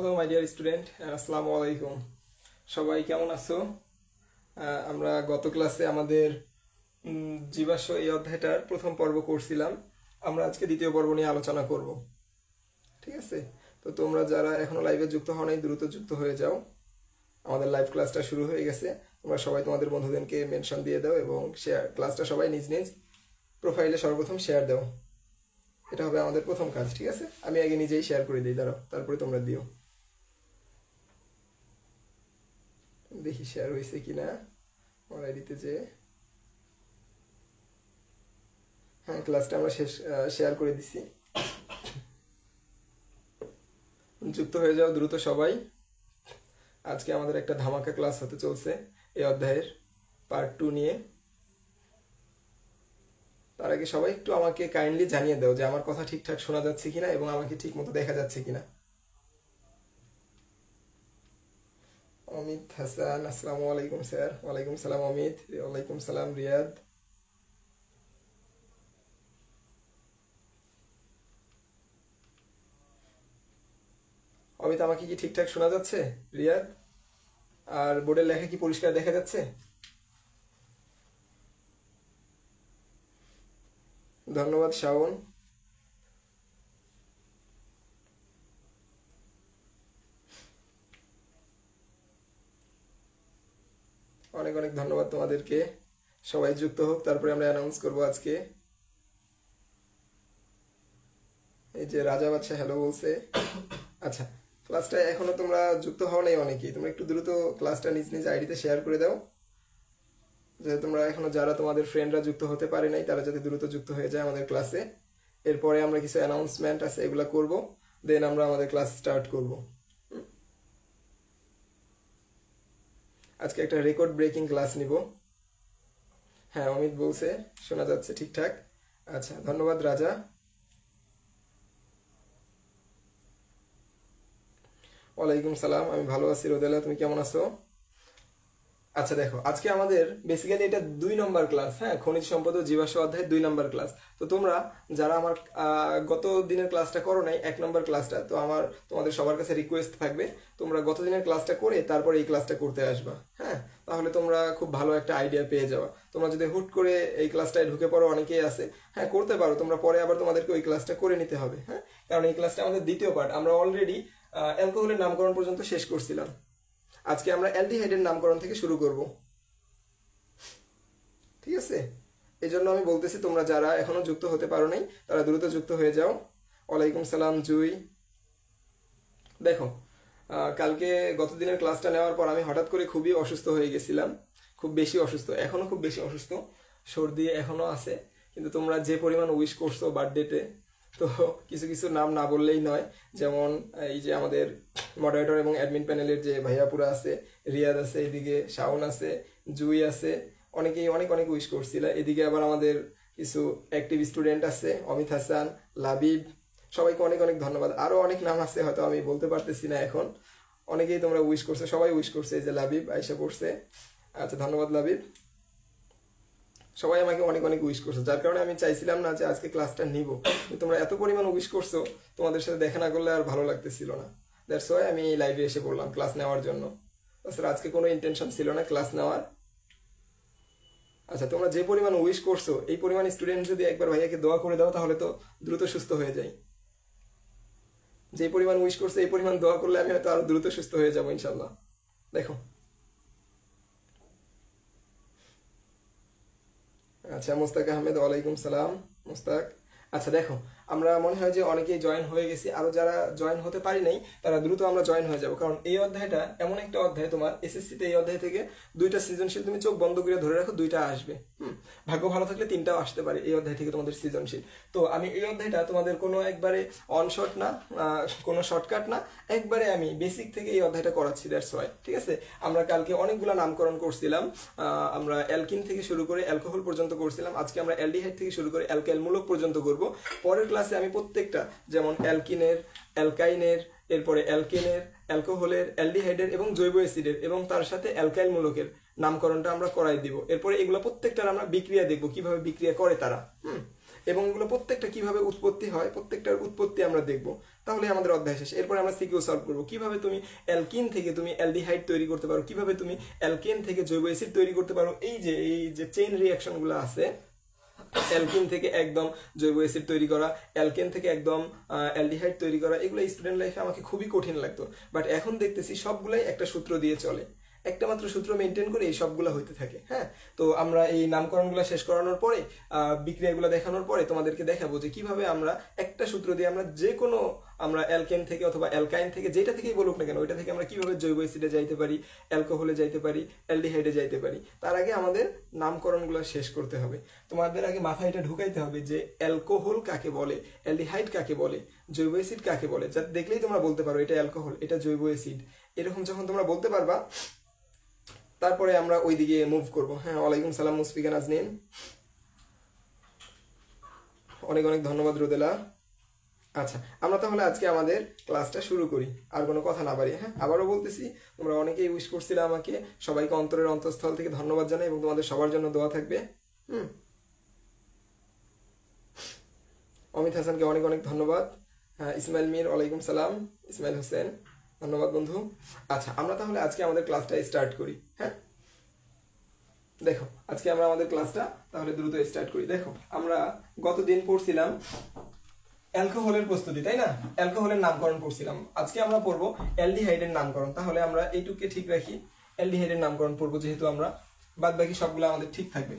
Hello my dear student, আসসালামু আলাইকুম। সবাই কেমন আছো? আমরা গত ক্লাসে আমাদের জীবাশ্ম এই অধ্যায়টার প্রথম পর্ব করছিলাম। আমরা আজকে দ্বিতীয় পর্ব নিয়ে আলোচনা করব। ঠিক আছে, তো তোমরা যারা এখনো লাইভে যুক্ত হও নাই দ্রুত যুক্ত হয়ে যাও। আমাদের লাইভ ক্লাসটা শুরু হয়ে গেছে। তোমরা সবাই তোমাদের বন্ধুদেরকে মেনশন দিয়ে দাও এবং শেয়ার ক্লাসটা সবাই নিজ নিজ প্রোফাইলে সর্বপ্রথম শেয়ার দাও। এটা হবে আমাদের প্রথম কাজ। ঠিক আছে, আমি আগে নিজেই শেয়ার করে দিই, দাঁড়াও, তারপরে তোমরা দিও। দেখি শেয়ার হয়েছে কিনা আমার আইডিতে। যে হ্যাঁ, ক্লাসটা আমরা শেয়ার করে দিছি। যুক্ত হয়ে যাও দ্রুত সবাই। আজকে আমাদের একটা ধামাকা ক্লাস হতে চলছে এই অধ্যায়ের পার্ট 2 নিয়ে। তার আগে সবাই একটু আমাকে কাইন্ডলি জানিয়ে দাও যে আমার কথা ঠিকঠাক শোনা যাচ্ছে কিনা এবং আমাকে ঠিক মতো দেখা যাচ্ছে কিনা। অমিত হাসান, আসসালামু আলাইকুম স্যার। ওয়ালাইকুম সালাম অমিত। ওয়ালাইকুম সালাম রিয়াদ। অমিত, আমাকে কি ঠিকঠাক শোনা যাচ্ছে রিয়াদ? আর বোর্ডের লেখা কি পরিষ্কার দেখা যাচ্ছে? ধন্যবাদ শাওন। অনেক অনেক ধন্যবাদ তোমাদেরকে। সবাই যুক্ত হোক, তারপরে আমরা অ্যানাউন্স করবো আজকে। এই যে রাজা বাদশাহ হ্যালো বলছে। আচ্ছা, ক্লাসটা এখনো তোমরা যুক্ত হও নাই অনেকেই। তোমরা একটু দ্রুত ক্লাসটা নিজ নিজ আইডিতে শেয়ার করে দাও, যাতে তোমরা এখনো যারা তোমাদের ফ্রেন্ডরা যুক্ত হতে পারে নাই তারা যাতে দ্রুত যুক্ত হয়ে যায় আমাদের ক্লাসে। এরপরে আমরা কিছু অ্যানাউন্সমেন্ট আছে এগুলো করব, দেন আমরা আমাদের ক্লাস স্টার্ট করব। আজকে একটা রেকর্ড ব্রেকিং ক্লাস নিব। হ্যাঁ, অমিত বলছে শোনা যাচ্ছে ঠিকঠাক। আচ্ছা, ধন্যবাদ রাজা। ওয়ালাইকুম সালাম, আমি ভালো আছি রোদেলা, তুমি কেমন আছো? আচ্ছা দেখো, আজকে আমাদের বেসিক্যালি এটা 2 নম্বর ক্লাস। হ্যাঁ, খনিজ সম্পদ ও জীবাশ্ম অধ্যায় 2 নম্বর ক্লাস। তো তোমরা যারা আমার গত দিনের ক্লাসটা করো নাই 1 নম্বর ক্লাসটা, তো আমার তোমাদের সবার কাছে রিকোয়েস্ট থাকবে তোমরা গত দিনের ক্লাসটা করে তারপরে এই ক্লাসটা করতে আসবা। হ্যাঁ, তাহলে তোমরা খুব ভালো একটা আইডিয়া পেয়ে যাওয়া। তোমরা যদি হুট করে এই ক্লাসটায় ঢুকে পড়ো, অনেকেই আছে, হ্যাঁ করতে পারো তোমরা, পরে আবার তোমাদেরকে ওই ক্লাসটা করে নিতে হবে। হ্যাঁ, কারণ এই ক্লাসটা আমাদের দ্বিতীয় পার্ট। আমরা অলরেডি অ্যালকোহলের নামকরণ পর্যন্ত শেষ করছিলাম। আজকে আমরা অ্যালডিহাইডের নামকরণ থেকে শুরু করব। ঠিক আছে, এই জন্য আমি বলতেছি তোমরা যারা এখনো যুক্ত হতে পারো নাই তারা দ্রুত যুক্ত হয়ে যাও। ওয়ালাইকুম সালাম জুই। দেখো, কালকে গত দিনের ক্লাসটা নেওয়ার পর আমি হঠাৎ করে খুবই অসুস্থ হয়ে গেছিলাম, খুব বেশি অসুস্থ, এখনো খুব বেশি অসুস্থ, সর্দি এখনো আছে। কিন্তু তোমরা যে পরিমাণ উইশ করছো বার্থডেতে, তো কিছু কিছু নাম না বললেই নয়। যেমন এই যে আমাদের মডারেটর এবং অ্যাডমিন প্যানেলের যে ভাইয়াপুরা আছে, রিয়াদ আছে, এদিকে শাওন আছে, জুই আছে, অনেকেই অনেক অনেক উইশ করছিল। এদিকে আবার আমাদের কিছু অ্যাক্টিভ স্টুডেন্ট আছে, অমিত হাসান, লাবিব, সবাইকে অনেক অনেক ধন্যবাদ। আরও অনেক নাম আছে, হয়তো আমি বলতে পারতেছি না এখন। অনেকেই তোমরা উইশ করছে, সবাই উইশ করছে। এই যে লাবিব আইসা পড়ছে। আচ্ছা, ধন্যবাদ লাবিব। সবাই আমাকে অনেক অনেক উইশ করছো, যার কারণে আমি চাইছিলাম না যে আজকে ক্লাসটা নিব। তোমরা এত পরিমাণ উইশ করছো, তোমাদের সাথে দেখা না করলে আর ভালো লাগতেছিল না। দ্যাটস ওয়াই আমি লাইভে এসে পড়লাম ক্লাস নেওয়ার জন্য। তাছাড়া আজকে কোনো ইন্টেনশন ছিল না ক্লাস নেওয়ার। আচ্ছা, তোমরা যে পরিমাণ উইশ করছো, এই পরিমাণ স্টুডেন্ট যদি একবার ভাইয়াকে দোয়া করে দাও তাহলে তো দ্রুত সুস্থ হয়ে যায়। যে পরিমাণ উইশ করছো এই পরিমাণ দোয়া করলে আমি হয়তো আরো দ্রুত সুস্থ হয়ে যাবো ইনশাল্লাহ। দেখো, আচ্ছা, মুস্তাক আহমেদ, ওয়ালাইকুম সালাম মুস্তাক। আচ্ছা দেখো, আমরা মনে হয় যে অনেকেই জয়েন হয়ে গেছি, আরো যারা জয়েন হতে পারি নাই তারা দ্রুত আমরা জয়েন হয়ে যাব। কারণ এই অধ্যায়টা এমন একটা অধ্যায়, তোমার এসএসসিতে এই অধ্যায় থেকে 2টা সৃজনশীল তুমি চোখ বন্ধ করে ধরে রাখো 2টা আসবে। ভাগ্য ভালো থাকলে 3টাও আসতে পারে এই অধ্যায় থেকে তোমাদের সৃজনশীল। তো আমি এই অধ্যায়টা তোমাদের কোনো একবারে অনশর্ট না, কোনো শর্টকাট না, একবারে আমি বেসিক থেকে এই অধ্যায়টা করাচ্ছি। That's why. ঠিক আছে, আমরা কালকে অনেকগুলো নামকরণ করছিলাম। আমরা অ্যালকিন থেকে শুরু করে অ্যালকোহল পর্যন্ত করছিলাম। আজকে আমরা অ্যালডিহাইড থেকে শুরু করে অ্যালকাইল মূলক পর্যন্ত করব। পরের ক্লাসে আমি প্রত্যেকটা, যেমন অ্যালকিনের, অ্যালকাইনের, এরপরে অ্যালকেনের, অ্যালকোহলের, অ্যালডিহাইডের এবং জৈব অ্যাসিডের এবং তার সাথে অ্যালকাইল মূলকের নামকরণটা আমরা করাই দিব। এরপরে এগুলো প্রত্যেকটার আমরা বিক্রিয়া দেখব, কিভাবে বিক্রিয়া করে তারা। এবং এগুলো প্রত্যেকটা কিভাবে উৎপত্তি হয় প্রত্যেকটার উৎপত্তি আমরা দেখব। তাহলে আমাদের অধ্যায় শেষ। এরপরে আমরা সিকিউ সলভ করবো কিভাবে তুমি অ্যালকিন থেকে তুমি অ্যালডিহাইড তৈরি করতে পারো, কিভাবে তুমি অ্যালকেন থেকে জৈব অ্যাসিড তৈরি করতে পারো। এই যে চেইন রিয়াকশনগুলো আছে, অ্যালকিন থেকে একদম জৈব অ্যাসিড তৈরি করা, অ্যালকেন থেকে একদম অ্যালডিহাইড তৈরি করা, এগুলো স্টুডেন্ট লাইফে আমাকে খুবই কঠিন লাগতো। বাট এখন দেখতেছি সবগুলাই একটা সূত্র দিয়ে চলে, একটা মাত্র সূত্র মেনটেন করে এই সবগুলো হইতে থাকে। হ্যাঁ, তো আমরা এই নামকরণগুলো শেষ করানোর পরে বিক্রিয়াগুলো দেখানোর পরে তোমাদেরকে দেখাবো যে কিভাবে আমরা একটা সূত্র দিয়ে আমরা যে কোনো আমরা অ্যালকেন থেকে অথবা অ্যালকাইন থেকে যেটা থেকেই বলুক না কেন ওইটা থেকে আমরা কিভাবে জৈব অ্যাসিডে যাইতে পারি, অ্যালকোহলে যাইতে পারি, অ্যালডিহাইডে যাইতে পারি। তার আগে আমাদের নামকরণগুলো শেষ করতে হবে। তোমাদের আগে মাথায় এটা ঢুকাইতে হবে যে অ্যালকোহল কাকে বলে, অ্যালডিহাইড কাকে বলে, জৈব অ্যাসিড কাকে বলে। যা দেখলেই তোমরা বলতে পারো এটা অ্যালকোহল, এটা জৈব অ্যাসিড। এরকম যখন তোমরা বলতে পারবা তারপরে আমরা ওইদিকে মুভ করব। হ্যাঁ, ওয়ালাইকুম সালাম মুসফিকা নাজনীন, অনেক অনেক ধন্যবাদ রুদেলা। আচ্ছা, আমরা তাহলে আজকে আমাদের ক্লাসটা শুরু করি, আর কোনো কথা না বাড়িয়ে। হ্যাঁ, আবারও বলতেছি তোমরা অনেকেই উইশ করছিলে আমাকে, সবাইকে অন্তরের অন্তঃস্থল থেকে ধন্যবাদ জানাই এবং তোমাদের সবার জন্য দোয়া থাকবে। অমিত হাসানকে অনেক অনেক ধন্যবাদ। হ্যাঁ, ইসমাইল মির ওয়ালাইকুম সালাম, ইসমাইল হোসেন ধন্যবাদ বন্ধু। আচ্ছা, আমরা তাহলে আজকে আমাদের ক্লাসটা স্টার্ট করি। হ্যাঁ, দেখো আজকে আমরা আমাদের ক্লাসটা তাহলে দ্রুত স্টার্ট করি। দেখো আমরা গতদিন পড়ছিলাম অ্যালকোহলের প্রস্তুতি, তাই না? অ্যালকোহলের নামকরণ পড়ছিলাম। আজকে আমরা পড়বো অ্যালডিহাইডের নামকরণ। তাহলে আমরা এইটুকে ঠিক রাখি, অ্যালডিহাইডের নামকরণ পড়বো, যেহেতু আমরা বাদ বাকি সবগুলো আমাদের ঠিক থাকবে।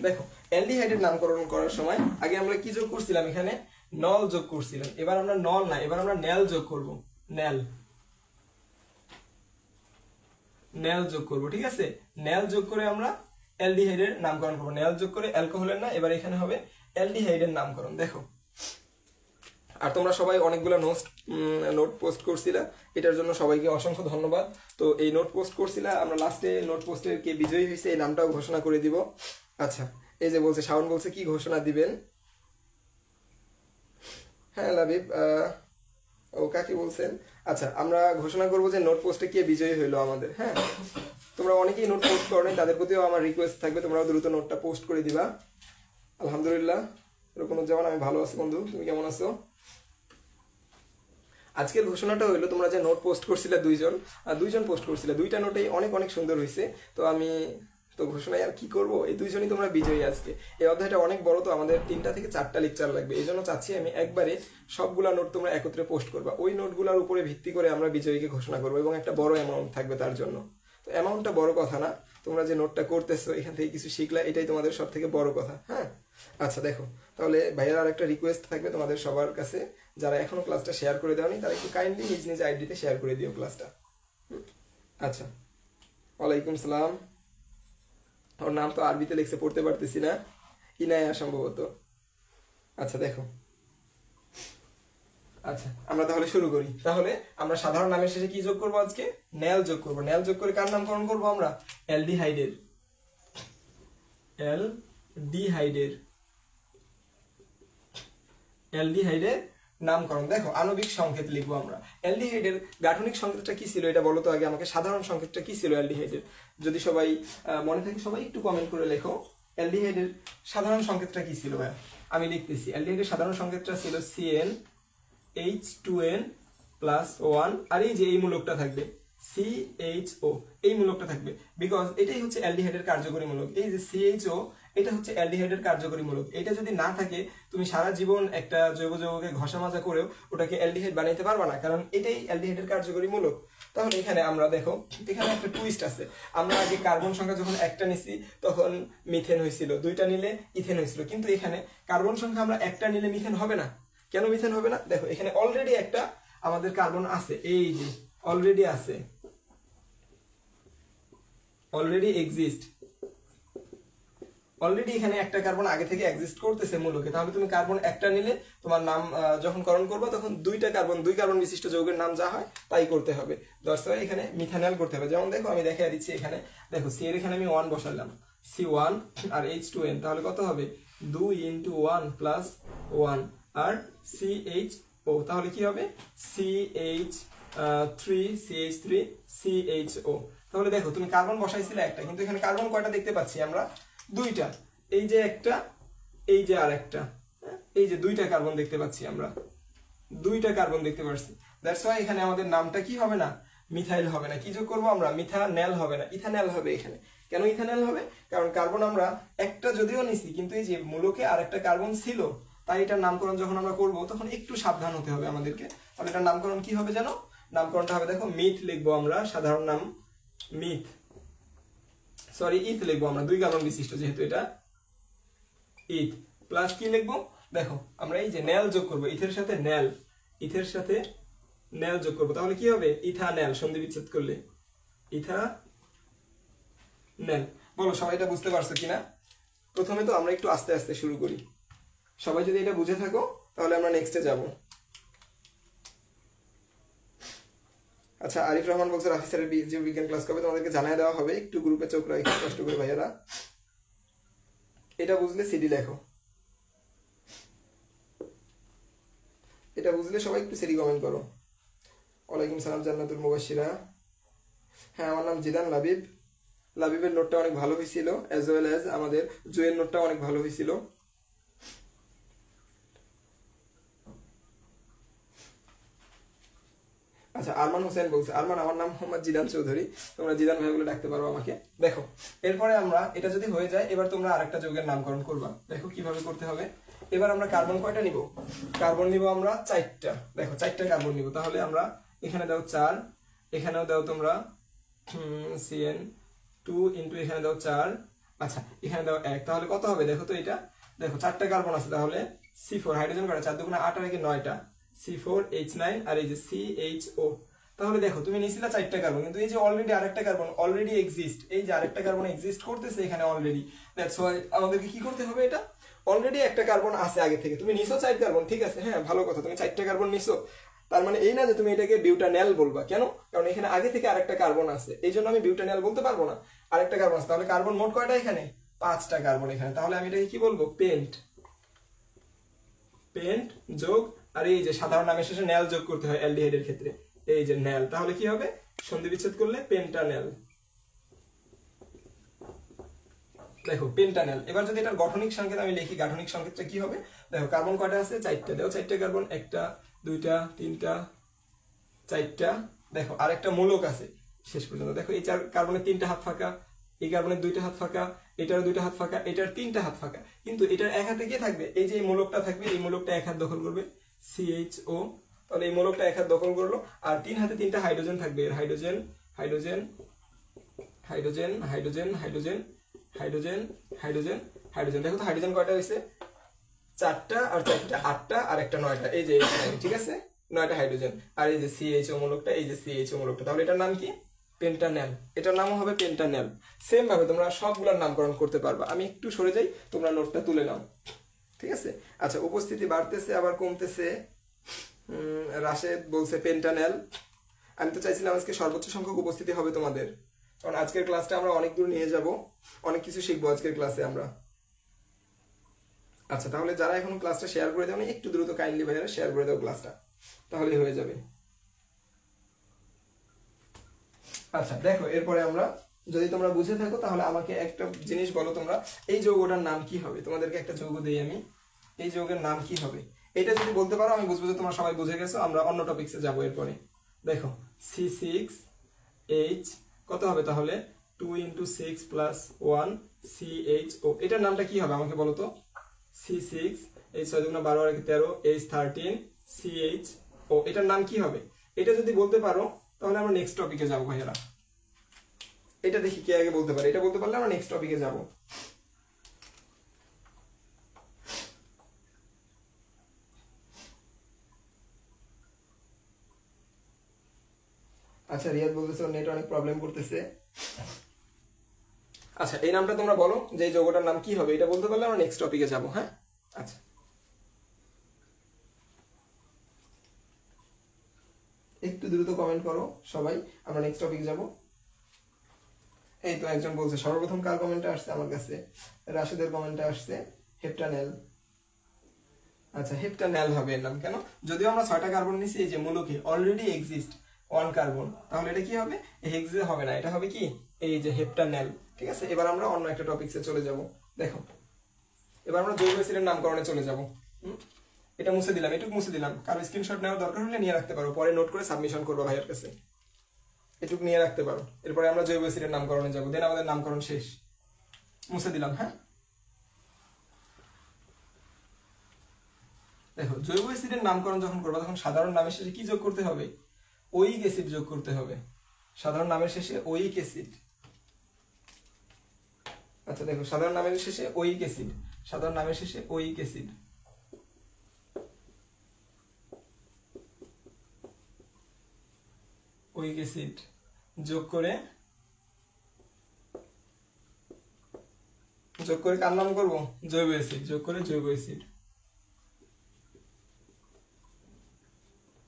দেখো অ্যালডিহাইডের নামকরণ করার সময় আগে আমরা কি যোগ করছিলাম, এখানে নল যোগ করছিলাম। এবার আমরা নল না, এবার আমরা ন্যাল যোগ করব। ন্যাল যোগ করব, ঠিক আছে? ন্যাল যোগ করে আমরা অ্যালডিহাইডের নামকরণ করব। ন্যাল যোগ করে অ্যালকোহলের না, এবার এখানে হবে অ্যালডিহাইডের নামকরণ। দেখো, আর তোমরা সবাই অনেকগুলো নোট পোস্ট করছিলা, এটার জন্য সবাইকে অসংখ্য ধন্যবাদ। তো এই নোট পোস্ট করছিলা, আমরা লাস্টে নোট পোস্টের কে বিজয়ী হয়েছে এই নামটাও ঘোষণা করে দিব। আচ্ছা, এই যে বলছে শাওন, বলছে কি ঘোষণা দিবেন? হ্যাঁ লাবিব, ও কাকি বলছেন? আচ্ছা, আমরা ঘোষণা করবো যে নোট পোস্টে কে বিজয়ী হইলো আমাদের। হ্যাঁ, তোমরা অনেকেই নোট পোস্ট করো নাই, তাদের প্রতিও আমার রিকোয়েস্ট থাকবে তোমরাও দ্রুত নোটটা পোস্ট করে দিবা। আলহামদুলিল্লাহ, রুকনুজ্জামান আমি ভালো আছি বন্ধু, তুমি কেমন আছো? আজকের ঘোষণাটা হইলো তোমরা যে নোট পোস্ট করছিলে দুইজন পোস্ট করছিলে, দুইটা নোটেই অনেক অনেক সুন্দর হয়েছে। তো আমি তো ঘোষণায় আর কি করবো, এই দুইজনই তোমরা বিজয়ী আজকে। এই অধ্যায়টা অনেক বড়, তো আমাদের 3টা থেকে 4টা লেকচার লাগবে। এই জন্য চাচ্ছি আমি একবারে সবগুলা নোট তোমরা একত্রে পোস্ট করবা। ওই নোটগুলোর উপরে ভিত্তি করে আমরা বিজয়ীকে ঘোষণা করবো এবং একটা বড় অ্যামাউন্ট থাকবে তার জন্য। তো অ্যামাউন্টটা বড় কথা না, তোমরা যে নোটটা করতেছো এখান থেকে কিছু শিখলা, এটাই তোমাদের সব থেকে বড় কথা। হ্যাঁ, আচ্ছা দেখো তাহলে ভাইয়ার আর একটা রিকোয়েস্ট থাকবে তোমাদের সবার কাছে, যারা এখনো ক্লাসটা শেয়ার করে দেওনি তারা একটু কাইন্ডলি নিজ নিজ আইডিতে শেয়ার করে দিও ক্লাসটা। আচ্ছা, ওয়ালাইকুম সালাম। ওর নাম তো আরবিতে লিখছে, পড়তে পারতেছি না, ইনায়া সম্ভবত। আচ্ছা দেখো, আচ্ছা আমরা তাহলে শুরু করি। তাহলে আমরা সাধারণ নামের শেষে কি যোগ করবো আজকে? ন্যাল যোগ করবো। ন্যাল যোগ করে কার নামকরণ করবো আমরা? অ্যালডিহাইডের। অ্যালডিহাইডের নামকরণ। দেখো আণবিক সংকেত লিখবো আমরা। অ্যালডিহাইডের গাঠনিক সংকেতটা কি ছিল এটা বলো তো আগে আমাকে। সাধারণ সংকেতটা কি ছিল অ্যালডিহাইডের? যদি সবাই মনে থাকে সবাই একটু কমেন্ট করে লেখো, অ্যালডিহাইডের সাধারণ সংকেতটা কি ছিল ভাই? আমি লিখতেছি, অ্যালডিহাইডের সাধারণ সংকেতটা ছিল CnH2n+1, আর এই যে এই মূলকটা থাকবে CHO, এই মূলকটা থাকবে। বিকজ এটাই হচ্ছে অ্যালডিহাইডের কার্যকরী মূলক। এই যে CHO, এটা হচ্ছে অ্যালডিহাইডের কার্যকরী মূলক। এটা যদি না থাকে তুমি সারা জীবন একটা জৈব যৌগকে ঘষা মাজা করেও ওটাকে অ্যালডিহাইড বানাইতে পারবা না, কারণ এটাই অ্যালডিহাইডের কার্যকরী মূলক। তাহলে এখানে আমরা দেখো, এখানে একটা টুইস্ট আছে। আমরা আগে কার্বন সংখ্যা যখন একটা নিছি তখন মিথেন হয়েছিল, 2টা নিলে ইথেন হয়েছিল, কিন্তু এখানে কার্বন সংখ্যা আমরা একটা নিলে মিথেন হবে না। কেন মিথেন হবে না? দেখো এখানে অলরেডি একটা আমাদের কার্বন আছে, এই যে অলরেডি আছে, অলরেডি এক্সিস্ট, অলরেডি এখানে একটা কার্বন আগে থেকে এক্সিস্ট করতেছে মূলকে। তাহলে তুমি কার্বন একটা নিলে তোমার নাম যখন করণ করবে তখন দুই কার্বন বিশিষ্ট যৌগের নাম যা হয় তাই করতে হবে। দর্শক এখানে মিথানল করতে হবে। যেমন দেখো আমি দেখাই দিচ্ছি, এখানে দেখো সি এর এখানে আমি 1 বসালাম, C1 আর H2n, তাহলে কত হবে? 2 × 1 + 1 আর CHO, তাহলে কি হবে? CH3 CHO। তাহলে দেখো তুমি কার্বন বসাইছিলে একটা, কিন্তু এখানে কার্বন কয়টা দেখতে পাচ্ছি আমরা? দুইটা, এই যে একটা, এই যে আরেকটা, এই যে দুইটা কার্বন দেখতে পাচ্ছি আমরা, দুইটা কার্বন দেখতে পাচ্ছি। দ্যাটস ওয়াই এখানে আমাদের নামটা কি হবে না, মিথাইল হবে না। কি যোগ করবো আমরা, মিথানেল হবে না, ইথানেল হবে এখানে। কেন ইথানেল হবে? কারণ কার্বন আমরা একটা যদিও নিছি, কিন্তু এই যে মূলকে আরেকটা কার্বন ছিল, তাই এটার নামকরণ যখন আমরা করব তখন একটু সাবধান হতে হবে আমাদেরকে। তাহলে এটার নামকরণ কি হবে জানো? নামকরণটা হবে, দেখো, মিথ লিখবো আমরা, সাধারণ নাম মিথ, সরি ইথ লিখবো আমরা, 2 কার্বন বিশিষ্ট যেহেতু এটা, ইথ প্লাস কি লিখবো, দেখো আমরা এই যে নেল যোগ করবো, ইথের সাথে নেল, ইথের সাথে নেল যোগ করবো, তাহলে কি হবে, ইথানেল, সন্ধি বিচ্ছেদ করলে ইথানেল। বলো সবাই এটা বুঝতে পারছো কিনা? প্রথমে তো আমরা একটু আস্তে আস্তে শুরু করি, সবাই যদি এটা বুঝে থাকো তাহলে আমরা নেক্সটে যাব। আচ্ছা, আরিফ রহমান বলছে রাফি স্যারের জীববিজ্ঞান ক্লাস কবে, তোমাদেরকে জানিয়ে দেওয়া হবে, একটু গ্রুপে চোখ রাখো কষ্ট করে ভাইয়ারা। এটা বুঝলে সিডি লেখো, এটা বুঝলে সবাই একটু সিডি কমেন্ট করো। ওয়ালাইকুম সালাম জান্নাতুল মুবাশশিরা। হ্যাঁ, আমার নাম জিদান লাবিব। লাবিবের নোটটা অনেক ভালো হয়েছিল, অ্যাজ ওয়েল অ্যাজ আমাদের জুয়ের নোটটা অনেক ভালো হয়েছিল। আচ্ছা, আরমান হোসেন বলছে, আরমান আমার নাম মোহাম্মদ জিদান চৌধুরী, তোমরা জিদান ভাই বলে ডাকতে পারো আমাকে। দেখো এরপরে আমরা এটা যদি হয়ে যায়, এবার তোমরা আরেকটা যৌগের নামকরণ করবা। দেখো কিভাবে করতে হবে। এবার আমরা কার্বন কয়টা নিব, কার্বন নিব আমরা 4টা। দেখো 4টা কার্বন নিব, তাহলে আমরা এখানে দাও 4, এখানেও দাও তোমরা CN2 ইন্টু এখানে দাও 4, আচ্ছা এখানে দাও 1, তাহলে কত হবে দেখো তো এটা। দেখো 4টা কার্বন আছে, তাহলে C4 হাইড্রোজেন কয়টা, 4 দুগুণে 8 আর 1 9টা, C4H9 আর এই যে CHO। তাহলে দেখো তুমি নিছিলা 4টা কার্বন, কিন্তু এই যে অলরেডি আরেকটা কার্বন অলরেডি এক্সিস্ট, এই যে আরেকটা কার্বন এক্সিস্ট করতেছে এখানে অলরেডি। দ্যাটস ওয়াই আমাদেরকে কি করতে হবে, এটা অলরেডি একটা কার্বন আছে আগে থেকে। তুমি নিছো 4 কার্বন, ঠিক আছে, হ্যাঁ ভালো কথা, তুমি 4টা কার্বন নিছো, তার মানে এই না যে তুমি এটাকে বিউটানেল বলবা। কেন? কারণ এখানে আগে থেকে আরেকটা কার্বন আছে, এই জন্য আমি বিউটানেল বলতে পারবো না, আরেকটা কার্বন আছে। তাহলে কার্বন মোট কয়টা এখানে, 5টা কার্বন এখানে। তাহলে আমি এটাকে কি বলবো, পেন্ট, পেন্ট যোগ, আর এই যে সাধারণ নামের শেষে নেল যোগ করতে হয় অ্যালডিহাইডের ক্ষেত্রে, এই যে নেল, তাহলে কি হবে, সন্ধি বিচ্ছেদ করলে পেন্টানেল। দেখো পেন্টানেল। এবার যদি এটার গঠনিক সংকেত আমি লিখি, গাঠনিক সংকেতটা কি হবে, দেখো কার্বন কয়টা আছে, 4টা, দেখো 4টা কার্বন, 1টা 2টা 3টা 4টা, দেখো আরেকটা মূলক আছে শেষ পর্যন্ত। দেখো এই 4 কার্বনের 3টা হাত ফাঁকা, এই কার্বনের 2টা হাত ফাঁকা, এটারও 2টা হাত ফাঁকা, এটার 3টা হাত ফাঁকা, কিন্তু এটার এক হাতে কে থাকবে, এই যে এই মূলকটা থাকবে, এই মূলকটা এক হাত দখল করবে, CHO। তাহলে এই মূলকটা এক হাত দখল করলো, আর 3 হাতে 3টা হাইড্রোজেন থাকবে, এর hydrogen hydrogen hydrogen hydrogen hydrogen hydrogen hydrogen hydrogen. দেখো তো হাইড্রোজেন কয়টা হয়েছে, 4টা আর 4টা 8টা আর একটা 9টা, এই যে ঠিক আছে 9টা হাইড্রোজেন। আর এই যে CHO মূলকটা, এই যে CHO মূলকটা, তাহলে এটার নাম কি, পেন্টানেল। এটার নামও হবে পেন্টানেল। সেম ভাবে তোমরা সবগুলোর নামকরণ করতে পারবা। আমি একটু সরে যাই, তোমরা নোটটা তুলে নাও, ঠিক আছে। আচ্ছা, উপস্থিতি বাড়তেছে আবার কমতেছে। রাশেদ বলছে পেন্টানেল। আমি তো চাইছিলাম আজকে সর্বোচ্চ সংখ্যক উপস্থিতি হবে তোমাদের, কারণ আজকের ক্লাসটা আমরা অনেক দূর নিয়ে যাব, অনেক কিছু শিখবো আজকের ক্লাসে আমরা। আচ্ছা, তাহলে যারা এখন ক্লাসটা শেয়ার করে দাও, একটু দ্রুত কাইন্ডলি ভাইয়ারা শেয়ার করে দাও ক্লাসটা, তাহলেই হয়ে যাবে। আচ্ছা দেখো, এরপরে আমরা, যদি তোমরা বুঝে থাকো তাহলে আমাকে একটা জিনিস বলো, তোমরা এই যৌগটার নাম কি হবে। তোমাদেরকে একটা যৌগ দেই আমি, এই যৌগের নাম কি হবে, এটা যদি বলতে পারো আমি বুঝবো যে তোমরা সবাই বুঝে গেছো। আমরা অন্য টপিকসে যাবো এরপরে। দেখো C6H কত হবে তাহলে, 2 × 6 + 1 CHO। এটার নামটা কি হবে আমাকে বলো তো, C6 H 6 × 12 আর 13 H 13 CHO, এটার নাম কি হবে। এটা যদি বলতে পারো তাহলে আমরা নেক্সট টপিকে যাবো ভাইয়ারা। এটা দেখি কে আগে বলতে পারে, এটা বলতে পারলে আমরা নেক্সট টপিকে যাব। আচ্ছা, রিয়াদ বলতেছে নেট অনেক প্রবলেম করতেছে। আচ্ছা, এই নামটা তোমরা বলো যে এই যৌগটার নাম কি হবে, এটা বলতে পারলে আমরা নেক্সট টপিকে যাব। হ্যাঁ, আচ্ছা একটু দ্রুত কমেন্ট করো সবাই, আমরা নেক্সট টপিকে যাব। এই তো একজন বলছে, সর্বপ্রথম কার কমেন্টটা আসছে আমার কাছে, রাশেদের কমেন্টটা আসছে, হেপ্টানেল। আচ্ছা, হেপ্টানেল হবে এর নাম। কেন? যদিও আমরা 6টা কার্বন নিছি, এই যে মূলকে অলরেডি এক্সিস্ট 1 কার্বন, তাহলে এটা কি হবে, হেক্সে হবে না, এটা হবে কি এই যে হেপ্টানেল। ঠিক আছে, এবার আমরা অন্য একটা টপিকসে চলে যাব। দেখো এবার আমরা জৈব অ্যাসিডের নামকরণে চলে যাব। এটা মুছে দিলাম, এটুকু মুছে দিলাম, কারো স্ক্রিনশট নেওয়ার দরকার হলে নিয়ে রাখতে পারো, পরে নোট করে সাবমিশন করবো ভাইয়ের কাছে, এটুকু নিয়ে রাখতে পারো। এরপরে আমরা জৈব অ্যাসিডের নামকরণে যাব, দেন আমাদের নামকরণ শেষ। মুছে দিলাম। হ্যাঁ, দেখো জৈব অ্যাসিডের নামকরণ যখন করবা তখন সাধারণ নামের শেষে কি যোগ করতে হবে? ওইক অ্যাসিড যোগ করতে হবে। সাধারণ নামের শেষে ওইক অ্যাসিড। আচ্ছা দেখো, সাধারণ নামের শেষে ওইক অ্যাসিড, সাধারণ নামের শেষে ওইক অ্যাসিড, ওইক অ্যাসিড যোগ করে কার নাম করবো? জৈব অ্যাসিড। যোগ করে জৈব অ্যাসিড।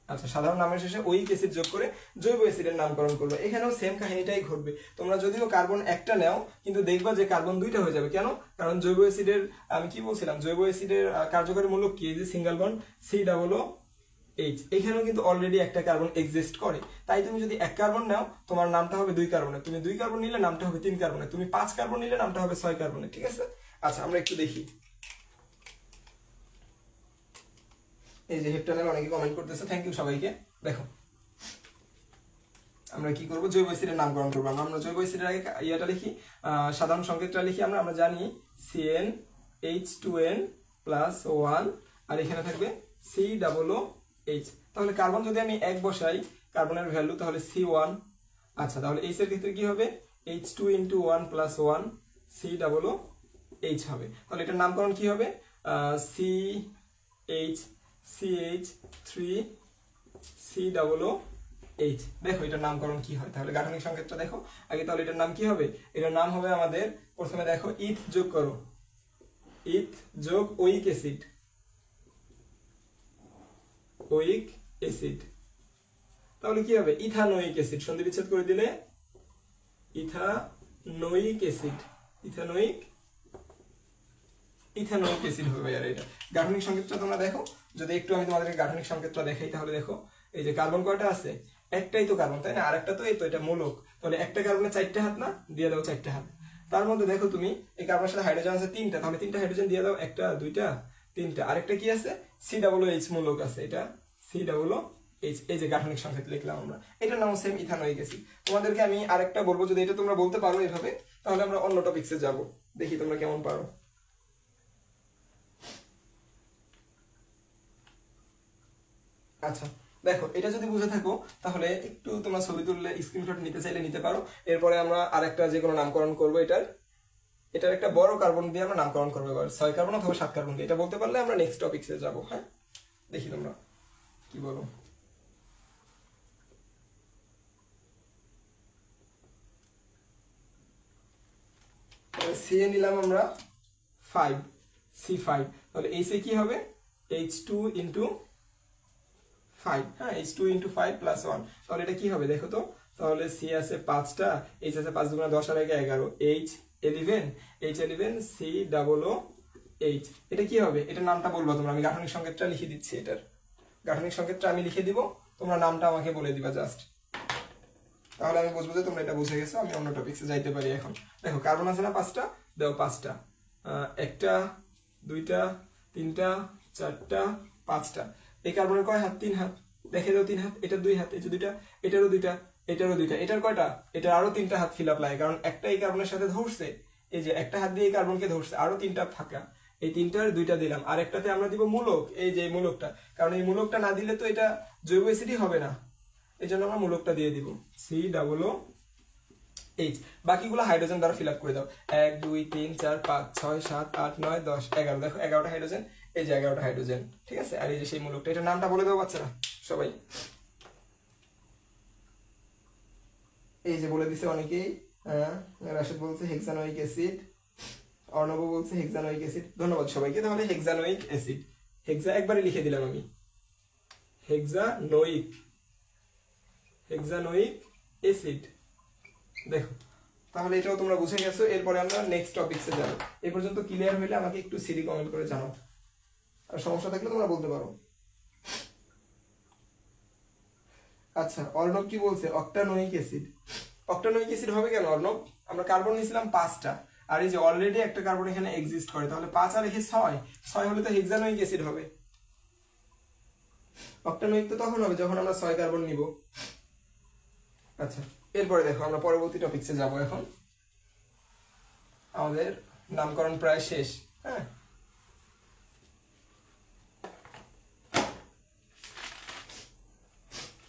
আচ্ছা, সাধারণ নামের শেষে ওইক অ্যাসিড যোগ করে জৈব অ্যাসিডের নামকরণ করবে। এখানেও সেম কাহিনীটাই ঘটবে। তোমরা যদিও কার্বন একটা নাও, কিন্তু দেখবা যে কার্বন দুইটা হয়ে যাবে। কেন? কারণ জৈব অ্যাসিডের, আমি কি বলছিলাম, জৈব অ্যাসিডের কার্যকরী মূলক কি? যে সিঙ্গেল বন্ড COOH। এখানেও কিন্তু অলরেডি একটা কার্বন এক্সিস্ট করে। তাই তুমি যদি এক কার্বন নাও, তোমার নামটা হবে 2 কার্বনে। তুমি 2 কার্বন নিলে নামটা হবে 3 কার্বনে। তুমি 5 কার্বন নিলে নামটা হবে 6 কার্বনে। ঠিক আছে, আচ্ছা আমরা একটু দেখি। এই যে হেপ্টানেল, অনেকে কমেন্ট করতেছে, থ্যাংক ইউ সবাইকে। দেখো আমরা কি করব? জৈব অ্যাসিডের নামকরণ করবো। আমরা জৈব অ্যাসিডের আগে ইয়াটা লিখি, সাধারণ সংকেতটা লিখি। আমরা জানি CnH2n+1, আর এখানে থাকবে COOH। তাহলে কার্বন যদি আমি 1 বসাই, কার্বনের ভ্যালু তাহলে C1। আচ্ছা, তাহলে H এর ক্ষেত্রে কি হবে? H2 × 1 + 1 COOH হবে। তাহলে এটার নামকরণ কি হবে? CH3COOH। দেখো এটার নামকরণ কি হয়। তাহলে গাঠনিক সংকেতটা দেখো আগে। তাহলে এটার নাম কি হবে? এটার নাম হবে আমাদের, প্রথমে দেখো ইথ যোগ করো, ইথ যোগ ওইক অ্যাসিড, ওইক অ্যাসিড। তাহলে কি হবে? Ethanoic acid. সন্ধি বিচ্ছেদ করে দিলে ইথানোইক অ্যাসিড, ইথানোইক অ্যাসিড হবে। আর এটা গাঠনিক সংকেতটা তোমরা দেখো, যদি একটু আমি তোমাদেরকে গাঠনিক সংকেতটা দেখাই, তাহলে দেখো এই যে কার্বন কয়টা আছে? একটাই তো কার্বন, তাই না? আর একটা তো এই তো, এটা মূলক। তাহলে একটা কার্বনে 4টা হাত না, দিয়ে দাও 4টা হাত। তার মধ্যে দেখো তুমি এই কার্বনের সাথে হাইড্রোজেন আছে 3টা, তাহলে 3টা হাইড্রোজেন দিয়ে দাও, 1টা 2টা 3টা। আরেকটা কি আছে? COOH মূলক আছে, এটা COOH। এই যে গাঠনিক সংকেত লিখলাম আমরা, এটার নাম সেম ইথানোইক অ্যাসিড। তোমাদেরকে আমি আরেকটা বলবো, যদি এটা তোমরা বলতে পারো এভাবে, তাহলে আমরা অন্য টপিকসে যাব। দেখি তোমরা কেমন পারো। আচ্ছা দেখো, এটা যদি বুঝে থাকো তাহলে একটু তোমরা ছবি তুললে, স্ক্রিনশট নিতে চাইলে নিতে পারো। এরপরে আমরা আরেকটা যে কোনো নামকরণ করবো। এটার একটা বড় কার্বন দিয়ে আমরা নামকরণ করবো, এবার 6 কার্বন অথবা 7 কার্বন দিয়ে। এটা বলতে পারলে আমরা নেক্সট টপিকসে যাব। হ্যাঁ, দেখি তোমরা কি বলো। সিএ নিলাম আমরা 5, C5। তাহলে এইচে কি হবে? H2 × 5। হ্যাঁ, H2 × 5 + 1। তাহলে এটা কি হবে দেখো তো? তাহলে C আছে 5টা, H আছে 5 × 2 = 10 আর 1 = 11, H11 COOH। এটা কি হবে? এটার নামটা বলবো তোমরা। আমি গাঠনিক সংকেতটা লিখে দিচ্ছি। এটার গাঠনিক সংকেতটা আমি লিখে দিব, তোমরা নামটা আমাকে বলে দিবা জাস্ট। তাহলে আমি বুঝবো যে তোমরা এটা বুঝে গেছো। আমি অন্য টপিকসে যাইতে পারি এখন। দেখো কার্বন আছে না 5টা, দাও 5টা, 1টা 2টা 3টা 4টা 5টা। এই কার্বনের কয় হাত? 3 হাত। দেখে দাও 3 হাত। এটার 2 হাত, এই যে 2টা, এটারও 2টা, এটারও 2টা। এটার কয়টা? এটার আরো 3টা হাত ফিল আপ লাগে, কারণ একটা এই কার্বনের সাথে ধরছে। এই যে একটা হাত দিয়ে এই কার্বনকে ধরছে, আরো 3টা ফাঁকা। এই 3টার 2টা দিলাম, আর একটাতে আমরা দিব মূলক, এই যে মূলকটা। কারণ এই মূলকটা না দিলে তো এটা জৈব অ্যাসিডই হবে না, এই জন্য আমরা মূলকটা দিয়ে দিব COOH। বাকিগুলো হাইড্রোজেন দ্বারা ফিল আপ করে দাও। 1 2 3 4 5 6 7 8 9 10 11। দেখো 11টা হাইড্রোজেন, এই যে 11টা হাইড্রোজেন। ঠিক আছে, আর এই যে সেই মূলকটা। এটার নামটা বলে দাও বাচ্চারা সবাই। এই যে বলে দিছে অনেকেই। রাশেদ বলছে হেক্সানোইক অ্যাসিড, অর্ণব বলছে হেক্সানোইক অ্যাসিড। ধন্যবাদ সবাইকে। তাহলে হেক্সানোইক অ্যাসিড, হেক্সা একবারে লিখে দিলাম আমি, হেক্সানোইক অ্যাসিড। দেখো তাহলে এটাও তোমরা বুঝে গেছো। এরপরে আমরা নেক্সট টপিকসে যাব। এই পর্যন্ত ক্লিয়ার হইলে আমাকে একটু সিডি কমেন্ট করে জানাও, আর সমস্যা থাকলে তোমরা বলতে পারো। আচ্ছা, অর্ণব কি বলছে? অক্টানোইক অ্যাসিড। অক্টানোয়িক অ্যাসিড হবে কেন অর্ণব? আমরা কার্বন নিয়েছিলাম 5টা, আর এই যে অলরেডি একটা কার্বন এখানে এক্সিস্ট করে, তাহলে 5 আর 6, 6 হলে তো হেক্সানোয়িক অ্যাসিড হবে। অক্টানোয়িক তো তখন হবে যখন আমরা 6 কার্বন নিব। আচ্ছা, এরপরে দেখো আমরা পরবর্তী টপিকসে যাব। এখন আমাদের নামকরণ প্রায় শেষ। হ্যাঁ,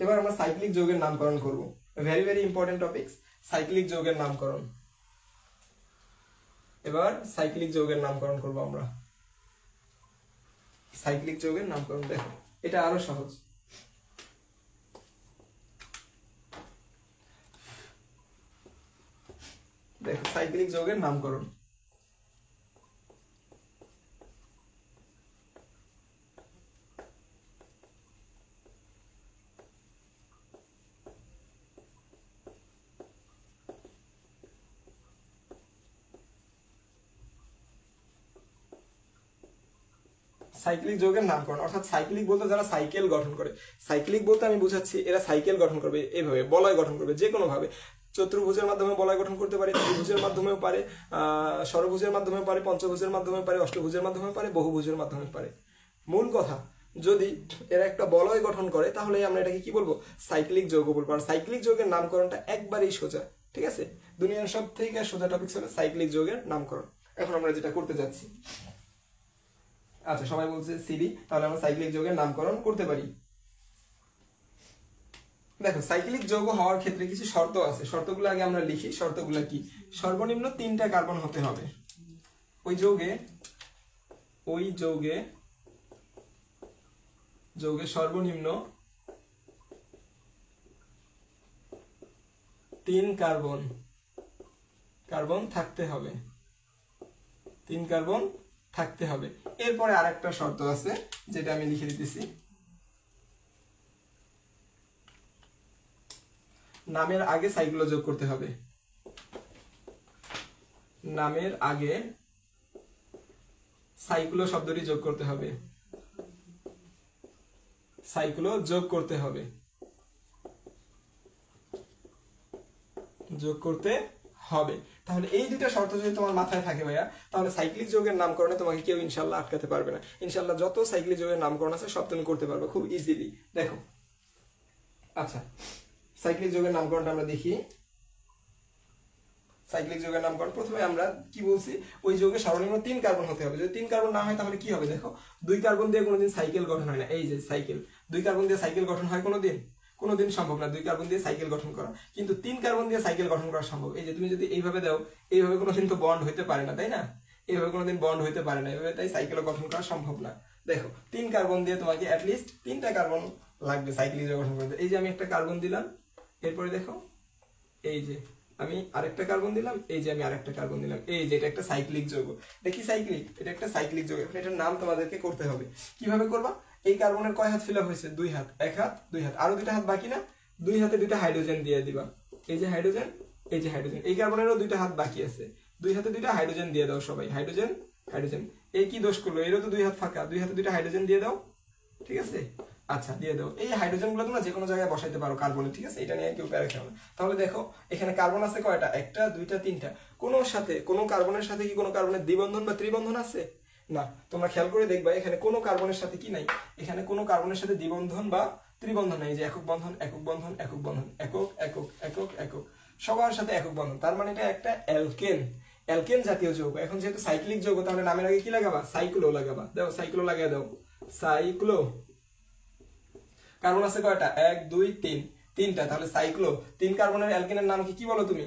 এবার আমরা সাইক্লিক যৌগের নামকরণ করব। Very very important topics, cyclic যৌগের নামকরণ। এবার সাইক্লিক যৌগের নামকরণ করব আমরা। সাইক্লিক যৌগের নামকরণ দেখো, এটা আরো সহজ। দেখো সাইক্লিক যৌগের নামকরণ। সাইক্লিক যৌগের নামকরণ অর্থাৎ সাইক্লিক বলতে যারা সাইকেল গঠন করে, সাইক্লিক বলতে আমি বুঝাচ্ছি এরা সাইকেল গঠন করবে, এইভাবে বলয় গঠন করবে যে কোনো ভাবে। চতুর্ভুজের মাধ্যমে বলয় গঠন করতে পারে, ত্রিভুজের মাধ্যমেও পারে, ষড়ভুজের মাধ্যমে পারে, পঞ্চভুজের মাধ্যমে পারে, অষ্টভুজের মাধ্যমে পারে, বহুভুজের মাধ্যমে পারে। মূল কথা, যদি এরা একটা বলয় গঠন করে তাহলে আমরা এটাকে কি বলবো? সাইক্লিক যৌগ বলবো। আর সাইক্লিক যৌগের নামকরণটা একবারেই সোজা, ঠিক আছে? দুনিয়ার সব থেকে সোজা টপিক হলো সাইক্লিক যৌগের নামকরণ। এখন আমরা যেটা করতে যাচ্ছি, আচ্ছা সবাই বলছে সিডি, তাহলে আমরা সাইক্লিক যৌগের নামকরণ করতে পারি। দেখো সাইক্লিক যৌগ হওয়ার ক্ষেত্রে কিছু শর্ত আছে, শর্তগুলো আগে আমরা লিখি। শর্তগুলো কি? সর্বনিম্ন 3টা কার্বন হতে হবে ওই যৌগে, সর্বনিম্ন 3 কার্বন থাকতে হবে, 3 কার্বন থাকতে হবে। এরপরে আরেকটা শর্ত আছে যেটা আমি লিখে দিতেছি, নামের আগে সাইক্লো যোগ করতে হবে। নামের আগে সাইক্লো শব্দটি যোগ করতে হবে, সাইক্লো যোগ করতে হবে, যোগ করতে হবে। তাহলে এই দুটো শর্ত যদি তোমার মাথায় থাকে ভাইয়া, তাহলে সাইক্লিক যৌগের নামকরণে তোমাকে কেউ ইনশাল্লাহ আটকাতে পারবে না। ইনশাল্লাহ যত সাইক্লিক যৌগের নামকরণ আছে সব তুমি করতে পারবে খুব ইজিলি। দেখো আচ্ছা, সাইক্লিক যৌগের নামকরণটা আমরা দেখি। সাইক্লিক যৌগের নামকরণ প্রথমে আমরা কি বলছি, ওই যৌগে সর্বনিম্ন 3 কার্বন হতে হবে। যদি 3 কার্বন না হয় তাহলে কি হবে? দেখো 2 কার্বন দিয়ে কোনোদিন সাইকেল গঠন হয় না। এই যে সাইকেল, 2 কার্বন দিয়ে সাইকেল গঠন হয় কোনোদিন সম্ভব না 2 কার্বন দিয়ে সাইকেল গঠন করা, কিন্তু 3 কার্বন দিয়ে সাইকেল গঠন করা সম্ভব। এই যে তুমি যদি এইভাবে দাও, এইভাবে কোনোদিন তো বন্ড হইতে পারে না, তাই না? এইভাবে কোনোদিন বন্ড হইতে পারে না, এইভাবে তাই সাইকেল গঠন করা সম্ভব না। দেখো 3 কার্বন দিয়ে তোমাকে অ্যাটলিস্ট 3টা কার্বন লাগবে সাইক্লিক যৌগ গঠন করতে। এই যে আমি একটা কার্বন দিলাম, এরপরে দেখো এই যে আমি আরেকটা কার্বন দিলাম, এই যে আমি আরেকটা কার্বন দিলাম, এই যে এটা একটা সাইক্লিক যৌগ। দেখি সাইক্লিক, এটা একটা সাইক্লিক যৌগ। এখন এটার নাম তোমাদেরকে করতে হবে। কিভাবে করবা? এই কার্বনের কয় হাত ফিল আপ হয়েছে? 2 হাত, 1 হাত, 2 হাত, আরো 2টা হাত বাকি না? 2 হাতে 2টা হাইড্রোজেন দিয়ে দিবা। এই যে হাইড্রোজেন, এই যে হাইড্রোজেন। এই কার্বনেরও 2টা হাত বাকি আছে, 2 হাতে 2টা হাইড্রোজেন দিয়ে দাও সবাই। Hydrogen, hydrogen. এই কি দোষ করলো? এরও তো 2 হাত ফাঁকা, 2 হাতে 2টা হাইড্রোজেন দিয়ে দাও, ঠিক আছে? আচ্ছা দিয়ে দাও। এই হাইড্রোজেন গুলো তোমরা যে কোনো জায়গায় বসাইতে পারো কার্বনে, ঠিক আছে? এটা নিয়ে কেউ প্যারা খেও না। তাহলে দেখো এখানে কার্বন আছে কয়টা? 1টা, 2টা, 3টা। কোনো কার্বনের সাথে কি কোনো কার্বনের দ্বিবন্ধন বা ত্রিবন্ধন আছে? না। তোমরা খেয়াল করে দেখবা এখানে কোনো কার্বনের সাথে কি নাই, এখানে কোনো কার্বনের সাথে দ্বিবন্ধন বা ত্রিবন্ধন নাই। যে একক বন্ধন, একক বন্ধন, একক বন্ধন, একক একক একক একক, সবার সাথে একক বন্ধন। তার মানে এটা একটা অ্যালকেন, অ্যালকেন জাতীয় যৌগ। এখন যেহেতু সাইক্লিক যৌগ, তাহলে নামের আগে কি লাগাবা? সাইক্লো লাগাবা। দাও সাইক্লো লাগিয়ে দাও, সাইক্লো। কার্বন আছে কয়টা? 1 2 3, 3টা। তাহলে সাইক্লো। 3 কার্বনের অ্যালকেনের নাম কি বলো তুমি?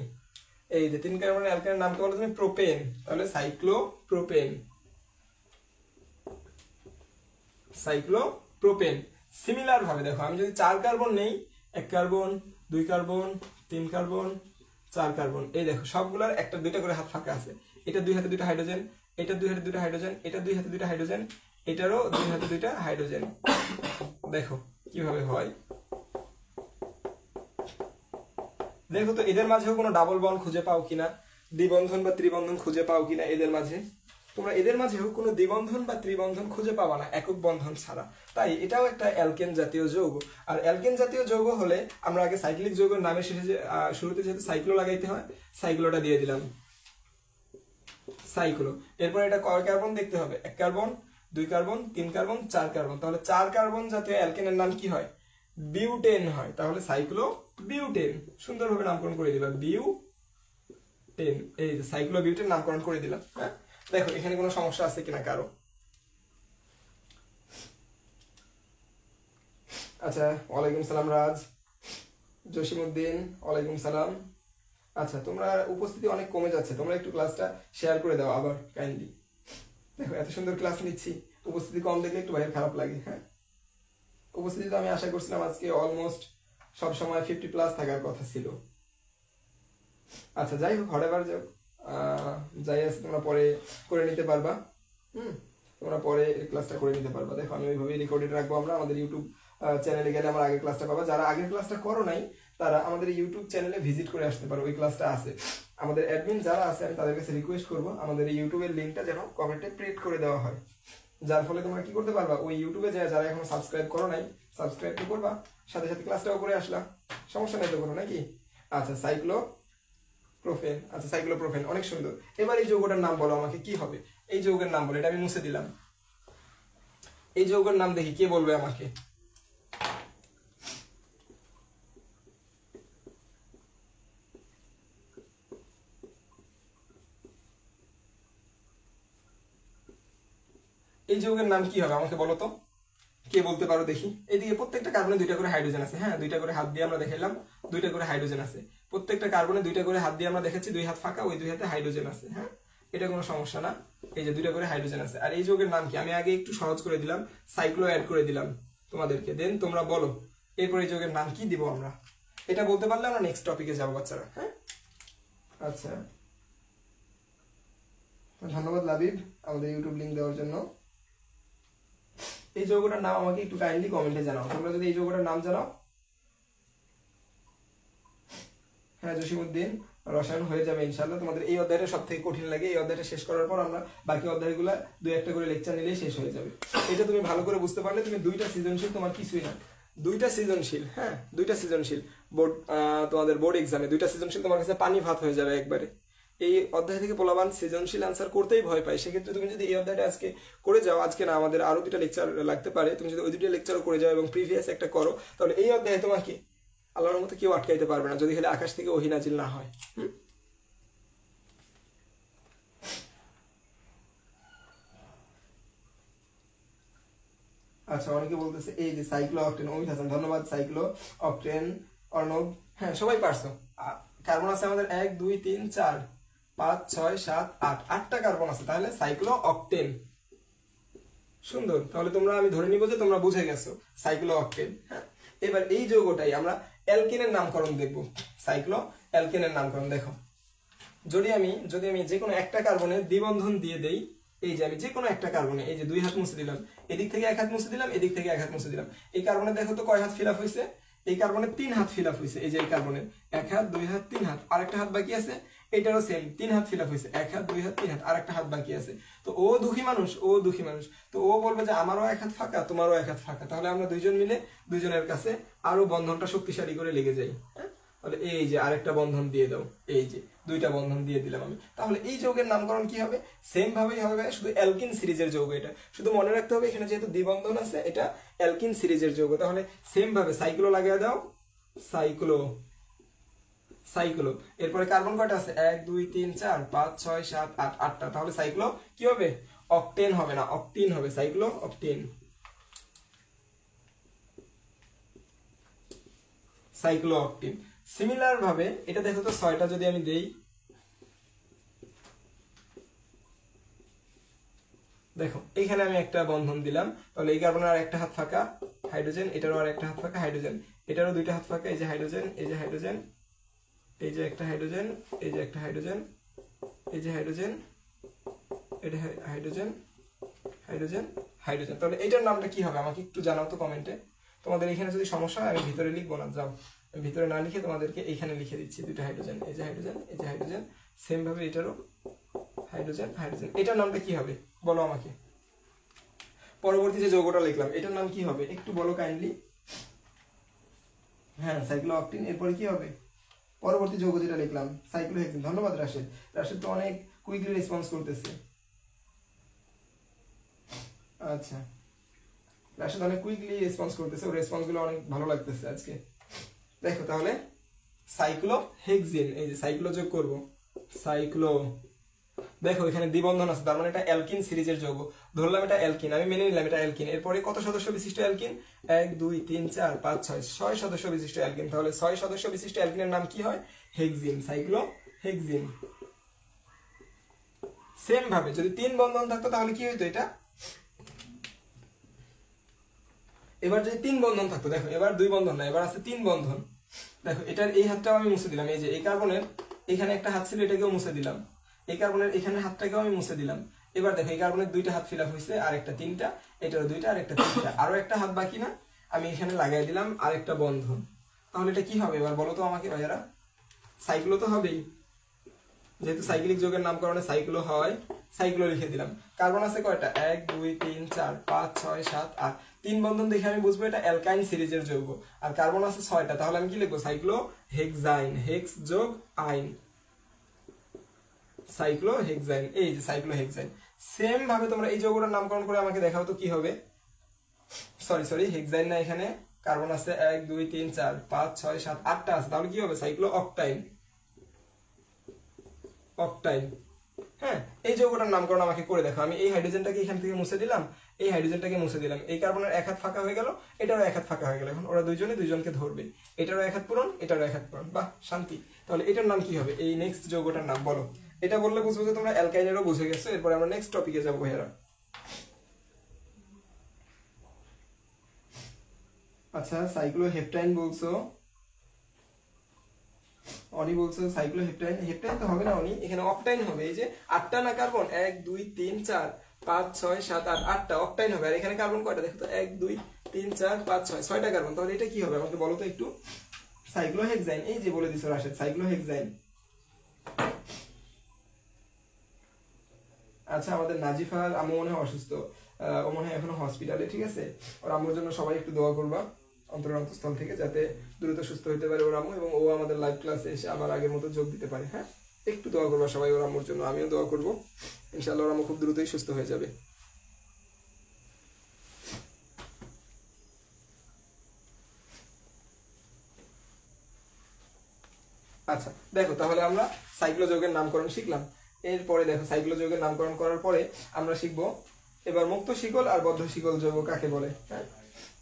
এই যে 3 কার্বনের অ্যালকেনের নাম কি বলো তুমি? প্রোপেন। তাহলে সাইক্লোপ্রোপেন, সাইক্লোপ্রোপেন। সিমিলার ভাবে দেখো আমি যদি 4 কার্বন নেই, 1 কার্বন, 2 কার্বন, 3 কার্বন, 4 কার্বন, এই দেখো সবগুলোর একটা 2টা করে হাত ফাঁকা আছে। এটা 2 হাতে 2টা হাইড্রোজেন, এটা 2 হাতে 2টা হাইড্রোজেন, এটা 2 হাতে 2টা হাইড্রোজেন, এটারও 2 হাতে 2টা হাইড্রোজেন। দেখো কিভাবে হয়। দেখো তো এদের মাঝেও কোনো ডাবল বন্ড খুঁজে পাও কিনা, দ্বিবন্ধন বা ত্রিবন্ধন খুঁজে পাও কিনা এদের মাঝে। তোমরা এদের মাঝেও কোনো দ্বিবন্ধন বা ত্রিবন্ধন খুঁজে পাবা না একক বন্ধন ছাড়া। তাই এটাও একটা অ্যালকেন জাতীয় যৌগ। আর অ্যালকেন জাতীয় যৌগ হলে আমরা আগে সাইক্লিক যৌগের নামের শেষে শুরুতে যেহেতু সাইক্লো লাগাইতে হয়, সাইক্লোটা দিয়ে দিলাম, সাইক্লো। এরপর এটা কয় কার্বন দেখতে হবে, 1 কার্বন, 2 কার্বন, 3 কার্বন, 4 কার্বন। তাহলে 4 কার্বন জাতীয় অ্যালকেনের নাম কি হয়, বিউটেন হয়। তাহলে সাইক্লো বিউটেন সুন্দরভাবে নামকরণ করে দিবা, বিউটেন। এই যে সাইক্লো বিউটেন নামকরণ করে দিলাম। হ্যাঁ, দেখো এখানে কোনো সমস্যা আছে কিনা কারো। আচ্ছা, ওয়ালাইকুম সালাম রাজ, জসিমউদ্দিন ওয়ালাইকুম সালাম। আচ্ছা, তোমরা উপস্থিতি অনেক কমে যাচ্ছে, তোমরা একটু ক্লাসটা শেয়ার করে দাও আবার কাইন্ডলি। দেখো এত সুন্দর ক্লাস নিচ্ছি, উপস্থিতি কম দেখলে একটু ভাইয়ের খারাপ লাগে। হ্যাঁ, উপস্থিতি তো আমি আশা করছিলাম আজকে অলমোস্ট সব সময় 50+ থাকার কথা ছিল। আচ্ছা যাই হোক, হরেবার যাও, যাই আছে তোমরা পরে করে নিতে পারবা। তোমরা পরে ক্লাসটা করে নিতে পারবা। দেখো আমি ওইভাবেই রেকর্ডেড রাখবো। আমরা আমাদের ইউটিউব চ্যানেলে গেলে আমার আগের ক্লাসটা পাবা। যারা আগের ক্লাসটা করো নাই তারা আমাদের ইউটিউব চ্যানেলে ভিজিট করে আসতে পারো, ওই ক্লাসটা আছে। আমাদের অ্যাডমিন যারা আছে আমি তাদের কাছে রিকোয়েস্ট করবো আমাদের ইউটিউবের লিঙ্কটা যেন কমেন্টে প্রিন্ট করে দেওয়া হয়, যার ফলে তোমরা কি করতে পারবা, ওই ইউটিউবে যারা এখন সাবস্ক্রাইব করো নাই সাবস্ক্রাইব তো করবা, সাথে সাথে ক্লাসটাও করে আসলা, সমস্যা নেই তো কোনো নাকি। আচ্ছা, সাইক্লোপ্রোফেন। আচ্ছা, সাইক্লোপ্রোফেন অনেক সুন্দর। এবার এই যৌগটার নাম বলো আমাকে, কি হবে এই যৌগের নাম বলো। এটা আমি মুছে দিলাম। এই যৌগের নাম দেখি কে বলবে আমাকে। এই যৌগের নাম কি হবে আমাকে বলো তো, কে বলতে পারো দেখি। এদিকে প্রত্যেকটা কার্বনে 2টা করে হাইড্রোজেন আছে। হ্যাঁ, 2টা করে হাত দিয়ে আমরা দেখাইলাম, 2টা করে হাইড্রোজেন আছে। প্রত্যেকটা কার্বনে 2টা করে হাত দিয়ে আমরা দেখাচ্ছি, 2 হাত ফাঁকা, ওই 2 হাতে হাইড্রোজেন আছে। হ্যাঁ, এটা কোনো সমস্যা না। এই যে 2টা করে হাইড্রোজেন আছে। আর এই যৌগের নাম কি, আমি আগে একটু সহজ করে দিলাম, সাইক্লো অ্যাড করে দিলাম তোমাদেরকে। দেন তোমরা বলো এরপর এই যৌগের নাম কি দিব আমরা। এটা বলতে পারলে আমরা নেক্সট টপিকে যাবো বাচ্চারা। হ্যাঁ, আচ্ছা, ধন্যবাদ লাবিব আমাদের ইউটিউব লিংক দেওয়ার জন্য। এই যৌগটার নাম আমাকে একটু কাইন্ডলি কমেন্টে জানাও, তোমরা যদি এই যৌগটার নাম জানাও। হ্যাঁ জসিমউদ্দিন, রসায়ন হয়ে যাবে ইনশাআল্লাহ। তোমাদের এই অধ্যায়টা সব থেকে কঠিন লাগে, এই অধ্যায়টা শেষ করার পর আমরা বাকি অধ্যায়গুলো 2-1টা করে লেকচার নিলেই শেষ হয়ে যাবে। এটা তুমি ভালো করে বুঝতে পারলে তুমি 2টা সৃজনশীল তোমার কিছুই না। 2টা সৃজনশীল, হ্যাঁ 2টা সৃজনশীল বোর্ড, তোমাদের বোর্ড এক্সামে 2টা সৃজনশীল তোমার কাছে পানি ভাত হয়ে যাবে একবারে। এই অধ্যায় থেকে পোলাবান সৃজনশীল আনসার করতেই ভয় পায়, সেক্ষেত্রে তুমি যদি এই অধ্যায়টা আজকে করে যাও, আজকে না আমাদের আরো 2টা লেকচার লাগতে পারে, তুমি যদি ওই 2টা লেকচারও করে যাও এবং প্রিভিয়াস একটা করো, তাহলে এই অধ্যায়ে তোমাকে আল্লাহর মতো কেউ আটকাইতে পারবে না, যদি খালি আকাশ থেকে ওহী নাজিল না হয়। আচ্ছা, অনেকে বলতেছে এই যে সাইক্লো অক্টেন, অমিত হাসান ধন্যবাদ। সাইক্লো অক্টেন, অর্ণব, হ্যাঁ সবাই পারছো। কার্বন আছে আমাদের 1 2 3 4 5 6 7 8, 8টা কার্বন আছে, তাহলে সাইক্লো অক্টেন। সুন্দর, তাহলে তোমরা, আমি ধরে নিব যে তোমরা বুঝে গেছো সাইক্লো অক্টেন। হ্যাঁ, এবার এই যৌগটাই আমরা অ্যালকেনের নামকরণ দেখব। সাইক্লো অ্যালকেনের নামকরণ দেখো, যদি আমি যে কোনো একটা কার্বনে দ্বিবন্ধন দিয়ে দেই, এই যে আমি যে কোনো একটা কার্বনে এই যে 2 হাত মুছে দিলাম, এদিক থেকে 1 হাত মুছে দিলাম, এদিক থেকে 1 হাত মুছে দিলাম। এই কার্বনে দেখো তো কয় হাত ফিল আপ হয়েছে, এই কার্বনে 3 হাত ফিল আপ হয়েছে। এই যে এই কার্বনের 1 হাত 2 হাত 3 হাত, আরেকটা হাত বাকি আছে। এটারও সেম 3 হাত ফিল আপ হয়েছে, 1 হাত 2 হাত 3 হাত, আরেকটা হাত বাকি আছে। তো ও দুঃখী মানুষ, তো ও বলবে যে আমারও 1 হাত ফাঁকা, তোমারও 1 হাত ফাঁকা, তাহলে আমরা দুইজন মিলে দুইজনের কাছে আরো বন্ধনটা শক্তিশালী করে লেগে যাই। হ্যাঁ, তাহলে এই যে আরেকটা বন্ধন দিয়ে দাও, এই যে 2টা বন্ধন দিয়ে দিলাম আমি। তাহলে এই যৌগের নামকরণ কি হবে, সেম ভাবেই হবে, শুধু অ্যালকিন সিরিজের যৌগ। এটা শুধু মনে রাখতে হবে, এখানে যেহেতু দ্বিবন্ধন আছে, এটা অ্যালকিন সিরিজের যৌগ। তাহলে সেম ভাবে সাইক্লো লাগিয়ে দাও, সাইক্লো। এরপরে কার্বন কয়টা আছে, 1 2 3 4 5 6 7 8, 8টা। তাহলে সাইক্লো কি হবে, অক্টেন হবে না, অক্টিন হবে, সাইক্লো অক্টিন, সাইক্লো অক্টিন। সিমিলার ভাবে এটা দেখো তো 6টা যদি আমি দেই, দেখো এখানে আমি একটা বন্ধন দিলাম, তাহলে এই কার্বনের আর একটা হাত ফাঁকা হাইড্রোজেন, এটারও আর একটা হাত ফাঁকা হাইড্রোজেন, এটারও 2টা হাত ফাঁকা, এই যে হাইড্রোজেন, এই যে হাইড্রোজেন, এই যে একটা হাইড্রোজেন, এই যে একটা হাইড্রোজেন, এই যে হাইড্রোজেন, এটা হাইড্রোজেন, হাইড্রোজেন, হাইড্রোজেন। তাহলে এইটার নামটা কি হবে আমাকে একটু জানাও তো কমেন্টে। তোমাদের এখানে যদি সমস্যা হয় আমি ভিতরে লিখবো না, যাও ভিতরে না লিখে তোমাদেরকে এইখানে লিখে দিচ্ছি 2টা হাইড্রোজেন, এই যে হাইড্রোজেন, এই যে হাইড্রোজেন। সেম ভাবে এটারও হাইড্রোজেন হাইড্রোজেন, এটার নামটা কি হবে বলো আমাকে। পরবর্তী যে যৌগটা লিখলাম এটার নাম কি হবে একটু বলো কাইন্ডলি। হ্যাঁ সাইক্লোঅক্টেন। এরপরে কি হবে পরবর্তী যৌগ যেটা লিখলাম সাইক্লোহেক্সিন। ধন্যবাদ রাশেদ, রাশেদ তো অনেক কুইকলি রেসপন্স করতেছে। আচ্ছা রাশেদ অনেক কুইকলি রেসপন্স করতেছে, ওর রেসপন্সগুলো অনেক ভালো লাগতেছে আজকে। দেখো তাহলে সাইক্লোহেক্সিন, এই যে সাইক্লো যোগ করব সাইক্লো, দেখো এখানে দ্বিবন্ধন আছে তার মানে এটা অ্যালকিন সিরিজের যৌগ। ধরলাম এটা অ্যালকিন, আমি মেনে নিলাম এটা অ্যালকিন। এরপরে কত সদস্য বিশিষ্ট অ্যালকিন 1 2 3 4 5 6 6 সদস্য বিশিষ্ট অ্যালকিন। তাহলে 6 সদস্য বিশিষ্ট অ্যালকিনের নাম কি হয় হেক্সিন, সাইক্লোহেক্সিন। সেম ভাবে যদি 3 বন্ধন থাকতো তাহলে কি হইতো এটা, এবার যদি 3 বন্ধন থাকতো, দেখো এবার 2 বন্ধন না এবার আছে 3 বন্ধন। দেখো এটার এই হাতটাও আমি মুছে দিলাম, এই যে এই কার্বনের এখানে একটা হাত ছিল এটাকেও মুছে দিলাম, এই কার্বনের এখানে হাতটাকেও আমি মুছে দিলাম। এবার দেখো এই কার্বনের 2টা হাত ফিল আপ হয়েছে আর একটা 3টা, এটারও 2টা আর একটা 3টা, আরো একটা হাত বাকি না, আমি এখানে লাগাই দিলাম আরেকটা বন্ধন। তাহলে এটা কি হবে এবার বলো তো আমাকে ভাইয়ারা, সাইক্লো তো হবেই, যেহেতু সাইক্লিক যৌগের নামকরণে সাইক্লো হয় সাইক্লো লিখে দিলাম। কার্বন আছে কয়টা 1 2 3 4 5 6 7 8, 3 বন্ধন দেখে আমি বুঝবো এটা অ্যালকাইন সিরিজের যৌগ। আর কার্বন আছে 6টা, তাহলে আমি কি লিখবো সাইক্লোহেক্সাইন, হেক্স যোগ আইন, সাইক্লোহেক্সাইন, এই যে সাইক্লোহেক্সাইন। সেম ভাবে তোমরা এই যৌগটার নামকরণ করে আমাকে দেখাও তো কি হবে। সরি হেক্সাইন না, এখানে কার্বন আছে 1 2 3 4 5 6 7 8টা আছে, তাহলে কি হবে সাইক্লোঅক্টাইন, অক্টাইন। হ্যাঁ এই যৌগটার নামকরণ আমাকে করে দেখো। আমি এই হাইড্রোজেনটাকে এখান থেকে মুছে দিলাম, এই হাইড্রোজেনটাকে মুছে দিলাম, এই কার্বনের এক হাত ফাঁকা হয়ে গেল, এটারও এক হাত ফাঁকা হয়ে গেল। এখন ওরা দুইজনকে ধরবে, এটারও এক হাত পূরণ এটারও এক হাত পূরণ, বাহ শান্তি। তাহলে এটার নাম কি হবে এই নেক্সট যৌগটার নাম বলো। এটা বললে বুঝবো যে তোমরা অ্যালকাইনেরও বুঝে গেছো। এরপরে আমরা নেক্সট টপিকে যাবো ভাইয়ারা। আচ্ছা সাইক্লোহেপটাইন বলছো, অনি বলছো সাইক্লোহেপটাইন, হেপটাইন তো হবে না অনি, এখানে অকটাইন হবে। এই যে 8টা না কার্বন 1 2 3 4 5 6 7 8, 8টা অকটাইন হবে। আর এখানে কার্বন কয়টা দেখো তো 1 2 3 4 5 6, 6টা কার্বন। তাহলে এটা কি হবে আমাকে বলো তো একটু। সাইক্লোহেক্সাইন, এই যে বলে দিছো রাশেদ সাইক্লোহেক্সাইন। আচ্ছা আমাদের নাজিফার আম্মু মনে হয় অসুস্থ, ও মনে হয় এখনো হসপিটালে, ঠিক আছে। ওর আম্মুর জন্য সবাই একটু দোয়া করবা অন্তরস্থল থেকে, যাতে দ্রুত সুস্থ হতে পারে ওর আম্মু এবং ও আমাদের লাইভ ক্লাসে এসে আবার আগের মতো যোগ দিতে পারে। হ্যাঁ একটু দোয়া করবা সবাই ওর আম্মুর জন্য, আমিও দোয়া করবো, ইনশাআল্লাহ ওর আম্মু খুব দ্রুতই সুস্থ হয়ে যাবে। আচ্ছা দেখো তাহলে আমরা সাইক্লো যৌগের নামকরণ শিখলাম। এরপরে দেখো সাইক্লো যৌগের নামকরণ করার পরে আমরা শিখবো এবার মুক্ত শিকল আর বদ্ধ শিকল যৌগ কাকে বলে। হ্যাঁ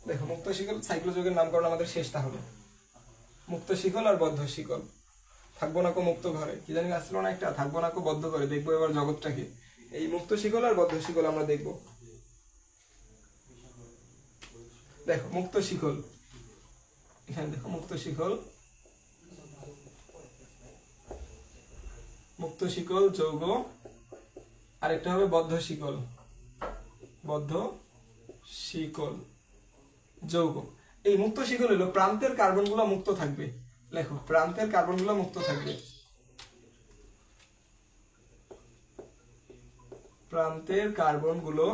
দেখো মুক্ত শিকল সাইক্লো যৌগের নামকরণ আমাদের শেষ, তাহলে মুক্ত শিকল আর বদ্ধ শিকল। থাকবো না কো মুক্ত ঘরে, কি জানি আসলো না একটা, থাকবো না কো বদ্ধ ঘরে, দেখবো এবার জগৎটাকে। এই মুক্ত শিকল আর বদ্ধ শিকল আমরা দেখবো। দেখো মুক্ত শিকল, এখানে দেখো মুক্ত শিকল, মুক্ত শিকল যৌগ, আরেকটা হবে বদ্ধ শিকল, বদ্ধ শিকল যৌগ। এই মুক্ত শিকল হলো প্রান্তের কার্বনগুলো মুক্ত থাকবে, লেখো প্রান্তের কার্বনগুলো মুক্ত থাকবে, প্রান্তের কার্বনগুলো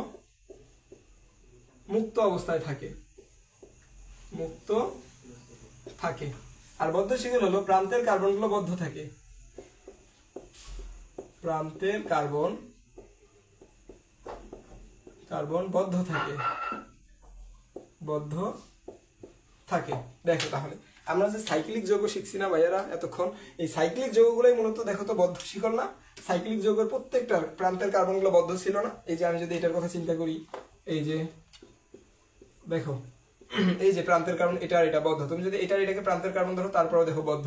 মুক্ত অবস্থায় থাকে, মুক্ত থাকে। আর বদ্ধ শিকল হলো প্রান্তের কার্বনগুলো বদ্ধ থাকে, প্রান্তের কার্বন বদ্ধ থাকে, বদ্ধ থাকে। দেখো তাহলে আমরা যে সাইক্লিক যৌগ শিখছি না ভাইয়ারা এতক্ষণ, এই সাইক্লিক যৌগগুলোই মূলত দেখো তো বদ্ধ শিকল না। সাইক্লিক যৌগের প্রত্যেকটা প্রান্তের কার্বনগুলো বদ্ধ ছিল না। এই যে আমি যদি এটার কথা চিন্তা করি, এই যে দেখো এই যে প্রান্তের কার্বন এটা আর এটা বদ্ধ, তুমি যদি এটা এটাকে প্রান্তের কার্বন ধরো তারপরেও দেখো বদ্ধ।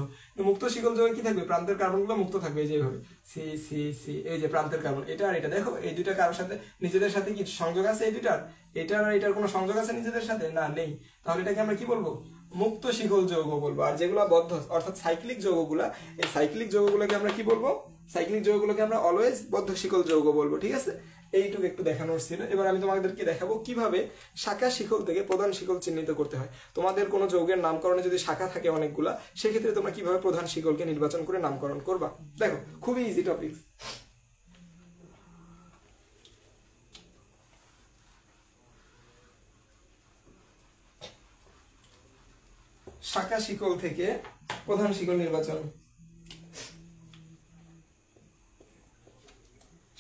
মুক্ত শিকল যৌগে কি থাকবে প্রান্তের কার্বনগুলো মুক্ত থাকবে, এই যেভাবে সি সি সি, এই যে প্রান্তের কার্বন এটা আর এটা, দেখো এই দুইটা কারোর সাথে নিজেদের সাথে কি সংযোগ আছে, এই দুইটার এটার আর এটার কোনো সংযোগ আছে নিজেদের সাথে না, নেই। তাহলে এটাকে আমরা কি বলবো মুক্ত শিকল যৌগ বলবো। আর যেগুলো বদ্ধ অর্থাৎ সাইক্লিক যৌগগুলা, এই সাইক্লিক যৌগগুলোকে আমরা কি বলবো, সাইক্লিক যৌগগুলোকে আমরা অলওয়েজ বদ্ধ শিকল যৌগ বলবো, ঠিক আছে। এইটুকু একটু দেখানোর ছিল। এবার আমি তোমাদেরকে দেখাবো কিভাবে শাখা শিকল থেকে প্রধান শিকল চিহ্নিত করতে হয়। তোমাদের কোনো যৌগের নামকরণে যদি শাখা থাকে অনেকগুলা, সেক্ষেত্রে তোমরা কিভাবে প্রধান শিকলকে নির্বাচন করে নামকরণ করবা। দেখো খুবই ইজি টপিক। শাখা শিকল থেকে প্রধান শিকল নির্বাচন।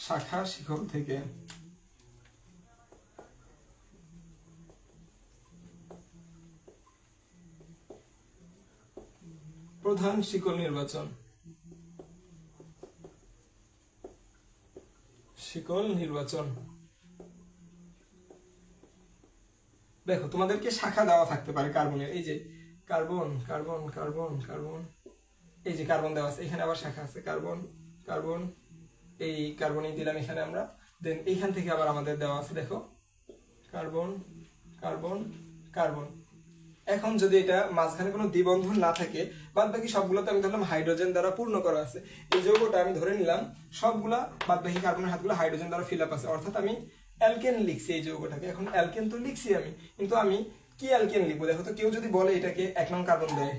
শাখা শিকল থেকে প্রধান শিকল নির্বাচন। শিকল নির্বাচন। দেখো তোমাদেরকে শাখা দেওয়া থাকতে পারে কার্বনের, এই যে কার্বন কার্বন কার্বন কার্বন, এই যে কার্বন দেওয়া আছে, এখানে আবার শাখা আছে কার্বন কার্বন, এই কার্বনই দিলাম এখানে আমরা, দেন এইখান থেকে আবার আমাদের দেওয়া আছে দেখো কার্বন কার্বন কার্বন। এখন যদি এটা মাঝখানে কোনো দ্বিবন্ধন না থাকে, বাদ বাকি সবগুলোতে আমি ধরলাম হাইড্রোজেন দ্বারা পূর্ণ করা আছে, এই যৌগটা আমি ধরে নিলাম সবগুলা বাদ বাকি কার্বনের হাতগুলো হাইড্রোজেন দ্বারা ফিল আপ আছে, অর্থাৎ আমি অ্যালকেন লিখছি এই যৌগটাকে। এখন অ্যালকেন তো লিখছি আমি, কিন্তু আমি কি অ্যালকেন লিখবো? দেখো তো, কেউ যদি বলে এটাকে 1 নং কার্বন দেয়,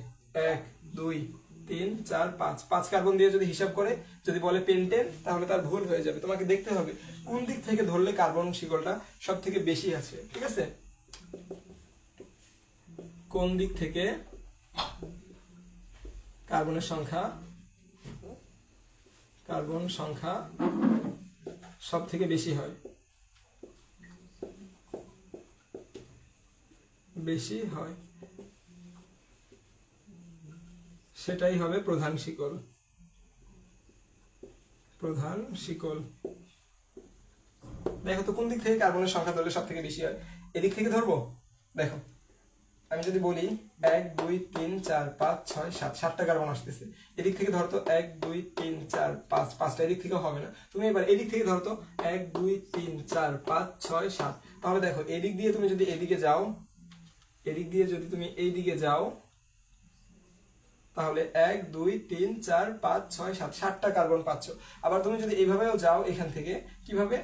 1 2 3 4 5 কার্বন দিয়ে যদি হিসাব করে যদি বলে পেন্টেন, তাহলে তার ভুল হয়ে যাবে। তোমাকে দেখতে হবে কোন দিক থেকে ধরলে কার্বন শিকলটা সব থেকে বেশি আছে, ঠিক আছে? কোন দিক থেকে কার্বন সংখ্যা সব থেকে বেশি হয়, সেটাই হবে প্রধান শিকল। দেখো তো কোন দিক থেকে কার্বনের সংখ্যা ধরলে সব থেকে বেশি হয়, এদিক থেকে ধরবো। দেখো আমি যদি বলি 1 2 3 4 5 6 7, 7টা কার্বন আসতেছে, এদিক থেকে ধরতো 1 2 3 4 5, 5টা এদিক থেকে হবে না, তুমি এবার এদিক থেকে ধরতো 1 2 3 4 5 6 7। তাহলে দেখো এদিক দিয়ে তুমি যদি এদিকে যাও, তাহলে 1 2 3 4 5 6 7, 7টা কার্বন পাচ্ছ। আবার তুমি যদি এইভাবেও যাও এখান থেকে, কিভাবে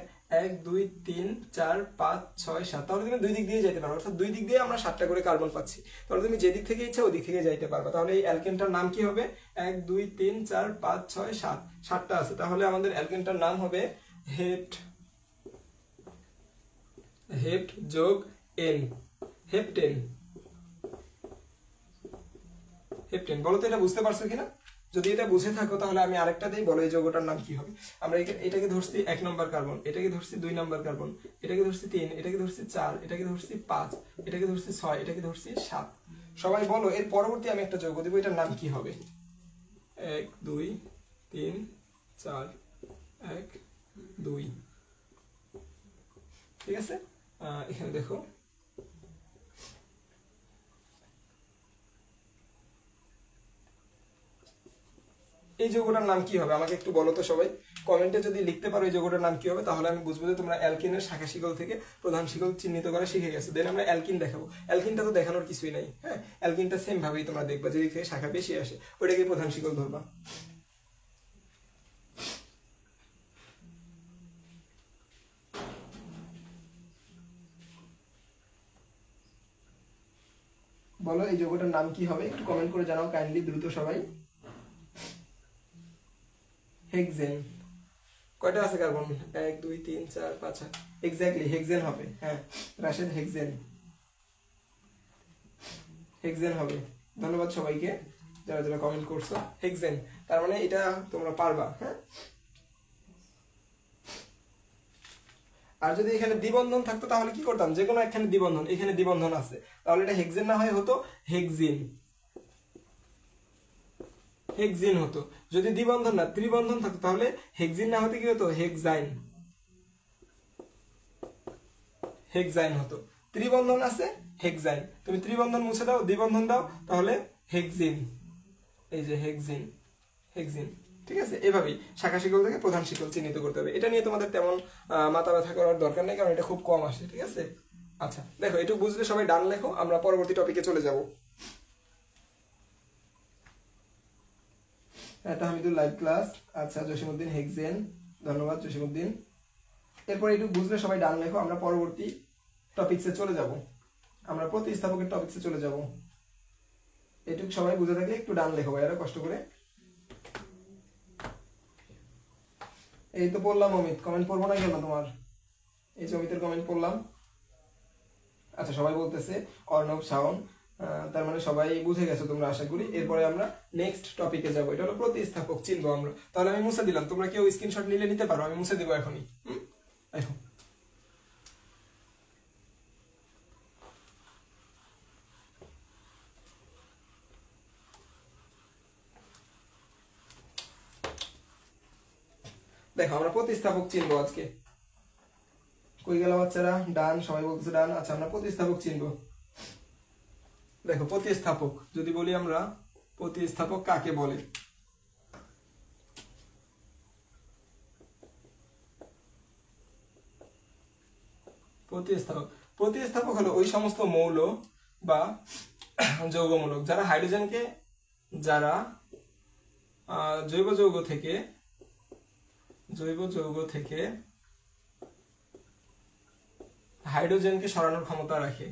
1 2 3 4 5 6 7, তাহলে তুমি দুই দিক দিয়ে যেতে পারো, অর্থাৎ দুই দিক দিয়ে আমরা 7টা করে কার্বন পাচ্ছি। তাহলে তুমি যে দিক থেকে ইচ্ছা ওই দিক থেকে যাইতে পারবে। তাহলে এই অ্যালকেনটার নাম কি হবে? 1 2 3 4 5 6 7, 7টা আছে, তাহলে আমাদের অ্যালকেনটার নাম হবে হেপ্ট যোগ এন, হেপ্টেন। বলো তো এটা বুঝতে পারছো কিনা? যদি এটা বুঝে থাকো তাহলে আমি আরেকটা দিই, বলো এই যৌগটার নাম কি হবে? আমরা এটাকে ধরছি 1 নম্বর কার্বন, এটাকে ধরছি 2 নম্বর কার্বন, এটাকে ধরছি 3, এটাকে ধরছি 4, এটাকে ধরছি 5, এটাকে ধরছি 6, এটাকে ধরছি 7। সবাই বলো এর পরবর্তী আমি একটা যৌগ দিব, এটার নাম কি হবে? 1 2 3 4 1 2, ঠিক আছে? এখানে দেখো এই যৌগটার নাম কি হবে আমাকে একটু বলো তো সবাই, কমেন্টে যদি লিখতে পারো এই যৌগটার নাম কি হবে, তাহলে আমি বুঝবো যে তোমরা অ্যালকিনের শাখা শিকল থেকে প্রধান শিকল চিহ্নিত করা শিখে গেছো। দেন আমরা অ্যালকিন দেখাবো। অ্যালকিনটা তো দেখানোর কিছুই নাই, হ্যাঁ, অ্যালকিনটা সেম ভাবেই তোমরা দেখবা, যেদিক থেকে শাখা বেশি আসে ওইটাকে প্রধান শিকল ধরবা। বলো এই যৌগটার নাম কি হবে, একটু কমেন্ট করে জানাও কাইন্ডলি, দ্রুত সবাই। হেক্সেন। কয়টা আছে কার্বন? 1 2 3 4 5 6, এক্স্যাক্টলি হেক্সেন হবে। হ্যাঁ রাশেদ, হেক্সেন হবে। ধন্যবাদ সবাইকে যারা যারা কমেন্ট করছো। হেক্সেন, তার মানে এটা তোমরা পারবা। হ্যাঁ, আর যদি এখানে দ্বিবন্ধন থাকতো তাহলে কি করতাম? যে কোনো একখানে দ্বিবন্ধন, এখানে দ্বিবন্ধন আছে, তাহলে এটা হেক্সেন না হয় হতো হেক্সিন হতো। যদি দ্বিবন্ধন না ত্রিবন্ধন থাকতো তাহলে হেক্সিন না হতে কি হতো? হেক্সাইন হতো। ত্রিবন্ধন আছে হেক্সাইন, তুমি ত্রিবন্ধন মুছে দাও, দ্বিবন্ধন দাও, তাহলে হেক্সিন। এই যে হেক্সিন, ঠিক আছে? এভাবেই শাখা শিকল থেকে প্রধান শিকল চিহ্নিত করতে হবে। এটা নিয়ে তোমাদের তেমন মাথা ব্যথা করার দরকার নেই, কারণ এটা খুব কম আসে, ঠিক আছে? আচ্ছা দেখো, একটু বুঝলে সবাই ডান লেখো, আমরা পরবর্তী টপিকে চলে যাব। তাহমিদুল লাইভ ক্লাস, আচ্ছা জসিমউদ্দিন হেক্সেন, ধন্যবাদ জসিমউদ্দিন। এরপর একটু বুঝলে সবাই ডান লেখো, আমরা পরবর্তী টপিকসে চলে যাব, আমরা প্রতিস্থাপকের টপিকসে চলে যাব। এটুকু সবাই বুঝে থাকলে একটু ডান লেখো ভাইয়ারা কষ্ট করে। এই তো পড়লাম অমিত, কমেন্ট পড়বো না কেন তোমার? এই যে অমিতের কমেন্ট পড়লাম। আচ্ছা সবাই বলতেছে অর্ণব শাওন, তার মানে সবাই বুঝে গেছো তোমরা আশা করি। এরপরে আমরা নেক্সট টপিকে যাব, এটা হলো প্রতিস্থাপক চিনবো আমরা। তাহলে আমি মুছে দিলাম, তোমরা কেউ স্ক্রিনশট নিলে নিতে পারো, আমি মুছে দেবো এখনই। দেখো দেখো আমরা প্রতিস্থাপক চিনবো আজকে। কই গেল বাচ্চারা? ডান, সবাই বলতেছে ডান। আচ্ছা আমরা প্রতিস্থাপক চিনবো। দেখো প্রতিস্থাপক যদি বলি আমরা, প্রতিস্থাপক কাকে বলে? প্রতিস্থাপক প্রতিস্থাপক হলো ওই সমস্ত মৌল বা যৌগমূলক যারা হাইড্রোজেনকে, যারা জৈব যৌগ থেকে হাইড্রোজেনকে সরানোর ক্ষমতা রাখে।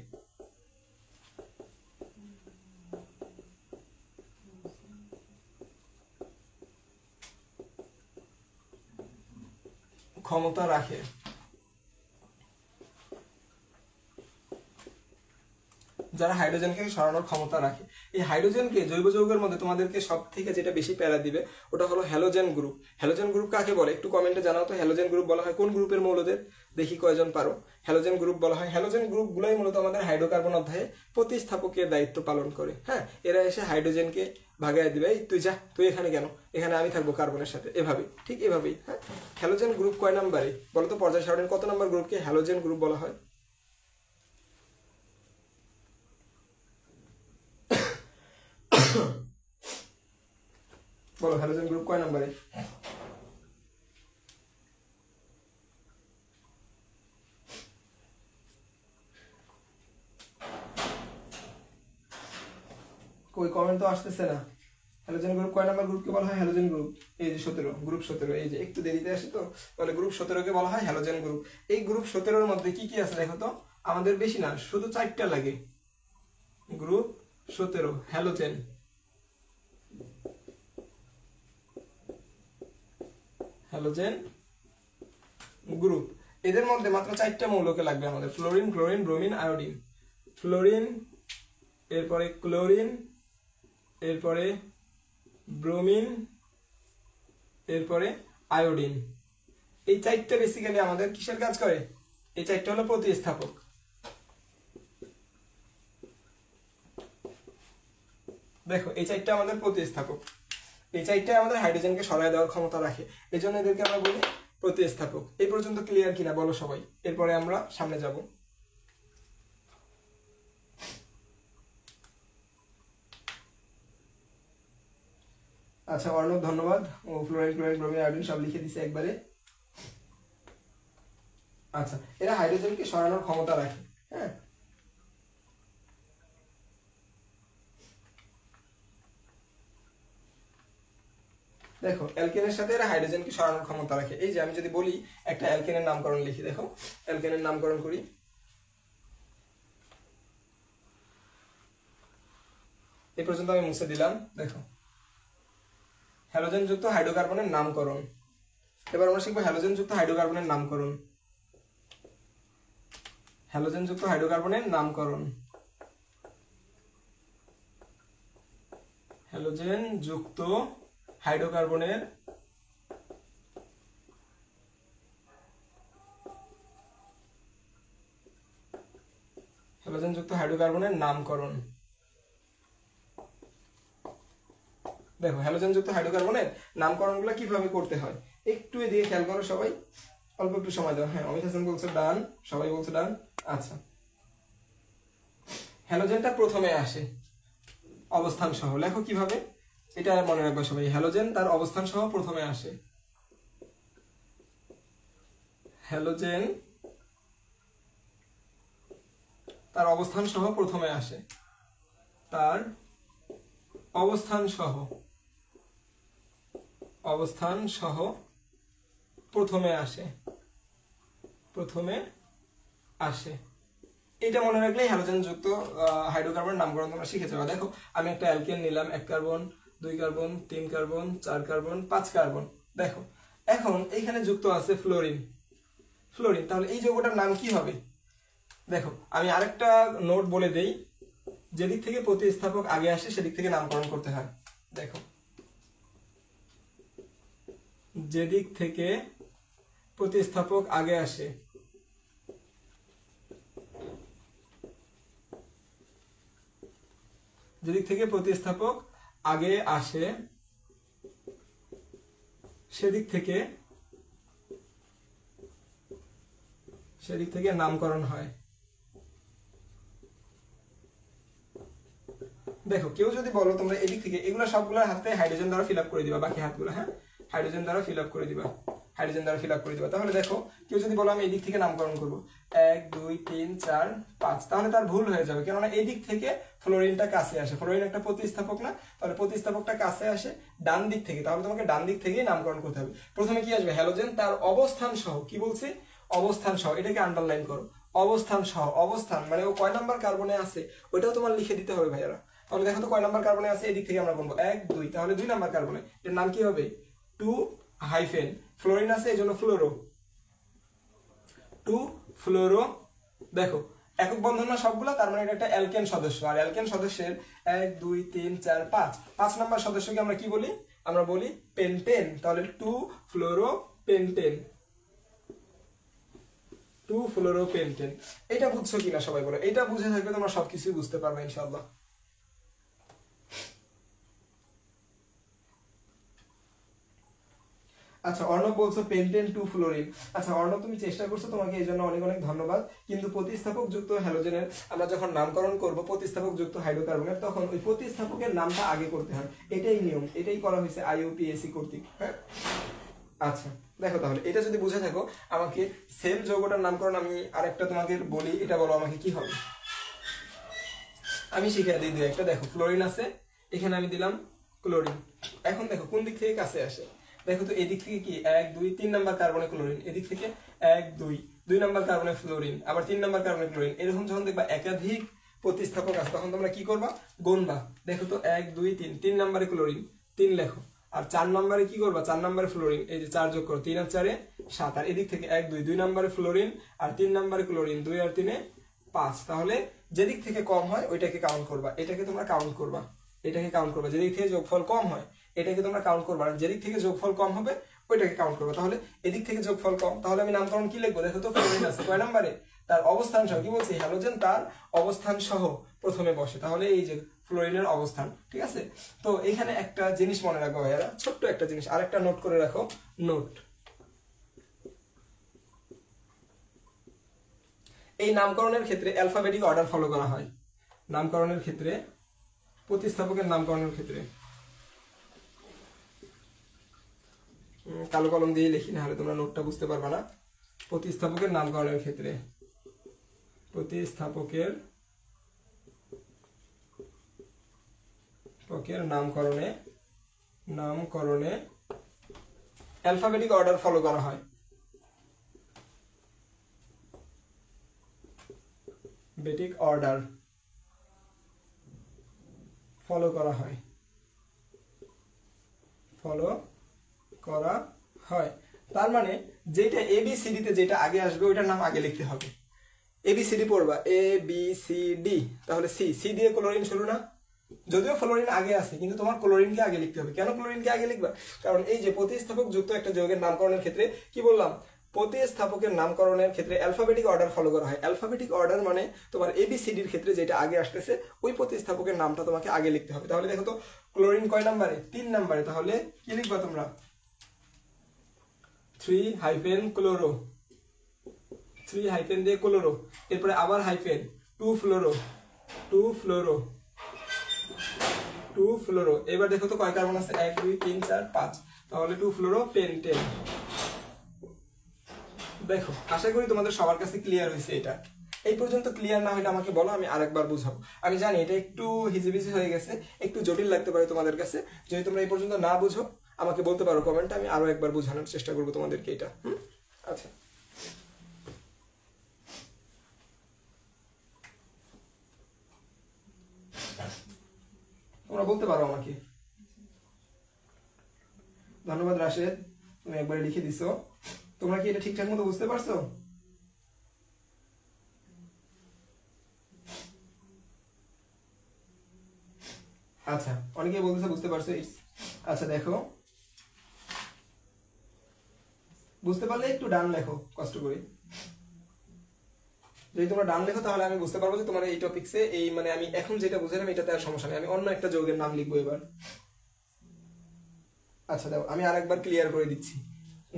যারা হাইড্রোজেনকে সরানোর ক্ষমতা রাখে। এই হাইড্রোজেনকে জৈব যৌগের মধ্যে তোমাদেরকে সব থেকে যেটা বেশি প্যারা দিবে ওটা হলো হ্যালোজেন গ্রুপ। হ্যালোজেন গ্রুপ কাকে বলে একটু কমেন্টে জানাও তো। হ্যালোজেন গ্রুপ বলা হয় কোন গ্রুপের মৌলদের? দেখি কয়জন পারো। হ্যালোজেন গ্রুপ বলা হয়, হ্যালোজেন গ্রুপ গুলাই মূলত আমাদের হাইড্রোকার্বন অধ্যায়ে প্রতিস্থাপকের দায়িত্ব পালন করে। হ্যাঁ, এরা এসে হাইড্রোজেনকে ভাগায় দিবে, এই তুই যা, তুই এখানে কেন, এখানে আমি থাকবো কার্বনের সাথে, এভাবে ঠিক এভাবেই। হ্যাঁ, হ্যালোজেন গ্রুপ কয় নাম্বারে বলো তো? পর্যায় সারণীর কত নাম্বার গ্রুপকে হ্যালোজেন গ্রুপ বলা হয়? বলো হ্যালোজেন গ্রুপ কয় নাম্বারে? কই কমেন্ট তো আসতেছে না। হ্যালোজেন গ্রুপ কয় নাম্বার গ্রুপকে বলা হয় হ্যালোজেন গ্রুপ? এই যে 17, গ্রুপ 17। এই যে একটু দেরিতে আসে তো, বলে গ্রুপ 17কে বলা হয় হ্যালোজেন গ্রুপ। এই গ্রুপ 17-র মধ্যে কি কি আছে দেখো তো? আমাদের বেশি না, শুধু 4টা লাগে। Group 17 halogen, halogen group. এদের মধ্যে মাত্র 4টা মৌলকে লাগবে আমাদের, fluorine, chlorine, bromine, iodine. Fluorine, এরপরে ক্লোরিন, এরপরে ব্রোমিন, এরপরে আয়োডিন। এই 4টা বেসিক্যালি আমাদের কিসের কাজ করে? এই 4টা হলো প্রতিস্থাপক। দেখো এই 4টা আমাদের প্রতিস্থাপক। এই 4টা আমাদের হাইড্রোজেনকে সরায় দেওয়ার ক্ষমতা রাখে, এই জন্য এদেরকে আমরা বলি প্রতিস্থাপক। এই পর্যন্ত ক্লিয়ার কিনা বলো সবাই? এরপরে আমরা সামনে যাব। আচ্ছা অর্ণব ধন্যবাদ। ও ফ্লোরাইড, ক্লোরাইড, ব্রোমিন, আয়োডিন সব লিখে দিছে একবারে। আচ্ছা এরা হাইড্রোজেনকে সরানোর ক্ষমতা রাখে। হ্যাঁ, দেখো অ্যালকেনের সাথে এরা হাইড্রোজেনকে সরানোর ক্ষমতা রাখে। এই যে আমি যদি বলি একটা অ্যালকেনের নামকরণ লিখি, দেখো অ্যালকেনের নামকরণ করি। এই পর্যন্ত আমি মুছে দিলাম। দেখো হ্যালোজেন যুক্ত হাইড্রোকার্বনের নামকরণ। এবার আমরা শিখবো হ্যালোজেন যুক্ত হাইড্রোকার্বনের নামকরণ। হ্যালোজেন যুক্ত হাইড্রোকার্বনের নামকরণ। হ্যালোজেন যুক্ত হাইড্রোকার্বনের হ্যালোজেন যুক্ত হাইড্রোকার্বনের নামকরণ। দেখো হ্যালোজেন যুক্ত হাইড্রোকার্বনের নামকরণগুলো কিভাবে করতে হয় একটু এদিকে খেয়াল করো সবাই, অল্প একটু সময় দাও। হ্যাঁ অমিত হাসান বলছে ডান, সবাই বলছে ডান। আচ্ছা হ্যালোজেনটা প্রথমে আসে অবস্থান সহ, লেখো কিভাবে এটা মনে রাখবে সবাই। হ্যালোজেন তার অবস্থান সহ প্রথমে আসে। হ্যালোজেন তার অবস্থান সহ প্রথমে আসে। তার অবস্থান সহ প্রথমে আসে। এটা মনে রাখলেই হ্যালোজেন যুক্ত হাইড্রোকার্বনের নামকরণ তোমরা শিখে যাবে। দেখো আমি একটা অ্যালকেন নিলাম, 1 carbon, 2 carbon, 3 carbon, 4 carbon, 5 carbon. দেখো এখন এইখানে যুক্ত আছে ফ্লোরিন। তাহলে এই যৌগটার নাম কি হবে? দেখো আমি আরেকটা নোট বলে দেই, যেদিক থেকে প্রতিস্থাপক আগে আসে সেদিক থেকে নামকরণ করতে হয়। দেখো, যেদিক থেকে প্রতিস্থাপক আগে আসে যেদিক থেকে প্রতিস্থাপক আগে আসে সেদিক থেকে নামকরণ হয়। দেখো, কেউ যদি বলো তোমরা এদিক থেকে, এগুলো সবগুলো হাতে হাইড্রোজেন দ্বারা ফিল আপ করে দিবা, বাকি হাতগুলো, হ্যাঁ, হাইড্রোজেন দ্বারা ফিল আপ করে দিবা, তাহলে দেখো কেউ যদি বলো আমি এদিক থেকে নামকরণ করব 1 2 3 4 5, তাহলে তার ভুল হয়ে যাবে, কেননা এদিক থেকে ফ্লোরিনটা কাছে আসে, ফ্লোরিন একটা প্রতিস্থাপক না, তাহলে প্রতিস্থাপকটা কাছে আসে ডান দিক থেকে, তাহলে তোমাকে ডান দিক থেকেই নামকরণ করতে হবে। প্রথমে কি আসবে? হ্যালোজেন, তার অবস্থান সহ, কি বলছি? অবস্থান সহ, এটাকে আন্ডারলাইন করো, অবস্থান সহ, অবস্থান মানে ও কয় নাম্বার কার্বনে আছে ওইটাও তোমার লিখে দিতে হবে ভাইয়ারা। তাহলে দেখো তো কয় নাম্বার কার্বনে আছে, এদিক থেকে আমরা বলবো 1 2, তাহলে 2 নাম্বার কার্বনে, এর নাম কি হবে? 2 হাইফেন ফ্লোরিন আছে, এই জন্য ফ্লোরো, 2 ফ্লোরো। দেখো একক বন্ধন না সবগুলো, তার মানে এটা একটা অ্যালকেন সদস্য, আর অ্যালকেন সদস্যের 1 2 3 4 5 নাম্বার সদস্যকে আমরা কি বলি? আমরা বলি পেন্টেন, তাহলে 2 ফ্লোরো পেন্টেন, 2 ফ্লোরো পেন্টেন। এটা বুঝছো কিনা সবাই বলো? এটা বুঝে থাকলে তোমরা সবকিছুই বুঝতে পারবে ইনশাআল্লাহ। আচ্ছা, অর্ণব বলছো পেন্টেন 2 ফ্লোরিন। আচ্ছা অর্ণব, তুমি চেষ্টা করছো, তোমাকে এই জন্য অনেক অনেক ধন্যবাদ। কিন্তু প্রতিস্থাপক যুক্ত হ্যালোজেনের আমরা যখন নামকরণ করব প্রতিস্থাপক যুক্ত হাইড্রোকার্বনের, তখন ওই প্রতিস্থাপকের নামটা আগে করতে হয়, এটাই নিয়ম, এটাই করা হয়েছে IUPAC কর্তৃক, হ্যাঁ। আচ্ছা দেখো, তাহলে এটা যদি বুঝে থাকো, আমাকে সেম যৌগটার নামকরণ আমি আরেকটা তোমাকে বলি, এটা বলো আমাকে কি হবে। আমি শিখিয়ে দিই দুই একটা। দেখো ফ্লোরিন আছে, এখানে আমি দিলাম ক্লোরিন। এখন দেখো কোন দিক থেকে কাছে আসে, দেখো তো এদিক থেকে কি 1 2 3 নাম্বার কার্বনে ক্লোরিন, এদিক থেকে 1 2 নাম্বার কার্বনে ফ্লোরিন, আবার 3 নাম্বার কার্বনে ক্লোরিন। এরকম যখন দেখবা একাধিক প্রতিস্থাপক আছে, তখন তোমরা কি করবা? গুনবা। দেখো তো 1 2 3 নাম্বারে ক্লোরিন 3 লেখো, আর 4 নাম্বারে কি করবা? 4 নাম্বারে ফ্লোরিন, এই যে 4 যোগ করো, 3 আর 4 7, আর এদিক থেকে 1 2 নাম্বারে ফ্লোরিন, আর 3 নাম্বারে ক্লোরিন, 2 আর 3 5। তাহলে যেদিক থেকে কম হয় ওইটাকে কাউন্ট করবা, এটাকে তোমরা কাউন্ট করবা, এটাকে কাউন্ট করবা। যেদিক থেকে যোগফল কম হয় এটাকে তোমরা কাউন্ট করবা, আর যেদিক থেকে যোগফল কম হবে ওইটাকে কাউন্ট করবা। তাহলে এদিক থেকে যোগফল কম, তাহলে আমি নামকরণ কি লিখবো? দেখো তো ফ্লোরিন আছে কয় নাম্বারে? তার অবস্থান সহ, কি বলছি? হ্যালোজেন তার অবস্থান সহ প্রথমে বসে, তাহলে এই যে ফ্লোরিনের অবস্থান, ঠিক আছে। তো এখানে একটা জিনিস মনে রাখো ভাইয়ারা, ছোট্ট একটা জিনিস, আরেকটা নোট করে রাখো, নোট। এই নামকরণের ক্ষেত্রে অ্যালফাবেটিক অর্ডার ফলো করা হয়, নামকরণের ক্ষেত্রে, প্রতিস্থাপকের নামকরণের ক্ষেত্রে। কালো কলম দিয়ে লিখি, না হলে তোমরা নোটটা বুঝতে পারবে না। প্রতিস্থাপকের নামকরণের ক্ষেত্রে, প্রতিস্থাপকের নামকরণে অ্যালফাবেটিক অর্ডার ফলো করা হয়, বেটিক অর্ডার ফলো করা হয়, তার মানে যেটা ABCD তে যেটা আগে আসবে ওইটার নাম আগে লিখতে হবে। ABCD পড়বা, ABCD, তাহলে সি দিয়ে ক্লোরিন শুরু না, যদিও ফ্লোরিন আগে আছে, কিন্তু তোমার ক্লোরিনকে আগে লিখতে হবে। কেন ক্লোরিনকে আগে লিখবা? কারণ এই যে প্রতিস্থাপক যুক্ত একটা যৌগের নামকরণের ক্ষেত্রে কি বললাম? প্রতিস্থাপকের নামকরণের ক্ষেত্রে অ্যালফাবেটিক অর্ডার ফলো করা হয়। অ্যালফাবেটিক অর্ডার মানে তোমার ABCDর ক্ষেত্রে যেটা আগে আসতেছে ওই প্রতিস্থাপকের নামটা তোমাকে আগে লিখতে হবে। তাহলে দেখো তো ক্লোরিন কয় নাম্বারে? 3 নাম্বারে, তাহলে কি লিখবা তোমরা? 3 হাইফেন ক্লোরো, 3 হাইফেন দিয়ে ক্লোরো, এরপরে আবার হাইফেন 2 ফ্লোরো। এবার দেখো তো কয় কার্বন আছে? 1 2 3 4 5, তাহলে 2 ফ্লোরো পেন্টেন। দেখো আশা করি তোমাদের সবার কাছে ক্লিয়ার হয়েছে। এটা এই পর্যন্ত ক্লিয়ার না হলে আমাকে বলো, আমি আরেকবার বুঝাবো। আমি জানি এটা একটু হিজিবিজি হয়ে গেছে, একটু জটিল লাগতে পারে তোমাদের কাছে। যদি তোমরা এই পর্যন্ত না বুঝো আমাকে বলতে পারো কমেন্টে, আমি আরো একবার বোঝানোর চেষ্টা করবো তোমাদেরকে এটা। আচ্ছা, তোমরা বলতে পারো আমাকে। ধন্যবাদ রাশেদ, তুমি একবার লিখে দিছো। তোমরা কি এটা ঠিকঠাক মতো বুঝতে পারছো? আচ্ছা, অনেকে বলতেছে বুঝতে পারছো। আচ্ছা দেখো, বুঝতে পারলে একটু ডান লেখো কষ্ট করে। যদি তোমরা ডান লেখো তাহলে আমি বুঝতে পারবো যে তোমার এই টপিকসে এই মানে আমি এখন যেটা বুঝলাম এটাতে আর সমস্যা নেই। আমি অন্য একটা যৌগের নাম লিখবো এবার। আচ্ছা দেখো, আমি আরেকবার ক্লিয়ার করে দিচ্ছি।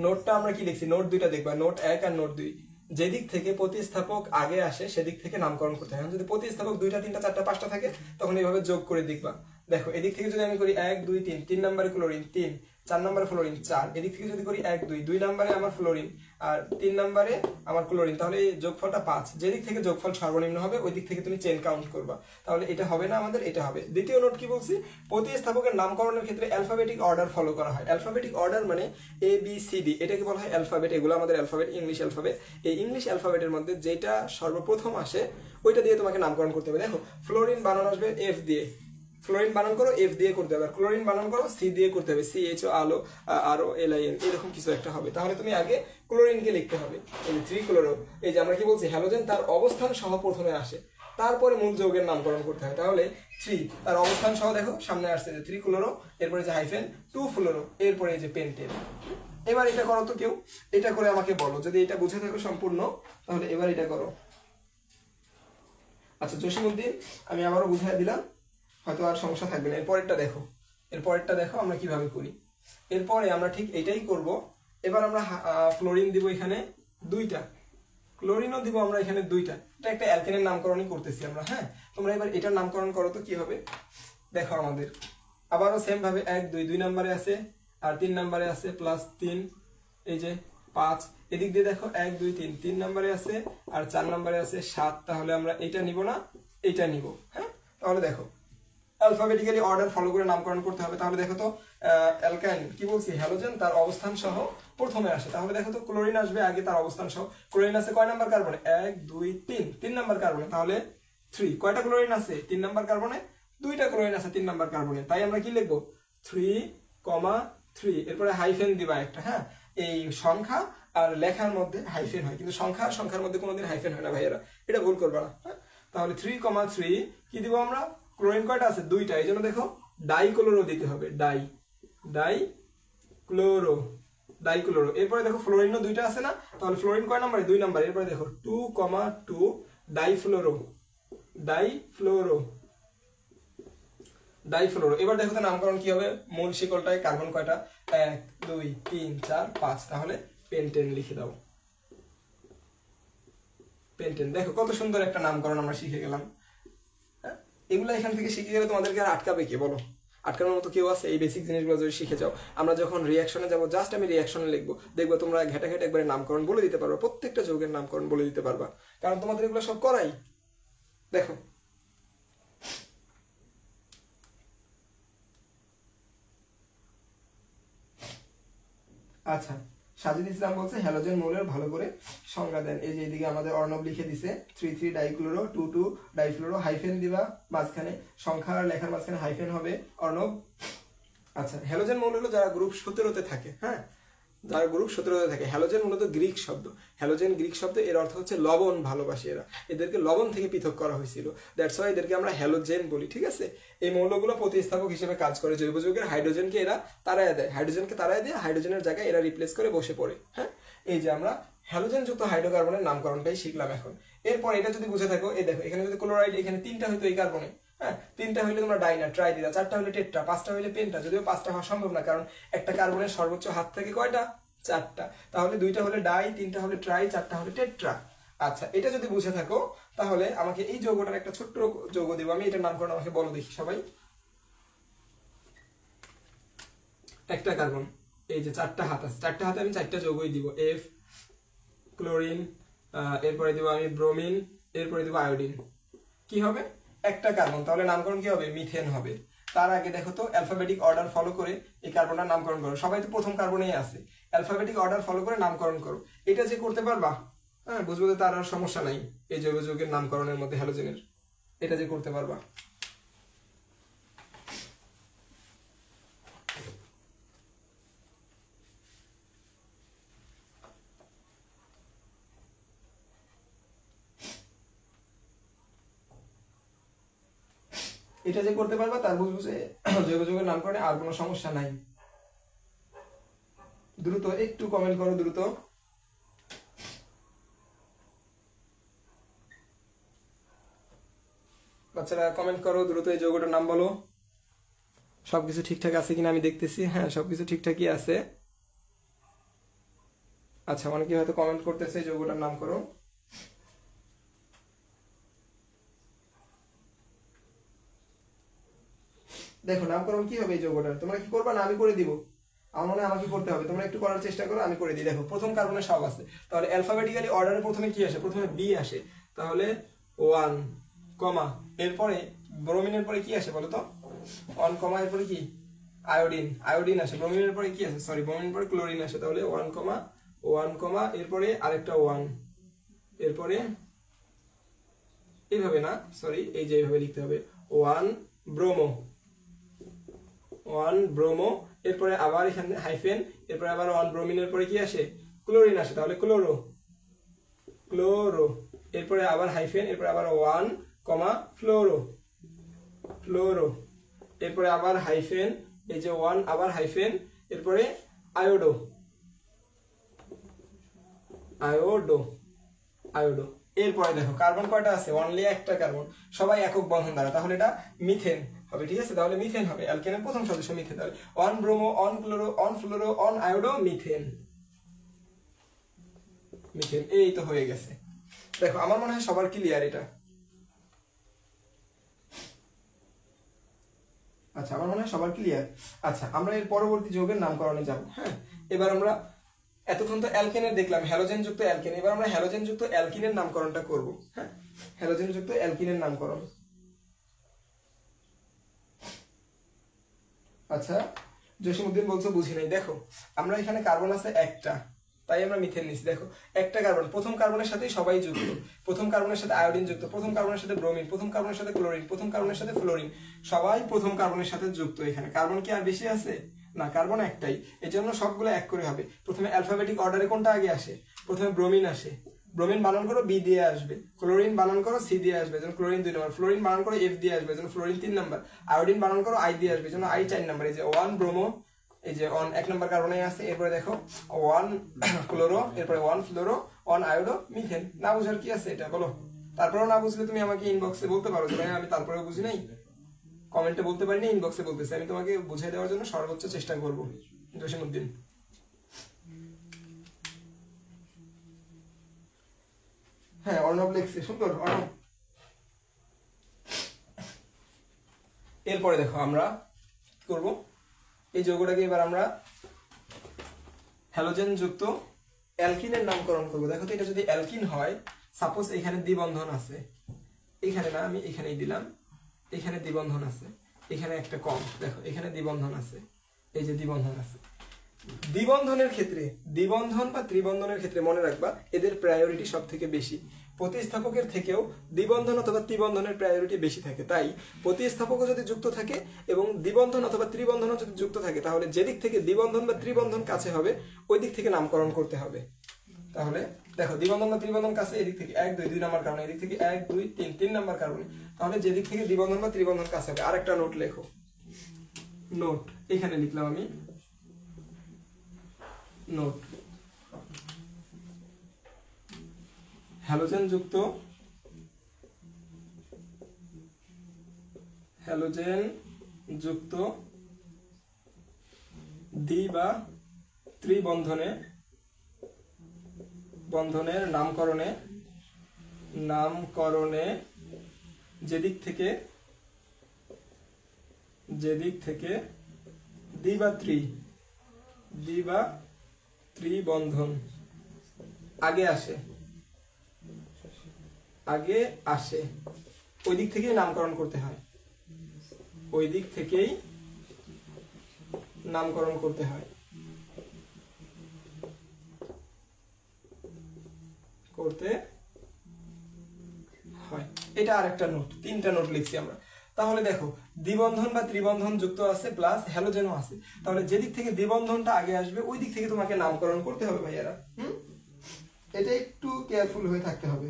নোটটা আমরা কি লিখছি, নোট দুইটা দেখবা, নোট 1 আর নোট 2। যেদিক থেকে প্রতিস্থাপক আগে আসে সেদিক থেকে নামকরণ করতে হয়। যদি প্রতিস্থাপক 2টা 3টা 4টা 5টা থাকে তখন এইভাবে যোগ করে দেখবা। দেখো এদিক থেকে যদি আমি করি 1 2 3, 3 নম্বরে ক্লোরিন 3, 4 নম্বরে ফ্লোরিন 4, এদিক থেকে যদি করি 1 2, 2 নম্বরে আমার ফ্লোরিন আর 3 নম্বরে আমার ক্লোরিন, তাহলে এই যোগফলটা 5। যেদিক থেকে যোগফল সর্বনিম্ন হবে ওই দিক থেকে তুমি চেন কাউন্ট করবা, তাহলে এটা হবে না আমাদের, এটা হবে। দ্বিতীয় নোট কি বলছি, প্রতিস্থাপকের নামকরণের ক্ষেত্রে অ্যালফাবেটিক অর্ডার ফলো করা হয়। অ্যালফাবেটিক অর্ডার মানে এ বি সি ডি, এটাকে বলা হয় অ্যালফাবেট। এগুলো আমাদের অ্যালফাবেট, ইংলিশ অ্যালফাবেট। এই ইংলিশ অ্যালফাবেটের মধ্যে যেটা সর্বপ্রথম আসে ওইটা দিয়ে তোমাকে নামকরণ করতে হবে। দেখো ফ্লোরিন বানানো আসবে এফ দিয়ে, ফ্লোরিন বানান করো এফ দিয়ে করতে হবে, আর ক্লোরিন বানান করো সি দিয়ে করতে হবে, সি এইচ ও আলো আর ও এল আই এন, এরকম কিছু একটা হবে। তাহলে তুমি আগে ক্লোরিনকে লিখতে হবে। এই যে 3 ক্লোরো, এই যে আমরা কি বলছি হ্যালোজেন তার অবস্থান সহ প্রথমে আসে, তারপরে মূল যৌগের নামকরণ করতে হয়। তাহলে 3 তার অবস্থান সহ দেখো সামনে আসছে যে 3 ক্লোরো, এরপরে যে হাইফেন 2 ফ্লোরো, এরপরে এই যে পেন্টেন। এবার এটা করো তো কেউ, এটা করে আমাকে বলো যদি এটা বুঝে থাকো সম্পূর্ণ, তাহলে এবার এটা করো। আচ্ছা জসিমউদ্দিন, আমি আবারও বুঝিয়ে দিলাম, হয়তো আর সমস্যা থাকবে না। এরপরেরটা দেখো, এরপরেরটা দেখো আমরা কিভাবে করি। এরপরে আমরা ঠিক এটাই করব। এবার আমরা ফ্লোরিন দিব এখানে 2টা, ক্লোরিনও দিব আমরা এখানে 2টা। এটা একটা অ্যালকেনের নামকরণই করতেছি আমরা। হ্যাঁ, তোমরা এবার এটার নামকরণ করো তো কি হবে। দেখো আমাদের আবারও সেম ভাবে 1 2, 2 নম্বরে আছে আর 3 নম্বরে আছে +3, এই যে 5। এদিক দিয়ে দেখো 1 2 3, 3 নম্বরে আছে আর 4 নম্বরে আছে 7। তাহলে আমরা এইটা নিব না, এইটা নিব। হ্যাঁ, তাহলে দেখো অ্যালফাবেটিক্যালি অর্ডার ফলো করে নামকরণ করতে হবে। তাহলে দেখো তো অ্যালকাইন কি বলছি, হ্যালোজেন তার অবস্থান সহ প্রথমে আসে। তাহলে দেখো তো ক্লোরিন আসবে আগে তার অবস্থান সহ। ক্লোরিন আছে কয় নাম্বার কার্বনে, 1 2 3, 3 নাম্বার কার্বনে, তাহলে 3। কয়টা ক্লোরিন আছে 3 নাম্বার কার্বনে, 2টা ক্লোরিন আছে 3 নাম্বার কার্বনে, তাই আমরা কি লিখবো 3, 3। এরপরে হাইফেন দিবা একটা। হ্যাঁ, এই সংখ্যা আর লেখার মধ্যে হাইফেন হয়, কিন্তু সংখ্যা আর সংখ্যার মধ্যে কোনোদিন হাইফেন হয় না ভাইয়েরা, এটা ভুল করবা না। হ্যাঁ, তাহলে 3, 3 কি দিব আমরা, ক্লোরিন কয়টা আছে 2টা, এই জন্য দেখো ডাইক্লোরো দিতে হবে, ডাইক্লোরো। এরপরে দেখো ফ্লোরিনও 2টা আছে না, তাহলে ফ্লোরিন কয় নাম্বারে 2 নাম্বার। এরপরে দেখো 2, 2 ডাইফ্লোরো, এবার দেখো তো নামকরণ কি হবে, মূল শিকলটায় কার্বন কয়টা, 1 2 3 4 5, তাহলে পেন্টেন লিখে দাও, পেন্টেন। দেখো কত সুন্দর একটা নামকরণ আমরা শিখে গেলাম। এগুলো এখান থেকে শিখে গেলে তোমাদেরকে আর আটকাবে কে বলো, আটকানোর মতো কেউ আছে? এই বেসিক জিনিসগুলো যদি শিখে যাও, আমরা যখন রিয়াকশনে যাবো জাস্ট আমি রিয়াকশনে লিখবো, দেখবো তোমরা ঘেটে ঘেটে একবারে নামকরণ বলে দিতে পারবা, প্রত্যেকটা যৌগের নামকরণ বলে দিতে পারবা, কারণ তোমাদের এগুলো সব করাই। দেখো আচ্ছা, সাজিদ ইসলাম বলছে হ্যালোজেন মৌলের ভালো করে সংজ্ঞা দেন। এই যে এদিকে আমাদের অর্ণব লিখে দিছে 3 3 ডাইক্লোরো, 2 2 ডাইফ্লোরো, হাইফেন দিবা মাঝখানে, সংখ্যা আর লেখার মাঝখানে হাইফেন হবে অর্ণব। আচ্ছা, হ্যালোজেন মৌল হলো যারা গ্রুপ 17তে থাকে। হ্যাঁ, যারা গ্রুপ 17তে থাকে। হ্যালোজেন মূলত গ্রিক শব্দ, হ্যালোজেন গ্রিক শব্দ, এর অর্থ হচ্ছে লবণ ভালোবাসে এরা, এদেরকে লবণ থেকে পৃথক করা হয়েছিল, দ্যাটস ওয়াই এদেরকে আমরা হ্যালোজেন বলি। ঠিক আছে, এই মৌলগুলো প্রতিস্থাপক হিসেবে কাজ করে, জৈব যৌগের হাইড্রোজেনকে এরা তাড়ায় দেয়, হাইড্রোজেনকে তাড়ায় দিয়ে হাইড্রোজেনের জায়গায় এরা রিপ্লেস করে বসে পড়ে। হ্যাঁ, এই যে আমরা হ্যালোজেন যুক্ত হাইড্রোকার্বনের নামকরণটাই শিখলাম এখন। এরপর এটা যদি বুঝে থাকো, এই দেখো এখানে যদি ক্লোরাইড, এখানে 3টা হইতো এই কার্বনে। হ্যাঁ, 3টা হইলে তোমরা ডাইনা ট্রাই দিলা, 4টা হইলে টেট্রা, 5টা হইলে পেন্টা, যদিও 5টা হওয়া সম্ভব না, কারণ একটা কার্বনের সর্বোচ্চ হাত থেকে কয়টা, 4টা। তাহলে 2টা হলে ডাই, 3টা হলে ট্রাই, 4টা হলে টেট্রা। আচ্ছা, এটা যদি বুঝে থাকো তাহলে আমাকে এই যৌগটার একটা ছোট্ট যৌগ দিব আমি, এটার নামকরণ আমাকে বলো দেখি সবাই। একটা কার্বন, এই যে 4টা হাত আছে, 4টা হাতে আমি 4টা যৌগই দিব, এফ, ক্লোরিন, এরপরে দিব আমি ব্রোমিন, এরপরে দিব আয়োডিন। কি হবে, একটা কার্বন, তাহলে নামকরণ কি হবে, মিথেন হবে। তার আগে দেখো তো অ্যালফাবেটিক অর্ডার ফলো করে এই কার্বনটার নামকরণ করো। সবাই তো প্রথম কার্বনেই আছে, অ্যালফাবেটিক অর্ডার ফলো করে নামকরণ করো। এটা যে করতে পারবা, হ্যাঁ বুঝবো যে তার আর সমস্যা নাই এই জৈব যৌগের নামকরণের মধ্যে হ্যালোজেনের, এটা যে করতে পারবা। এটা যে করতে পারবা তার বুঝে জৈব যৌগের নামকরণে আর কোনো সমস্যা নাই। দ্রুত একটু কমেন্ট করো, দ্রুত। বাচ্চারা কমেন্ট করো দ্রুত, এই যৌগটার নাম বলো। সবকিছু ঠিকঠাক আছে কিনা আমি দেখতেছি। হ্যাঁ, সবকিছু ঠিকঠাকই আছে। আচ্ছা, অনেকে হয়তো কমেন্ট করতেছে এই যৌগটার নাম করো। দেখো নামকরণ কি হবে এই যৌগটার, তোমরা কি করবা না আমি করে দিব? আমার মনে হয় আমাকে করতে হবে, তোমরা একটু করার চেষ্টা করো, আমি করে দিই। দেখো প্রথম কার্বনে সব আছে, তাহলে অ্যালফাবেটিক্যালি অর্ডারে প্রথমে কি আসে? প্রথমে বি আসে, তাহলে 1 কমা, এরপরে ব্রোমিনের পরে কি আসে বলো তো? 1 কমা, এরপরে কি? আয়োডিন, আয়োডিন আসে। ব্রোমিনের পরে কি আছে? সরি, ব্রোমিনের পরে ক্লোরিন আসে, তাহলে 1 কমা 1 কমা, এরপরে আরেকটা 1, এরপরে এইভাবে না, সরি, এই যে এইভাবে লিখতে হবে 1 ব্রোমো, 1 ব্রোমো, এরপরে আবার এখানে হাইফেন, এরপরে আবার 1 ব্রোমিনের পরে কি আসে? ক্লোরিন আসে, তাহলে ক্লোরো, ক্লোরো, এরপরে আবার হাইফেন, এরপরে আবার 1 কমা ফ্লোরো, ফ্লোরো, এরপরে আবার হাইফেন, এই যে 1 আবার হাইফেন, এরপরে আয়োডো, আয়োডো, আয়োডো। এরপরে দেখো কার্বন কয়টা আছে? অনলি একটা কার্বন, সবাই একক বন্ধন দ্বারা, তাহলে এটা মিথেন হবে। ঠিক আছে, তাহলে মিথেন হবে, অ্যালকেনের প্রথম সদস্য মিথেন। তাহলে 1 bromo, 1 chloro, 1 fluoro, 1 iodo, methane, methane. এই তো হয়ে গেছে। দেখো আমার মনে হয় সবার ক্লিয়ার এটা। আচ্ছা, আমার মনে হয় সবার ক্লিয়ার। আচ্ছা, আমরা এর পরবর্তী যৌগের নামকরণে যাব। হ্যাঁ, এবার আমরা এতক্ষণ তো অ্যালকেনের দেখলাম, হ্যালোজেন যুক্ত অ্যালকেন। এবার আমরা হ্যালোজেন যুক্ত অ্যালকিনের নামকরণটা করব। হ্যাঁ, হ্যালোজেন যুক্ত অ্যালকিনের নামকরণ। আচ্ছা, জসিমউদ্দিন বলছো বুঝি নাই। দেখো আমরা এখানে কার্বন আছে একটা, তাই আমরা মিথেন নিছি। দেখো একটা কার্বন, প্রথম কার্বনের সাথে সবাই যুক্ত, প্রথম কার্বনের সাথে আয়োডিন যুক্ত, প্রথম কার্বনের সাথে ব্রোমিন, প্রথম কার্বনের সাথে ক্লোরিন, প্রথম কার্বনের সাথে ফ্লোরিন, সবাই প্রথম কার্বনের সাথে যুক্ত। এখানে কার্বন কি আর বেশি আছে? না, কার্বন একটাই, এই জন্য সবগুলো এক করে হবে। প্রথমে অ্যালফাবেটিক অর্ডারে কোনটা আগে আসে? প্রথমে ব্রোমিন আসে, ব্রোমিন বানান করো বি দিয়ে আসবে, ক্লোরিন বানান করো সি দিয়ে আসবে, যেন ক্লোরিন 2 নম্বর, ফ্লোরিন বানান করো এফ দিয়ে আসবে, যেন ফ্লোরিন 3 নম্বর, আয়োডিন বানান করো আই দিয়ে আসবে, যেন আই 4 নম্বর। এই যে 1 ব্রোমো, এই যে 1 নম্বর কার্বনে আছে, এরপরে দেখো 1 ক্লোরো, এরপরে 1 ফ্লোরো, 1 আয়োডো, মিথেন। না বুঝার কি আছে এটা বলো? তারপরেও না বুঝলে তুমি আমাকে ইনবক্সে বলতে পারো যে ভাই আমি তারপরেও বুঝি নাই, কমেন্টে বলতে পারি না, ইনবক্সে বলতেছি, আমি তোমাকে বুঝিয়ে দেওয়ার জন্য সর্বোচ্চ চেষ্টা করবো। জসিমউদ্দিন, হ্যাঁ অর্ণব লিখছে, সুন্দর অর্ণব। এরপরে দেখো আমরা কি করবো, এই যৌগটাকে এবার আমরা হ্যালোজেন যুক্ত অ্যালকিনের নামকরণ করবো। দেখো তো এটা যদি অ্যালকিন হয়, সাপোজ এখানে দ্বিবন্ধন আছে, এখানে না, আমি এখানেই দিলাম, এখানে দ্বিবন্ধন আছে, এখানে একটা কম, দেখো এখানে দ্বিবন্ধন আছে, এই যে দ্বিবন্ধন আছে। দ্বিবন্ধনের ক্ষেত্রে, দ্বিবন্ধন বা ত্রিবন্ধনের ক্ষেত্রে মনে রাখবা এদের প্রায়োরিটি সব থেকে বেশি। প্রতিস্থাপকের থেকেও দ্বিবন্ধন অথবা ত্রিবন্ধনের প্রায়োরিটি বেশি থাকে। তাই প্রতিস্থাপকও যদি যুক্ত থাকে এবং দ্বিবন্ধন অথবা ত্রিবন্ধনও যদি যুক্ত থাকে, তাহলে যেদিক থেকে দ্বিবন্ধন বা ত্রিবন্ধন কাছে হবে ওই দিক থেকে নামকরণ করতে হবে। তাহলে দেখো দ্বিবন্ধন বা ত্রিবন্ধন কাছে, এদিক থেকে 1 2 2 নম্বর কারণে, এদিক থেকে 1 2 3 3 নম্বর কারণে, তাহলে যেদিক থেকে দ্বিবন্ধন বা ত্রিবন্ধন কাছে হবে। আরেকটা নোট লেখো, নোট এখানে লিখলাম আমি, নোট হ্যালোজেন যুক্ত, হ্যালোজেন যুক্ত দ্বি বা ত্রিবন্ধনে, বন্ধনের নামকরণে, নামকরণে যেদিক থেকে দ্বি বা ত্রিবন্ধন আগে আসে, আগে আসে, ওই দিক থেকেই নামকরণ করতে হয়, ওই দিক থেকেই নামকরণ করতে হয়, করতে হয়। এটা আরেকটা নোট, 3টা নোট লিখছি আমরা। তাহলে দেখো দ্বিবন্ধন বা ত্রিবন্ধন যুক্ত আছে প্লাস হ্যালোজেনও আছে, তাহলে যেদিক থেকে দ্বিবন্ধনটা আগে আসবে ওই দিক থেকে তোমাকে নামকরণ করতে হবে ভাইয়ারা। এটা একটু কেয়ারফুল হয়ে থাকতে হবে।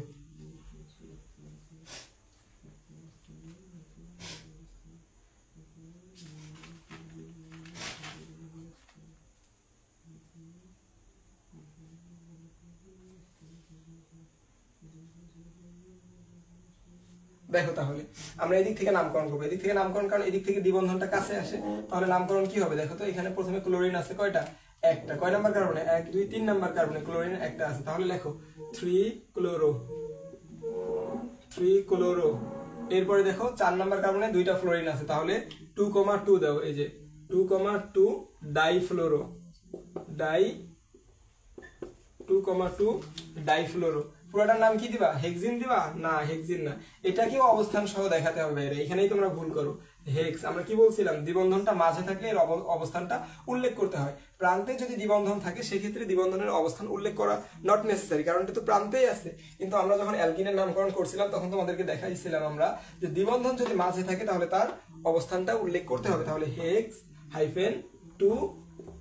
দেখো তাহলে আমরা এদিক থেকে নামকরণ করবো, এদিক থেকে নামকরণ, কারণ এদিক থেকে দ্বিবন্ধনটা কাছে আসে, তাহলে নামকরণ কি হবে দেখো তো। এখানে প্রথমে ক্লোরিন আছে কয়টা, একটা। কয় নাম্বার কার্বনে, 1 2 3 নাম্বার কার্বনে ক্লোরিন একটা আছে, তাহলে লেখো 3 ক্লোরো, 3 ক্লোরো। এরপরে দেখো 4 নাম্বার কার্বনে দুইটা ফ্লোরিন আছে, তাহলে 2,2 দাও, এই যে 2,2 ডাইফ্লোরো, 2,2 ডাইফ্লোরো। পুরোটার নাম কি দিবা, হেক্সিন দিবা? না, হেক্সিন না, এটাকেও অবস্থান সহ দেখাতে হবে। এখানেই তোমরা ভুল করো। হেক্স, আমরা কি বলছিলাম, দ্বিবন্ধনটা মাঝে থাকলে এর অবস্থানটা উল্লেখ করতে হয়। প্রান্তে যদি দ্বিবন্ধন থাকে সেক্ষেত্রে দ্বিবন্ধনের অবস্থান উল্লেখ করা নট নেসেসারি, কারণ এটা তো প্রান্তেই আছে। কিন্তু আমরা যখন অ্যালকিনের নামকরণ করছিলাম তখন তোমাদেরকে দেখাইছিলাম আমরা যে দ্বিবন্ধন যদি মাঝে থাকে তাহলে তার অবস্থানটা উল্লেখ করতে হবে। তাহলে হেক্স হাইফেন 2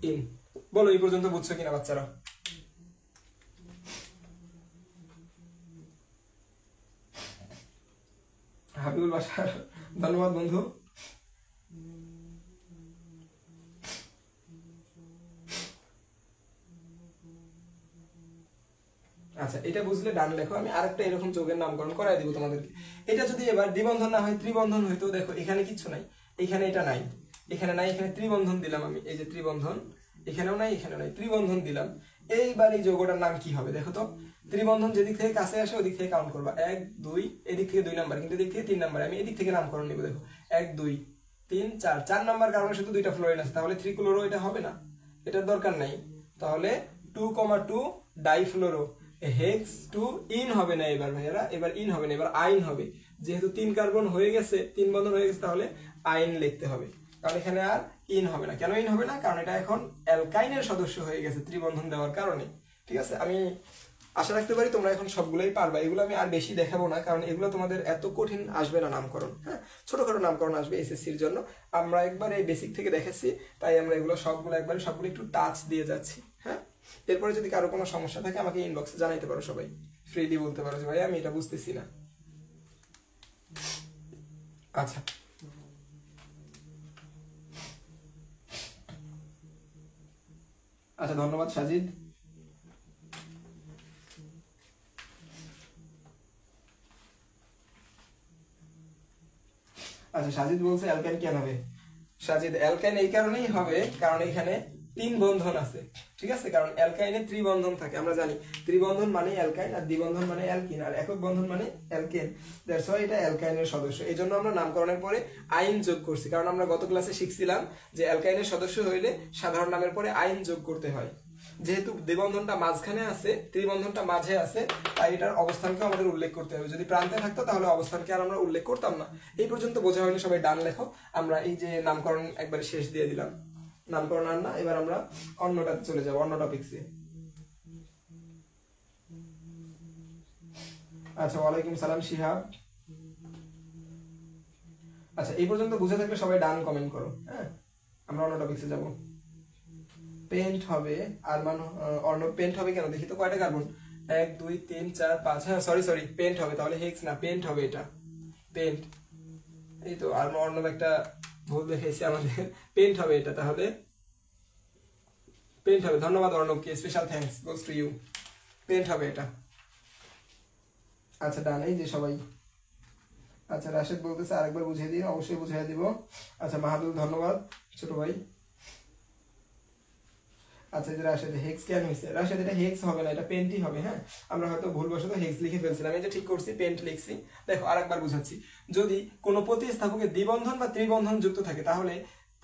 ইন। বলো এই পর্যন্ত বুঝছো কিনা বাচ্চারা? হাবিবুল বাসার ধন্যবাদ বন্ধু। আচ্ছা, এটা বুঝলে ডান লেখো। আমি আরেকটা এরকম যৌগের নামকরণ করাই দিব তোমাদেরকে। এটা যদি এবার দ্বিবন্ধন না হয় ত্রিবন্ধন হইতো, দেখো এখানে কিচ্ছু নাই, এখানে এটা নাই, এখানে নাই, এখানে ত্রিবন্ধন দিলাম আমি, এই যে ত্রিবন্ধন, এখানেও নাই, এখানেও নাই, ত্রিবন্ধন দিলাম। এইবার এই যৌগটার নাম কি হবে দেখো তো। ত্রিবন্ধন যেদিক থেকে কাছে আসে ওদিক থেকে কাউন্ট করবা, 1 2, এদিক থেকে 2 নাম্বার, কিন্তু এদিক থেকে 3 নাম্বার। আমি এদিক থেকে নামকরণ নিব, দেখো 1 2 3 4, 4 নাম্বার কারণে শুধু দুইটা ফ্লোরিন আছে, তাহলে 3 ক্লোরো এটা হবে না, এটার দরকার নাই। তাহলে 2,2 ডাইফ্লোরো, হেক্স 2 ইন হবে না এবার ভাইয়ারা, এবার ইন হবে না, এবার আইন হবে। যেহেতু 3 কার্বন হয়ে গেছে, 3 বন্ধন হয়ে গেছে, তাহলে আইন লিখতে হবে। কারণ এখানে আর ইন হবে না। কেন ইন হবে না? কারণ এটা এখন অ্যালকাইনের সদস্য হয়ে গেছে ত্রিবন্ধন দেওয়ার কারণে। ঠিক আছে, আমি আশা রাখতে পারি তোমরা এখন সবগুলোই পারবা। এগুলো আমি আর বেশি দেখাবো না, কারণ এগুলো তোমাদের এত কঠিন আসবে না নামকরণ। হ্যাঁ, ছোটখাটো নামকরণ আসবে এসএসসির জন্য। আমরা একবার এই বেসিক থেকে দেখেছি, তাই আমরা এগুলো সবগুলো একটু টাচ দিয়ে যাচ্ছি। হ্যাঁ, এরপরে যদি কারো কোনো সমস্যা থাকে আমাকে ইনবক্সে জানাইতে পারো, সবাই ফ্রিলি বলতে পারো যে ভাই আমি এটা বুঝতেছি না। আচ্ছা, আচ্ছা, ধন্যবাদ সাজিদ। আচ্ছা, সাজিদ বলছে অ্যালকাইন কেন হবে? সাজিদ, অ্যালকাইন এই কারণেই হবে কারণ এখানে 3 বন্ধন আছে। ঠিক আছে, কারণ অ্যালকাইনে ত্রিবন্ধন থাকে, আমরা জানি ত্রিবন্ধন মানে অ্যালকাইন, আর দ্বিবন্ধন মানে অ্যালকিন, আর একক বন্ধন মানে অ্যালকেন। দ্যাটস হোয়াই এটা অ্যালকাইনের সদস্য। এই জন্য আমরা নামকরণের পরে আইন যোগ করছি, কারণ আমরা গত ক্লাসে শিখছিলাম যে অ্যালকাইনের সদস্য হইলে সাধারণ নামের পরে আইন যোগ করতে হয়। যেহেতু দ্বিবন্ধনটা মাঝখানে আছে, ত্রিবন্ধনটা মাঝে আছে, তাই এটার অবস্থানকে আমাদের উল্লেখ করতে হবে। যদি প্রান্তে থাকতো তাহলে অবস্থানকে আর আমরা উল্লেখ করতাম না। এই পর্যন্ত বোঝা হলে সবাই ডান লেখো। আমরা এই যে নামকরণ একবারে শেষ দিয়ে দিলাম, নামকরণ আর না, এবার আমরা অন্যটাতে চলে যাবো, অন্য টপিকসে। আচ্ছা, ওয়ালাইকুম সালাম শিহাব। আচ্ছা, এই পর্যন্ত বুঝে থাকলে সবাই ডান কমেন্ট করো। হ্যাঁ, আমরা অন্য টপিকসে যাব। পেন্ট হবে, আর অন্য পেন্ট হবে কেন দেখি তো, কয়টা কার্বন, 1 2 3 4 5। হ্যাঁ, সরি পেন্ট হবে, তাহলে হেক্স না, পেন্ট হবে, এটা পেন্ট। এই তো, আর অন্য একটা ভুল দেখাইছি আমাদের, পেন্ট হবে এটা, তাহলে পেন্ট হবে। ধন্যবাদ অর্ণবকে, special thanks goes to you. Paint হবে এটা। আচ্ছা, ডান, এই যে সবাই। আচ্ছা, রাশেদ বলতেছে আরেকবার বুঝিয়ে দিই, অবশ্যই বুঝিয়ে দিব। আচ্ছা, মাহাদুল ধন্যবাদ ছোট ভাই। আচ্ছা, যে রাশেদ হেক্স কেন হয়েছে, রাশেদ এটা হেক্স হবে না, এটা পেন্টই হবে। হ্যাঁ, আমরা হয়তো ভুলবশত হেক্স লিখে ফেলছিলাম, এই যে ঠিক করছি, পেন্ট লিখছি। দেখো আরেকবার বুঝাচ্ছি, যদি কোনো প্রতিস্থাপকে দ্বিবন্ধন বা ত্রিবন্ধন যুক্ত থাকে তাহলে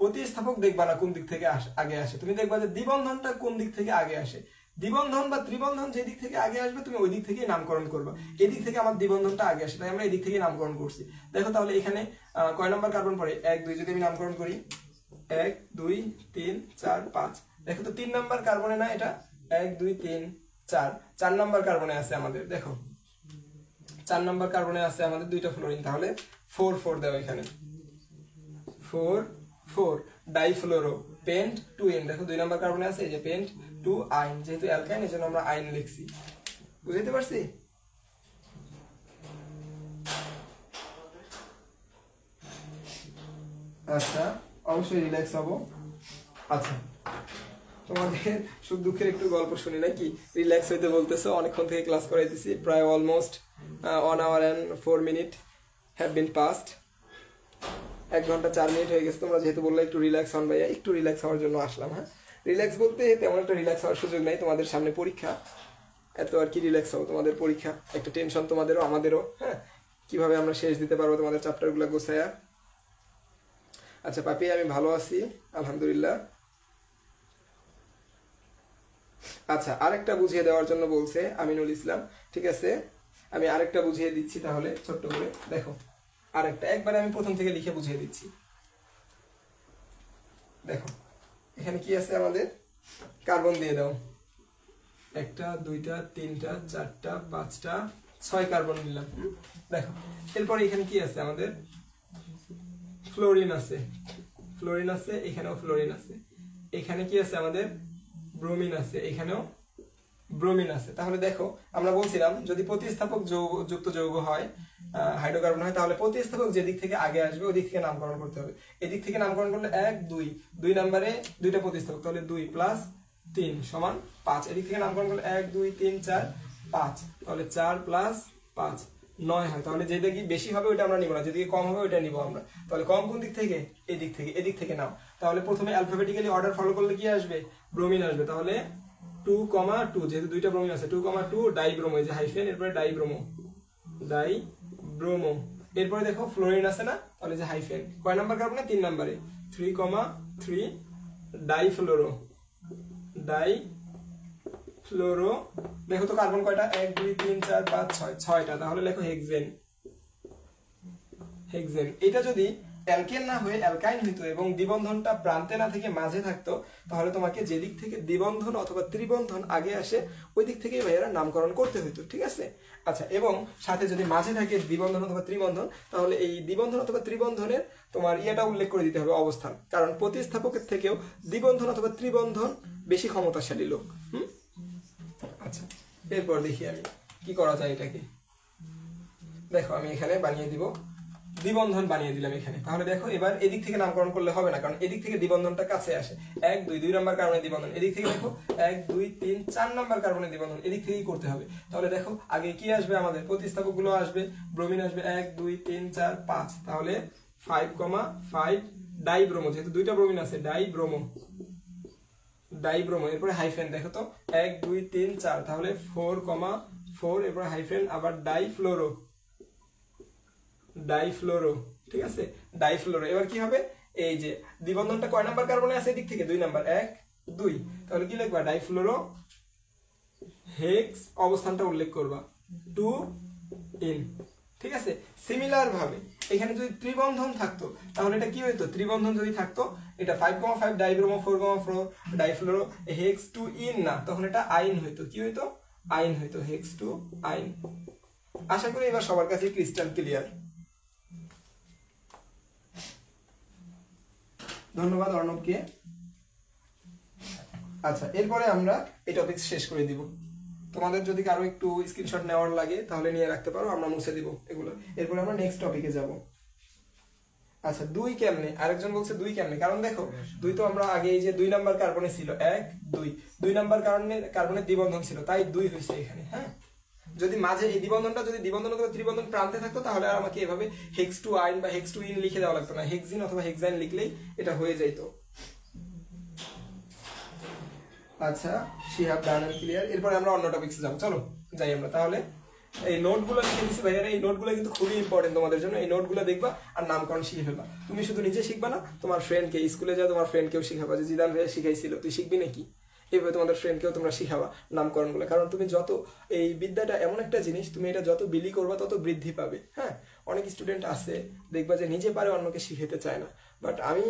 প্রতিস্থাপক দেখবা না কোন দিক থেকে আগে আসে, তুমি দেখবা যে দ্বিবন্ধনটা কোন দিক থেকে আগে আসে। দ্বিবন্ধন বা ত্রিবন্ধন যে দিক থেকে আগে আসবে তুমি ওই দিক থেকেই নামকরণ করবা। এদিক থেকে আমার দ্বিবন্ধনটা আগে আসে, তাই আমরা এদিক থেকে নামকরণ করছি। দেখো তাহলে এখানে কয় নম্বর কার্বন পড়ে, 1 2, যদি আমি নামকরণ করি 1 2 3 4 5, দেখো তো 3 নাম্বার কার্বনে না এটা, 1 2 3 4, 4 নাম্বার কার্বনে আছে আমাদের। দেখো 4 নাম্বার কার্বনে আছে আমাদের দুইটা ফ্লোরিন, তাহলে 4 4 দাও এখানে, 4 4 ডাইফ্লোরো, পেন্ট 2 ইন। দেখো 2 নাম্বার কার্বনে আছে, এই যে পেন্ট 2 আইন, যেহেতু অ্যালকাইন এজন্য আমরা আইন লিখছি। বুঝতে পারছি? আচ্ছা, অবশ্যই রিল্যাক্স হবো। আচ্ছা, তোমাদের সুখ দুঃখের একটু গল্প শুনি নাকি? রিল্যাক্স হইতে বলতেছো, অনেকক্ষণ থেকে ক্লাস করাইতেছি, প্রায় almost 1 hour and 4 minutes। Have been past. 1 ঘন্টা 4 মিনিট হয়ে গেছে। তোমরা যেহেতু বললে একটু রিল্যাক্স হন ভাইয়া, একটু রিল্যাক্স হওয়ার জন্য আসলাম। হ্যাঁ, রিল্যাক্স বলতে তেমন একটা রিল্যাক্স হওয়ার সুযোগ নাই, তোমাদের সামনে পরীক্ষা, এত আর কি রিল্যাক্স হবো, তোমাদের পরীক্ষা, একটা টেনশন তোমাদেরও আমাদেরও। হ্যাঁ, কিভাবে আমরা শেষ দিতে পারবো তোমাদের চ্যাপ্টারগুলো গোছায়া। আচ্ছা পাপি, আমি ভালো আছি আলহামদুলিল্লাহ। আচ্ছা, আরেকটা বুঝিয়ে দেওয়ার জন্য বলছে আমিনুল ইসলাম। ঠিক আছে, আমি আরেকটা বুঝিয়ে দিচ্ছি তাহলে ছোট্ট করে। দেখো আরেকটা, একবারে আমি প্রথম থেকে লিখে বুঝিয়ে দিচ্ছি। দেখো এখানে কি আছে আমাদের, কার্বন দিয়ে দাও। 1টা 2টা 3টা 4টা 5টা 6 কার্বন নিলাম। দেখো এরপরে এখানে কি আছে আমাদের, ফ্লোরিন আছে, ফ্লোরিন আছে, এখানেও ফ্লোরিন আছে। এখানে কি আছে আমাদের, ব্রোমিন আছে, এখানেও ব্রোমিন আছে। তাহলে দেখো আমরা বলছিলাম যদি প্রতিস্থাপক যুক্ত যৌগ হয়, হাইড্রোকার্বন হয়, তাহলে প্রতিস্থাপক যেদিক থেকে আগে আসবে ওই দিক থেকে নামকরণ করতে হবে। এদিক থেকে নামকরণ করলে 1 2, 2 নম্বরে 2টা প্রতিস্থাপক, তাহলে 2 + 3 = 5। এদিক থেকে নামকরণ করলে 1 2 3 4 5, তাহলে 4 + 5 9 হয়। তাহলে যেদিকে বেশি হবে ওইটা আমরা নিব না, যেদিকে কম হবে ওইটা নিব আমরা। তাহলে কম কোন দিক থেকে, এদিক থেকে, এদিক থেকে নাও। তাহলে প্রথমে অ্যালফাবেটিক্যালি অর্ডার ফলো করলে কি আসবে, ব্রোমিন আসবে। তাহলে 2, 2, যেহেতু 2টা ব্রোমিন আছে, 2, 2 ডাইব্রোমো, এই যে হাইফেন, এরপরে ডাইব্রোমো, ডাইব্রোমো। এরপরে দেখো ফ্লোরিন আছে না, তাহলে যে হাইফেন, কয় নাম্বার কার্বনে, 3 নম্বরে, 3, 3 ডাইফ্লোরো, ডাইফ্লোরো। দেখো তো কার্বন কয়টা, 1 2 3 4 5 6, 6টা। তাহলে লেখো হেক্সেন, হেক্সেন। এটা যদি অ্যালকেন না হয়ে অ্যালকাইন হইতো এবং দ্বিবন্ধনটা প্রান্তে না থেকে মাঝে থাকতো, তাহলে তোমাকে যেদিক থেকে দ্বিবন্ধন অথবা ত্রিবন্ধন আগে আসে ওই দিক থেকেই ভাইয়েরা নামকরণ করতে হইতো। ঠিক আছে, আচ্ছা, এবং সাথে যদি মাঝে থাকে দ্বিবন্ধন অথবা ত্রিবন্ধন, তাহলে এই দ্বিবন্ধন অথবা ত্রিবন্ধনের তোমার ইয়েটা উল্লেখ করে দিতে হবে, অবস্থান। কারণ প্রতিস্থাপকের থেকেও দ্বিবন্ধন অথবা ত্রিবন্ধন বেশি ক্ষমতাশালী লোক। আচ্ছা, এরপর দেখি আমি কি করা যায় এটাকে। দেখো আমি এখানে বানিয়ে দিব, দ্বিবন্ধন বানিয়ে দিলাম এখানে। তাহলে দেখো এবার এদিক থেকে নামকরণ করলে হবে না, কারণ এদিক থেকে দ্বিবন্ধনটা কাছে আসে। 1 2, 2 নম্বর কার্বনের দ্বিবন্ধন, এদিক থেকে দেখো 1 2 3 4 নম্বর কার্বনের দ্বিবন্ধন, এদিক থেকেই করতে হবে। তাহলে দেখো আগে কি আসবে আমাদের, প্রতিস্থাপক গুলো আসবে, ব্রোমিন আসবে 1 2 3 4 5, তাহলে 5, 5 ডাইব্রোমো, যেহেতু 2টা ব্রোমিন আছে, ডাইব্রোমো, ডাইব্রোমো। এরপরে হাইফেন, দেখো তো 1 2 3 4, তাহলে 4, 4, এরপরে হাইফেন, আবার ডাইফ্লোরো, ডাইফ্লোরো। ঠিক আছে, ডাইফ্লোরো। এবার কি হবে, এই যে দ্বিবন্ধনটা কয় নাম্বার কার্বনে আছে, এদিক থেকে 2 নাম্বার, 1 2, তাহলে কি লিখবা, ডাইফ্লোরো হেক্স, অবস্থানটা উল্লেখ করবা 2 ইন। ঠিক আছে, সিমিলার ভাবে এখানে যদি ত্রিবন্ধন থাকতো তাহলে এটা কি হইতো, ত্রিবন্ধন যদি থাকতো, এটা 5, 5 ডাইব্রোমো, 4, 4 ডাইফ্লোরো হেক্স 2 ইন না, তখন এটা আইন হইতো। কি হইতো, আইন হইতো, হেক্স 2 আইন। আশা করি এবার সবার কাছে ক্রিস্টাল ক্লিয়ার। ধন্যবাদ অর্ণবকে। আচ্ছা, এরপরে আমরা এই টপিক শেষ করে দিব। তোমাদের যদি কারো একটু স্ক্রিনশট নেওয়ার লাগে তাহলে নিয়ে রাখতে পারো, আমরা মুছে দিব এগুলো। এরপরে আমরা নেক্সট টপিকে যাব। আচ্ছা, 2 কেমনে, আরেকজন বলছে 2 কেমনে, কারণ দেখো 2 তো আমরা আগে এই যে 2 নাম্বার কার্বনে ছিল, 1 2, 2 নাম্বার কার্বনের দ্বিবন্ধন ছিল, তাই 2 হয়েছে এখানে। হ্যাঁ, যদি মাঝে এই দ্বিবন্ধনটা যদি দ্বিবন্ধন অথবা ত্রিবন্ধন প্রান্তে থাকতো তাহলে আর আমাকে এভাবে হেক্স 2 আইন বা হেক্স 2 ইন লিখে দেওয়া লাগতো না, হেক্সিন অথবা হেক্সাইন লিখলেই এটা হয়ে যাইতো। আচ্ছা, শিহাব ডান ক্লিয়ার। এরপরে আমরা অন্য টপিকসে যাব, চলো যাই আমরা। তাহলে এই নোটগুলো লিখে দিচ্ছি ভাইয়ারা, এই নোটগুলো কিন্তু খুবই ইম্পর্টেন্ট তোমাদের জন্য। এই নোটগুলো দেখবা আর নামকরণ শিখে ফেলবা। তুমি শুধু নিজে শিখবা না, তোমার ফ্রেন্ডকে, স্কুলে যাও তোমার ফ্রেন্ডকেও শিখাবা, যে জিদান ভাইয়া শিখাইছিল, তুই শিখবি নাকি, এইভাবে তোমাদের ফ্রেন্ডকেও তোমরা শিখাবা নামকরণগুলো। কারণ তুমি যত, এই বিদ্যাটা এমন একটা জিনিস, তুমি এটা যত বিলি করবা তত বৃদ্ধি পাবে। হ্যাঁ, অনেক স্টুডেন্ট আছে দেখবা যে নিজে পারে অন্যকে শিখাতে চায় না, বাট আমি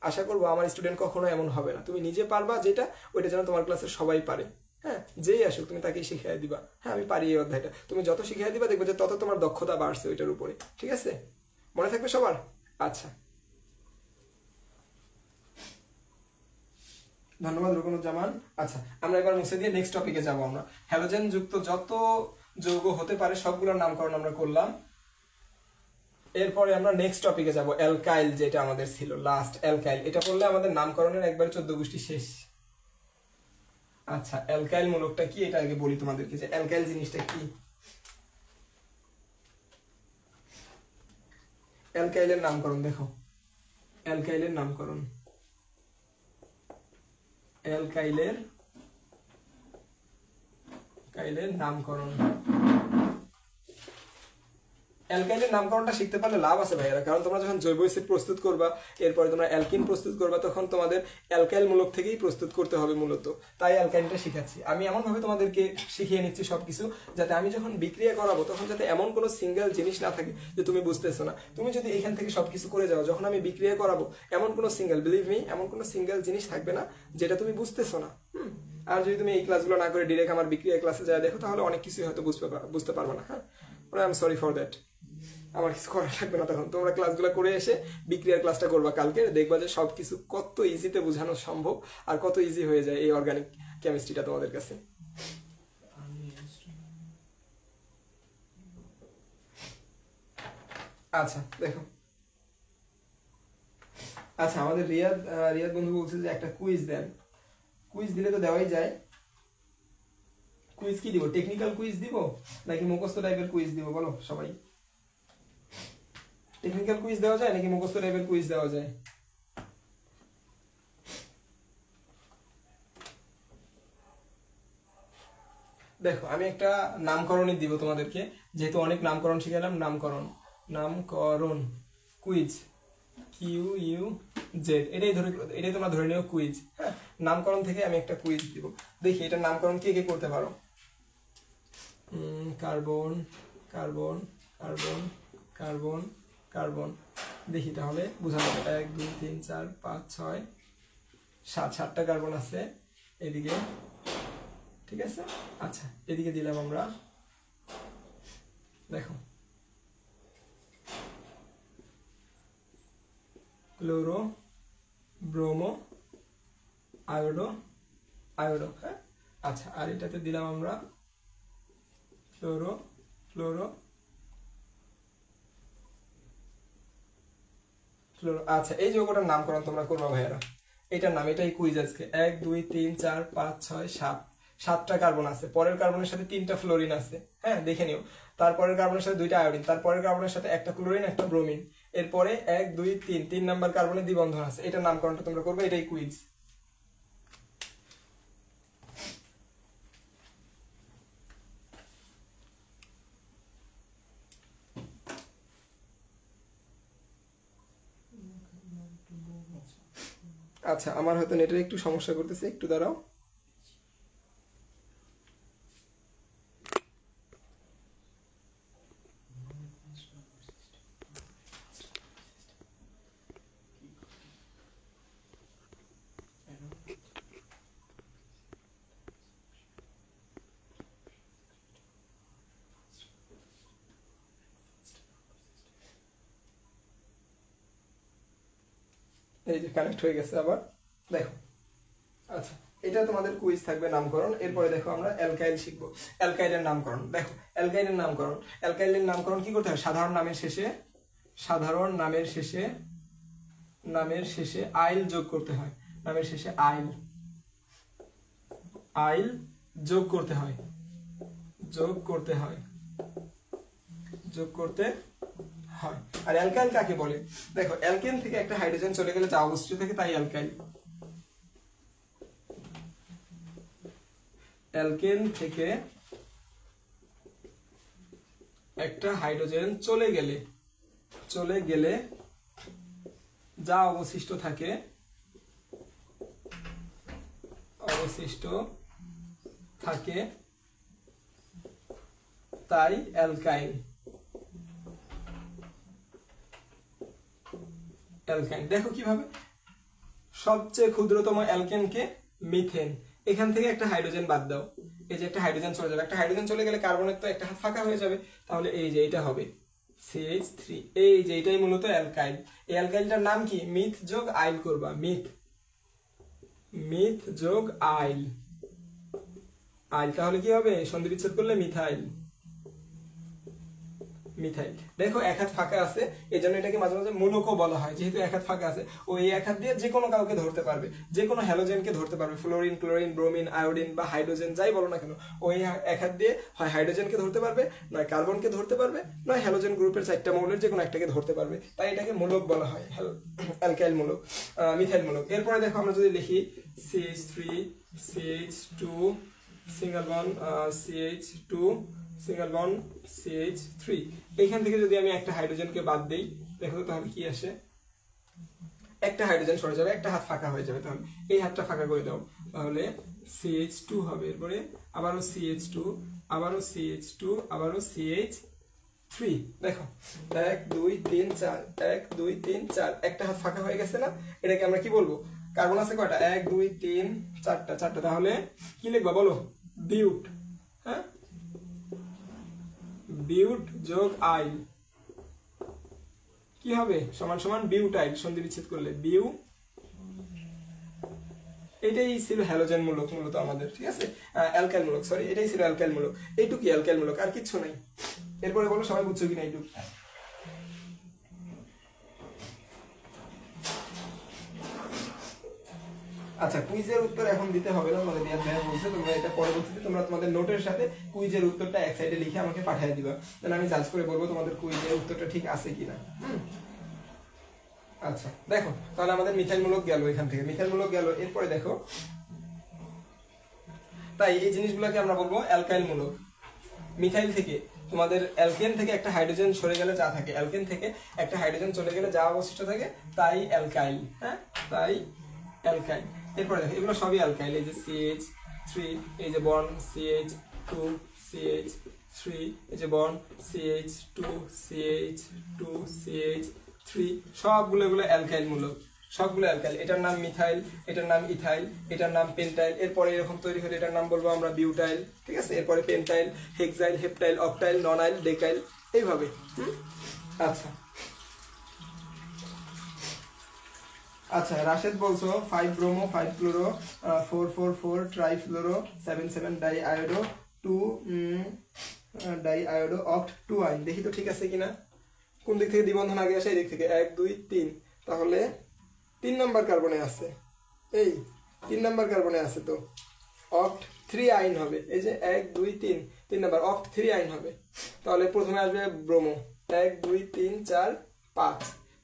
আশা করবো আমার স্টুডেন্ট কখনো এমন হবে না। তুমি নিজে পারবা যেটা, ওইটা যেন তোমার ক্লাসের সবাই পারে। হ্যাঁ, যেই আসুক তুমি তাকেই শিখিয়ে দিবা, হ্যাঁ আমি পারি এই অধ্যায়টা। তুমি যত শিখিয়ে দিবা দেখবে যে তত তোমার দক্ষতা বাড়ছে ওইটার উপরে। ঠিক আছে, মনে থাকবে সবার? আচ্ছা, ধন্যবাদ রুকনুজ্জামান। আচ্ছা, আমরা এবার মুছে দিয়ে নেক্সট টপিকে যাব। আমরা হ্যালোজেন যুক্ত যত যৌগ হতে পারে সবগুলোর নামকরণ আমরা করলাম। এরপরে আমরা নেক্সট টপিকে যাব, অ্যালকাইল, যেটা আমাদের ছিল লাস্ট, অ্যালকাইল। এটা করলে আমাদের নামকরণের একবার 14 গোষ্ঠী শেষ। আচ্ছা, অ্যালকাইল মূলকটা কি এটা আগে বলি তোমাদেরকে, যে অ্যালকাইল জিনিসটা কি। অ্যালকাইলের নামকরণ দেখো, অ্যালকাইলের নামকরণ, অ্যালকাইলের নামকরণ। অ্যালকাইলের নামকরণটা শিখতে পারলে লাভ আছে ভাইয়ারা, কারণ তোমরা যখন জৈব অ্যাসিড প্রস্তুত করবা, এরপরে তোমরা অ্যালকিন প্রস্তুত করবা, তখন তোমাদের অ্যালকাইল মূলক থেকেই প্রস্তুত করতে হবে মূলত। তাই অ্যালকাইলটা শিখাচ্ছি আমি, এমনভাবে তোমাদেরকে শিখিয়ে নিচ্ছি সবকিছু, যাতে আমি যখন বিক্রিয়া করাবো তখন যাতে এমন কোনো সিঙ্গেল জিনিস না থাকে যে তুমি বুঝতেছো না। তুমি যদি এখান থেকে সবকিছু করে যাও, যখন আমি বিক্রিয়া করাবো এমন কোনো সিঙ্গেল, বিলিভ মি, এমন কোনো সিঙ্গেল জিনিস থাকবে না যেটা তুমি বুঝতেছো না। আর যদি তুমি এই ক্লাসগুলো না করে ডিরেক্ট আমার বিক্রিয়া ক্লাসে যায় দেখো, তাহলে অনেক কিছুই হয়তো বুঝতে পারবে না। হ্যাঁ, I am sorry for that. আমার কিছু করা লাগবে না তখন, তোমরা ক্লাসগুলো করে এসে বিক্রিয়ার ক্লাসটা করবা কালকে, দেখবা যে সবকিছু কত ইজিতে বোঝানো সম্ভব আর কত ইজি হয়ে যায় এই অর্গানিক কেমিস্ট্রিটা তোমাদের কাছে। আচ্ছা দেখো, আচ্ছা আমাদের রিয়াদ বন্ধু বলছে যে একটা কুইজ দেন। কুইজ দিলে তো দেওয়াই যায়। কুইজ কি দিব? টেকনিক্যাল কুইজ দিব নাকি মুখস্থ টাইপের কুইজ দিব বলো সবাই? টেকনিক্যাল কুইজ দেওয়া যায় নাকি মুখস্থ টাইপের কুইজ দেওয়া যায়? দেখো আমি একটা নামকরণই দিব তোমাদেরকে, যেহেতু অনেক নামকরণ শিখালাম। নামকরণ কুইজ, QUZ, এটাই তোমরা ধরে নিও কুইজ। হ্যাঁ, নামকরণ থেকে আমি একটা কুইজ দিব। দেখি এটার নামকরণ কে কে করতে পারো। Carbon carbon carbon carbon carbon, দেখি তাহলে বোঝা যাবে। 1 2 3 4 5 6 7, 7টা কার্বন আছে এদিকে, ঠিক আছে। আচ্ছা এদিকে দিলাম আমরা, দেখো ক্লোরো, ব্রোমো, আয়োডো, হ্যাঁ। আচ্ছা আর এটাতে দিলাম আমরা ফ্লোরো, আচ্ছা এই যৌগটার নামকরণ তোমরা করবা ভাইয়ারা, এটার নাম, এটাই কুইজ আজকে। 1 2 3 4 5 6 7, 7টা কার্বন আছে। পরের কার্বনের সাথে 3টা ফ্লোরিন আছে, হ্যাঁ দেখে নিও। তারপরের কার্বনের সাথে 2টা আয়োডিন, তারপরের কার্বনের সাথে একটা ক্লোরিন, একটা ব্রোমিন। এরপরে 1 2 3 নাম্বার কার্বনের দ্বিবন্ধন আছে। এটার নামকরণটা তোমরা করবে, এটাই কুইজ। আচ্ছা আমার হয়তো নেটের একটু সমস্যা করতেছে, একটু দাঁড়াও। এই যে কানেক্ট হয়ে গেছে আবার, দেখো। আচ্ছা এটা তোমাদের কুইজ থাকবে, নামকরণ। এরপরে দেখো আমরা অ্যালকাইল শিখবো। অ্যালকাইলের নামকরণ দেখো, অ্যালকাইলের নামকরণ কি করতে হয়? সাধারণ নামের শেষে আইল যোগ করতে হয়। নামের শেষে আইল যোগ করতে হয়। আর অ্যালকাইল কাকে বলে? দেখো অ্যালকেন থেকে একটা হাইড্রোজেন চলে গেলে যা অবশিষ্ট থাকে তাই অ্যালকাইল। অ্যালকেন থেকে একটা হাইড্রোজেন চলে গেলে যা অবশিষ্ট থাকে তাই অ্যালকাইন। দেখো কিভাবে, সবচেয়ে ক্ষুদ্রতম অ্যালকেনকে মিথেন, এখান থেকে একটা হাইড্রোজেন বাদ দাও, এই যে একটা হাইড্রোজেন চলে যাবে। একটা হাইড্রোজেন চলে গেলে কার্বনের তো একটা হাত ফাঁকা হয়ে যাবে, তাহলে এই যে এটা হবে CH3। এই যে এটাই মূলত অ্যালকাইল। এই অ্যালকাইলটার নাম কি? মিথ যোগ আইল করবা, মিথ যোগ আইল। তাহলে কি হবে? সন্ধি বিচ্ছেদ করলে মিথাইল। মিথাইল। দেখো এক হাত ফাঁকা আছে, এই জন্য এটাকে মাঝে মাঝে মূলকও বলা হয়, যেহেতু এক হাত ফাঁকা আছে। ও এই এক হাত দিয়ে যে কোনো কাউকে ধরতে পারবে, যে কোনো হ্যালোজেনকে ধরতে পারবে, ফ্লোরিন, ক্লোরিন, ব্রোমিন, আয়োডিন বা হাইড্রোজেন যাই বলো না কেন, ওই এক হাত দিয়ে হয় হাইড্রোজেনকে ধরতে পারবে, নয় কার্বনকে ধরতে পারবে, নয় হ্যালোজেন গ্রুপের 4টা মৌলের যে কোনো একটাকে ধরতে পারবে। তাই এটাকে মূলক বলা হয়, অ্যালকাইল মূলক, মিথাইল মূলক। এরপরে দেখো আমরা যদি লিখি CH3 CH2 single bond CH2 single bond CH3, এইখান থেকে যদি আমি একটা হাইড্রোজেনকে বাদ দেই, দেখো তাহলে কি আসে, একটা হাইড্রোজেন সরে যাবে, একটা হাত ফাঁকা হয়ে যাবে। তাহলে এই হাতটা ফাঁকা করে দাও, তাহলে CH2 হবে, এরপরে আবারও CH2, আবারও CH2, আবারও CH3। দেখো 1 2 3 4, 1 2 3 4, একটা হাত ফাঁকা হয়ে গেছে না? এটাকে আমরা কি বলবো? কার্বন আছে কয়টা? 1 2 3 4টা, তাহলে কি লিখবা বলো? বিউট। হ্যাঁ, বিউট যোগ আইল কি হবে? সমান সমান বিউটাইল, সন্ধি বিচ্ছেদ করলে বিউ। এটাই ছিল হ্যালোজেন মূলক মূলত আমাদের, ঠিক আছে, অ্যালকাইল মূলক, সরি, এটাই ছিল অ্যালকাইল মূলক। এইটুকুই অ্যালকাইল মূলক, আর কিচ্ছু নাই। এরপরে বলো সবাই বুঝছো কিনা এইটুকু? আচ্ছা, কুইজের উত্তর এখন দিতে হবে না, তোমাদের রিয়াদ ভাইয়া বলছে, তোমরা এটা পরবর্তীতে তোমরা তোমাদের নোটের সাথে কুইজের উত্তরটা এক সাইডে লিখে আমাকে পাঠিয়ে দিবা, তাহলে আমি জাজ করে বলবো তোমাদের কুইজের উত্তরটা ঠিক আছে কিনা। আচ্ছা দেখো, তাহলে আমাদের মিথাইল মূলক গেল, এখান থেকে মিথাইল মূলক গেল। এরপরে দেখো, তাই এই জিনিসগুলোকে আমরা বলবো অ্যালকাইল মূলক। মিথাইল থেকে তোমাদের অ্যালকেন থেকে একটা হাইড্রোজেন সরে গেলে যা থাকে, অ্যালকেন থেকে একটা হাইড্রোজেন চলে গেলে যা অবশিষ্ট থাকে তাই অ্যালকাইল। হ্যাঁ, তাই অ্যালকাইল। এরপরে দেখো এগুলো সবই অ্যালকাইল, এই যে CH3, এই যে বন্ড CH2 CH3, এই যে বন্ড CH2 CH2 CH3, সবগুলো এগুলো অ্যালকাইল মূলক, সবগুলো অ্যালকাইল। এটার নাম মিথাইল, এটার নাম ইথাইল, এটার নাম পেন্টাইল। এরপরে এরকম তৈরি হলে এটার নাম বলবো আমরা বিউটাইল, ঠিক আছে। এরপরে পেন্টাইল, হেক্সাইল, হেপটাইল, অক্টাইল, ননাইল, ডেকাইল, এইভাবে। আচ্ছা আচ্ছা, রাশেদ বলছো 5 bromo 5 chloro 444 ট্রাইফ্লোরো 77 die iodo 2 die iodo অক্ট 2 আইন। দেখি তো ঠিক আছে কিনা, কোন দিক থেকে দ্বিবন্ধন আগে আসে? এই দিক থেকে 1 2 3, তাহলে 3 নাম্বার কার্বনে আছে, এই 3 নাম্বার কার্বনে আছে, তো অক্ট 3 আইন হবে। এই যে 1 2 3, 3 নাম্বার অক্ট 3 আইন হবে। তাহলে প্রথমে আসবে ব্রোমো, 1 2 3 4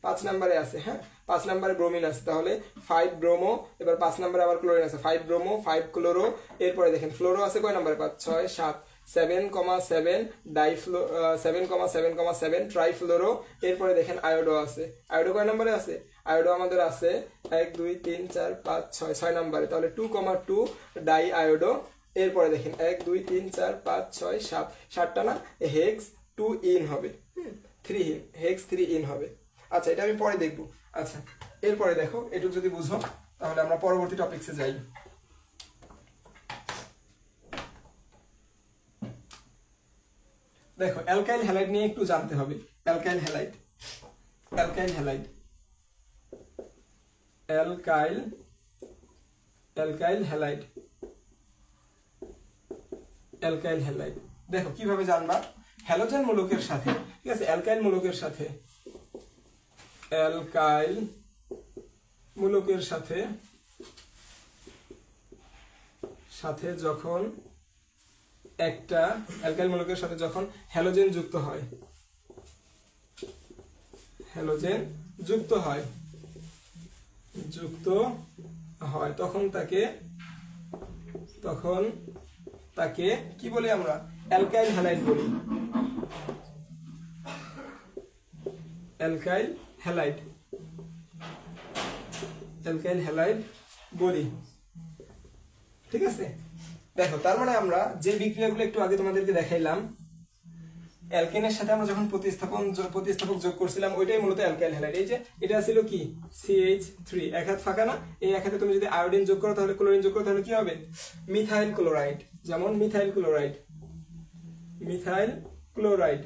5 নাম্বারে আছে। হ্যাঁ, 5 নাম্বারে ব্রোমিন আছে, তাহলে 5 ব্রোমো। এবার 5 নাম্বারে আবার ক্লোরিন আছে, 5 ব্রোমো 5 ক্লোরো। এরপরে দেখেন ফ্লোরো আছে কয় নাম্বারে? 5 6 7, 7,7 ডাইফ্লো 7,7,7 ট্রাইফ্লোরো। এরপরে দেখেন আয়োডো আছে, আয়োডো কয় নাম্বারে আছে? আয়োডো আমাদের আছে 1 2 3 4 5 6 নাম্বারে, তাহলে 2,2 ডাই আয়োডো। এরপরে দেখেন 1 2 3 4 5 6 7, 7টা না, হেক্স 2 ইন হবে, 3 ইন, হেক্স 3 ইন হবে। আচ্ছা, এটা আমি পরে দেখবো। আচ্ছা, এরপরে দেখো, এটুকু যদি বুঝো তাহলে আমরা পরবর্তী টপিকসে যাই। দেখো, অ্যালকাইল হ্যালাইড নিয়ে একটু জানতে হবে। Alkyl halide, alkyl halide, alkyl, alkyl halide, alkyl halide. দেখো কিভাবে জানবা? হ্যালোজেন মূলকের সাথে, ঠিক আছে, অ্যালকাইল মূলকের সাথে, অ্যালকাইল মূলকের সাথে যখন একটা অ্যালকাইল মূলকের সাথে যখন হ্যালোজেন যুক্ত হয়, হ্যালোজেন যুক্ত হয় তখন তাকে কি বলি আমরা? অ্যালকাইল হ্যালাইড বলি, অ্যালকাইল হ্যালাইড, অ্যালকাইল হ্যালাইড বলি, ঠিক আছে। দেখো, তার মানে আমরা যে বিক্রিয়াগুলো একটু আগে তোমাদেরকে দেখাইলাম, অ্যালকেনের সাথে আমরা যখন প্রতিস্থাপক যোগ করছিলাম, ওইটাই মূলত অ্যালকাইল হ্যালাইড। এই যে এটা ছিল কি CH3, এক হাত ফাঁকা না, এই এক হাতে তুমি যদি আয়োডিন যোগ করো, তাহলে ক্লোরিন যোগ করো, তাহলে কি হবে? Methyl chloride. যেমন methyl chloride, methyl chloride,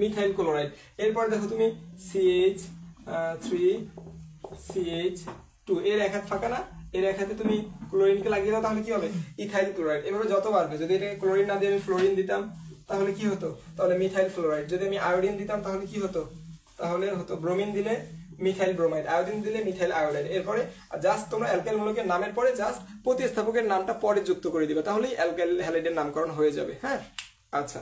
methyl chloride. এরপর দেখো তুমি CH3 CH2, এর এক হাত ফাঁকা না, এর এক হাতে তুমি ক্লোরিনকে লাগিয়ে দাও, তাহলে কি হবে? Ethyl chloride. এভাবে যত বাড়বে, যদি এটা ক্লোরিন না দিয়ে আমি ফ্লোরিন দিতাম, তাহলে কি হতো, তাহলে মিথাইল ফ্লোরাইড। যদি আমি আয়োডিন দিতাম তাহলে কি হতো, তাহলে হতো ব্রোমিন দিলে মিথাইল ব্রোমাইড, আয়োডিন দিলে মিথাইল আয়োডাইড। এরপরে জাস্ট তোমরা অ্যালকাইল মূলকের নামের পরে জাস্ট প্রতিস্থাপকের নামটা পরে যুক্ত করে দিবে, তাহলেই অ্যালকাইল হ্যালাইডের নামকরণ হয়ে যাবে। হ্যাঁ, আচ্ছা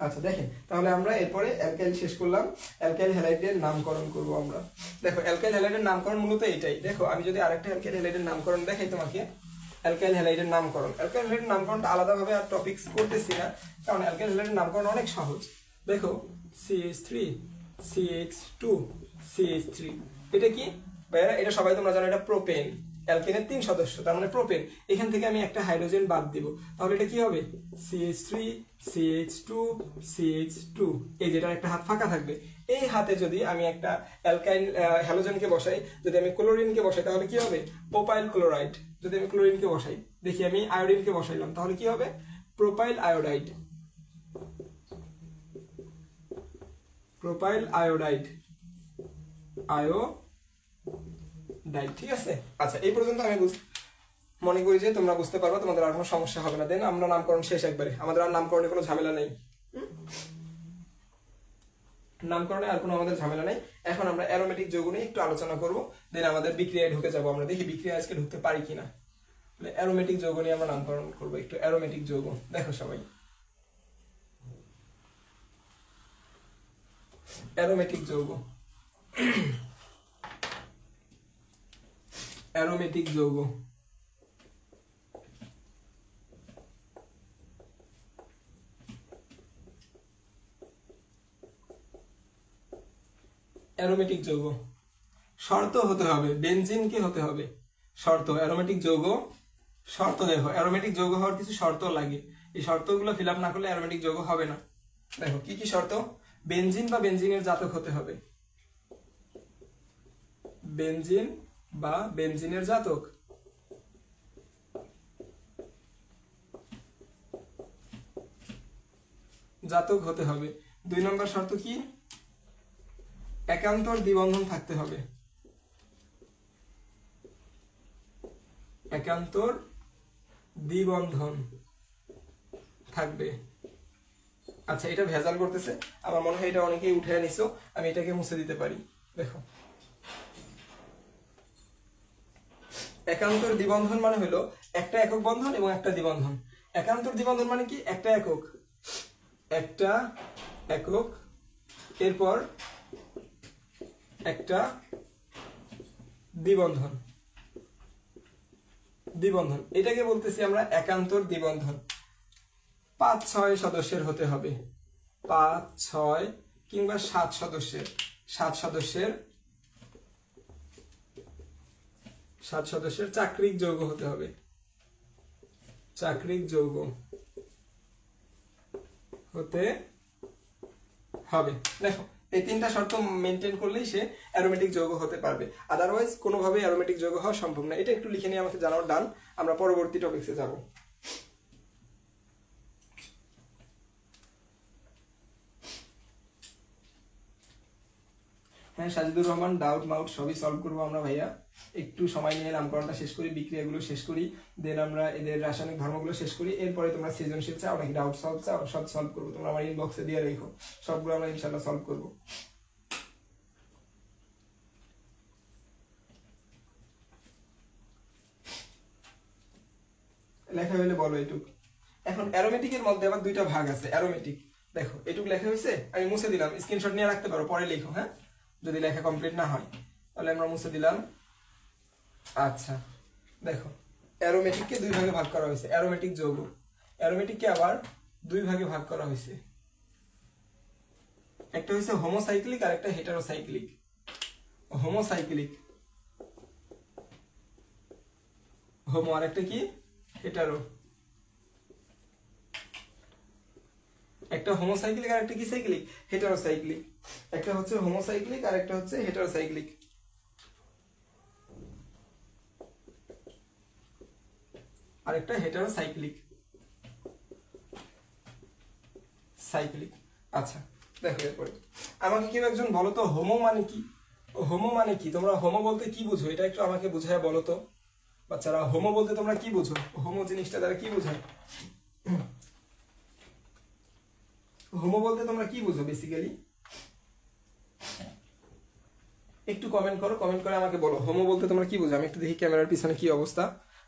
আচ্ছা দেখেন, তাহলে আমরা এরপরে অ্যালকাইল শেষ করলাম, অ্যালকাইল হ্যালাইডের নামকরণ করব আমরা। দেখো অ্যালকাইল হ্যালাইডের নামকরণ মূলত এটাই। দেখো আমি যদি আরেকটা অ্যালকাইল হ্যালাইডের নামকরণ দেখাই তোমাকে, অ্যালকাইল হ্যালাইডের নামকরণ, অ্যালকাইল হ্যালাইডের নামকরণটা আলাদাভাবে আর টপিকস করতেছি না, কারণ অ্যালকাইল হ্যালাইডের নামকরণ অনেক সহজ। দেখো CH3 CH2 CH3, এটা কি ভাইয়া, এটা সবাই তোমরা জানো, এটা প্রোপেন। অ্যালকেনের 3 সদস্য, তার মানে প্রোপেন। এখান থেকে আমি একটা হাইড্রোজেন বাদ দিব, তাহলে এটা কি হবে CH3 CH2 CH2, এই যেটা একটা হাত ফাঁকা থাকবে, এই হাতে যদি আমি একটা অ্যালকাইল হ্যালোজেনকে বসাই, যদি আমি ক্লোরিনকে বসাই তাহলে কি হবে প্রোপাইল ক্লোরাইড। যদি আমি ক্লোরিনকে বসাই, দেখি আমি আয়োডিনকে বসাইলাম, তাহলে কি হবে propyl iodide, propyl iodide, iodide. ঠিক আছে, আচ্ছা এই পর্যন্ত আমি মনে করি যে তোমরা বুঝতে পারবে, তোমাদের আর কোনো সমস্যা হবে না। দেন আমরা নামকরণ শেষ একবারে, আমাদের আর নামকরণে কোনো ঝামেলা নেই, নামকরণে আর কোনো আমাদের ঝামেলা নেই। এখন আমরা অ্যারোমেটিক যৌগ নিয়ে একটু আলোচনা করব, দেন আমাদের বিক্রিয়ায় ঢুকে যাবো। আমরা দেখি বিক্রিয়া আজকে ঢুকতে পারি কিনা। অ্যারোমেটিক যৌগ নিয়ে আমরা নামকরণ করবো একটু। অ্যারোমেটিক যৌগ দেখো সবাই, অ্যারোমেটিক যৌগ, অ্যারোমেটিক যৌগ, অ্যারোমেটিক যৌগ শর্ত হতে হবে, বেনজিন কি হতে হবে শর্ত। অ্যারোমেটিক যৌগ শর্ত, দেখো অ্যারোমেটিক যৌগ হওয়ার কিছু শর্ত লাগে, এই শর্তগুলো ফিল আপ না করলে অ্যারোমেটিক যৌগ হবে না। দেখো কি কি শর্ত, বেনজিন বা বেনজিনের জাতক হতে হবে, বেনজিন বা বেনজিনের জাতক, জাতক হতে হবে। 2 নম্বর শর্ত কি, একান্তর দ্বিবন্ধন থাকতে হবে, একান্তর দ্বিবন্ধন থাকবে। আচ্ছা এটা ভেজাল করতেছে, আমার মনে হয় এটা অনেকেই উঠে নিছো, আমি এটাকে মুছে দিতে পারি। দেখো একান্তর দ্বিবন্ধন মানে হলো একটা একক বন্ধন এবং একটা দ্বিবন্ধন। একান্তর দ্বিবন্ধন মানে কি, একটা একক, একটা একক, এরপর একটা দ্বিবন্ধন, দ্বিবন্ধন এটাকে বলতেছি আমরা একান্তর দ্বিবন্ধন। 5-6 সদস্যের হতে হবে, 5-6 কিংবা 7 সদস্যের, 7 সদস্যের চাক্রিক যৌগ হতে হবে, চাক্রিক যৌগ হতে হবে। দেখো এই 3টা শর্ত মেনটেন করলেই সে অ্যারোমেটিক যৌগ হতে পারবে, আদারওয়াইজ কোনোভাবেই অ্যারোমেটিক যৌগ হওয়া সম্ভব না। এটা একটু লিখে নিয়ে আমাকে জানাও, ডান। আমরা পরবর্তী টপিকসে যাব। হ্যাঁ সাজিদুর রহমান, ডাউট মাউট সবই সলভ করবো আমরা ভাইয়া, একটু সময় নিয়ে নামকরণটা শেষ করি, বিক্রিয়াগুলো শেষ করি, দেন আমরা এদের রাসায়নিক ধর্মগুলো শেষ করি, এরপরে তোমরা সৃজনশীল চাও নাকি ডাউট সলভ চাও, সব সলভ করবো, তোমরা আমার ইনবক্সে দিয়ে রেখো, সবগুলো আমরা ইনশাল্লাহ সলভ করবো। লেখা হইলে বলো এটুক। এখন অ্যারোমেটিকের মধ্যে আবার 2টা ভাগ আছে। অ্যারোমেটিক দেখো এটুক লেখা হয়েছে, আমি মুছে দিলাম, স্ক্রিনশট নিয়ে রাখতে পারো, পরে লিখো। হ্যাঁ যদি লেখা কমপ্লিট না হয় তাহলে আমরা মুছে দিলাম। আচ্ছা দেখো অ্যারোমেটিককে 2 ভাগে ভাগ করা হয়েছে, অ্যারোমেটিক যৌগ, অ্যারোমেটিককে আবার 2 ভাগে ভাগ করা হয়েছে, একটা হচ্ছে হোমোসাইক্লিক আর একটা হেটারোসাইক্লিক। হোমোসাইক্লিক, হোমো আর একটা কি হেটারো, একটা হোমোসাইক্লিক আর একটা কি সাইক্লিক হেটারোসাইক্লিক, একটা হচ্ছে হোমোসাইক্লিক আর একটা হচ্ছে হেটারোসাইক্লিক। আরেকটা হেটারোসাইক্লিক, সাইক্লিক। আচ্ছা দেখো এরপরে আমাকে কেউ একজন বলো তো হোমো মানে কি, হোমো মানে কি? তোমরা হোমো বলতে কি বুঝো? এটা একটু আমাকে বুঝায় বলো তো বাচ্চারা। হোমো বলতে তোমরা কি বুঝো? হোমো জিনিসটা দ্বারা কি বোঝায়? হোমো বলতে তোমরা কি বুঝো বেসিক্যালি? একটু কমেন্ট করো, কমেন্ট করে আমাকে বলো হোমো বলতে তোমরা কি বুঝো। আমি একটু দেখি ক্যামেরার পিছনে কি অবস্থা।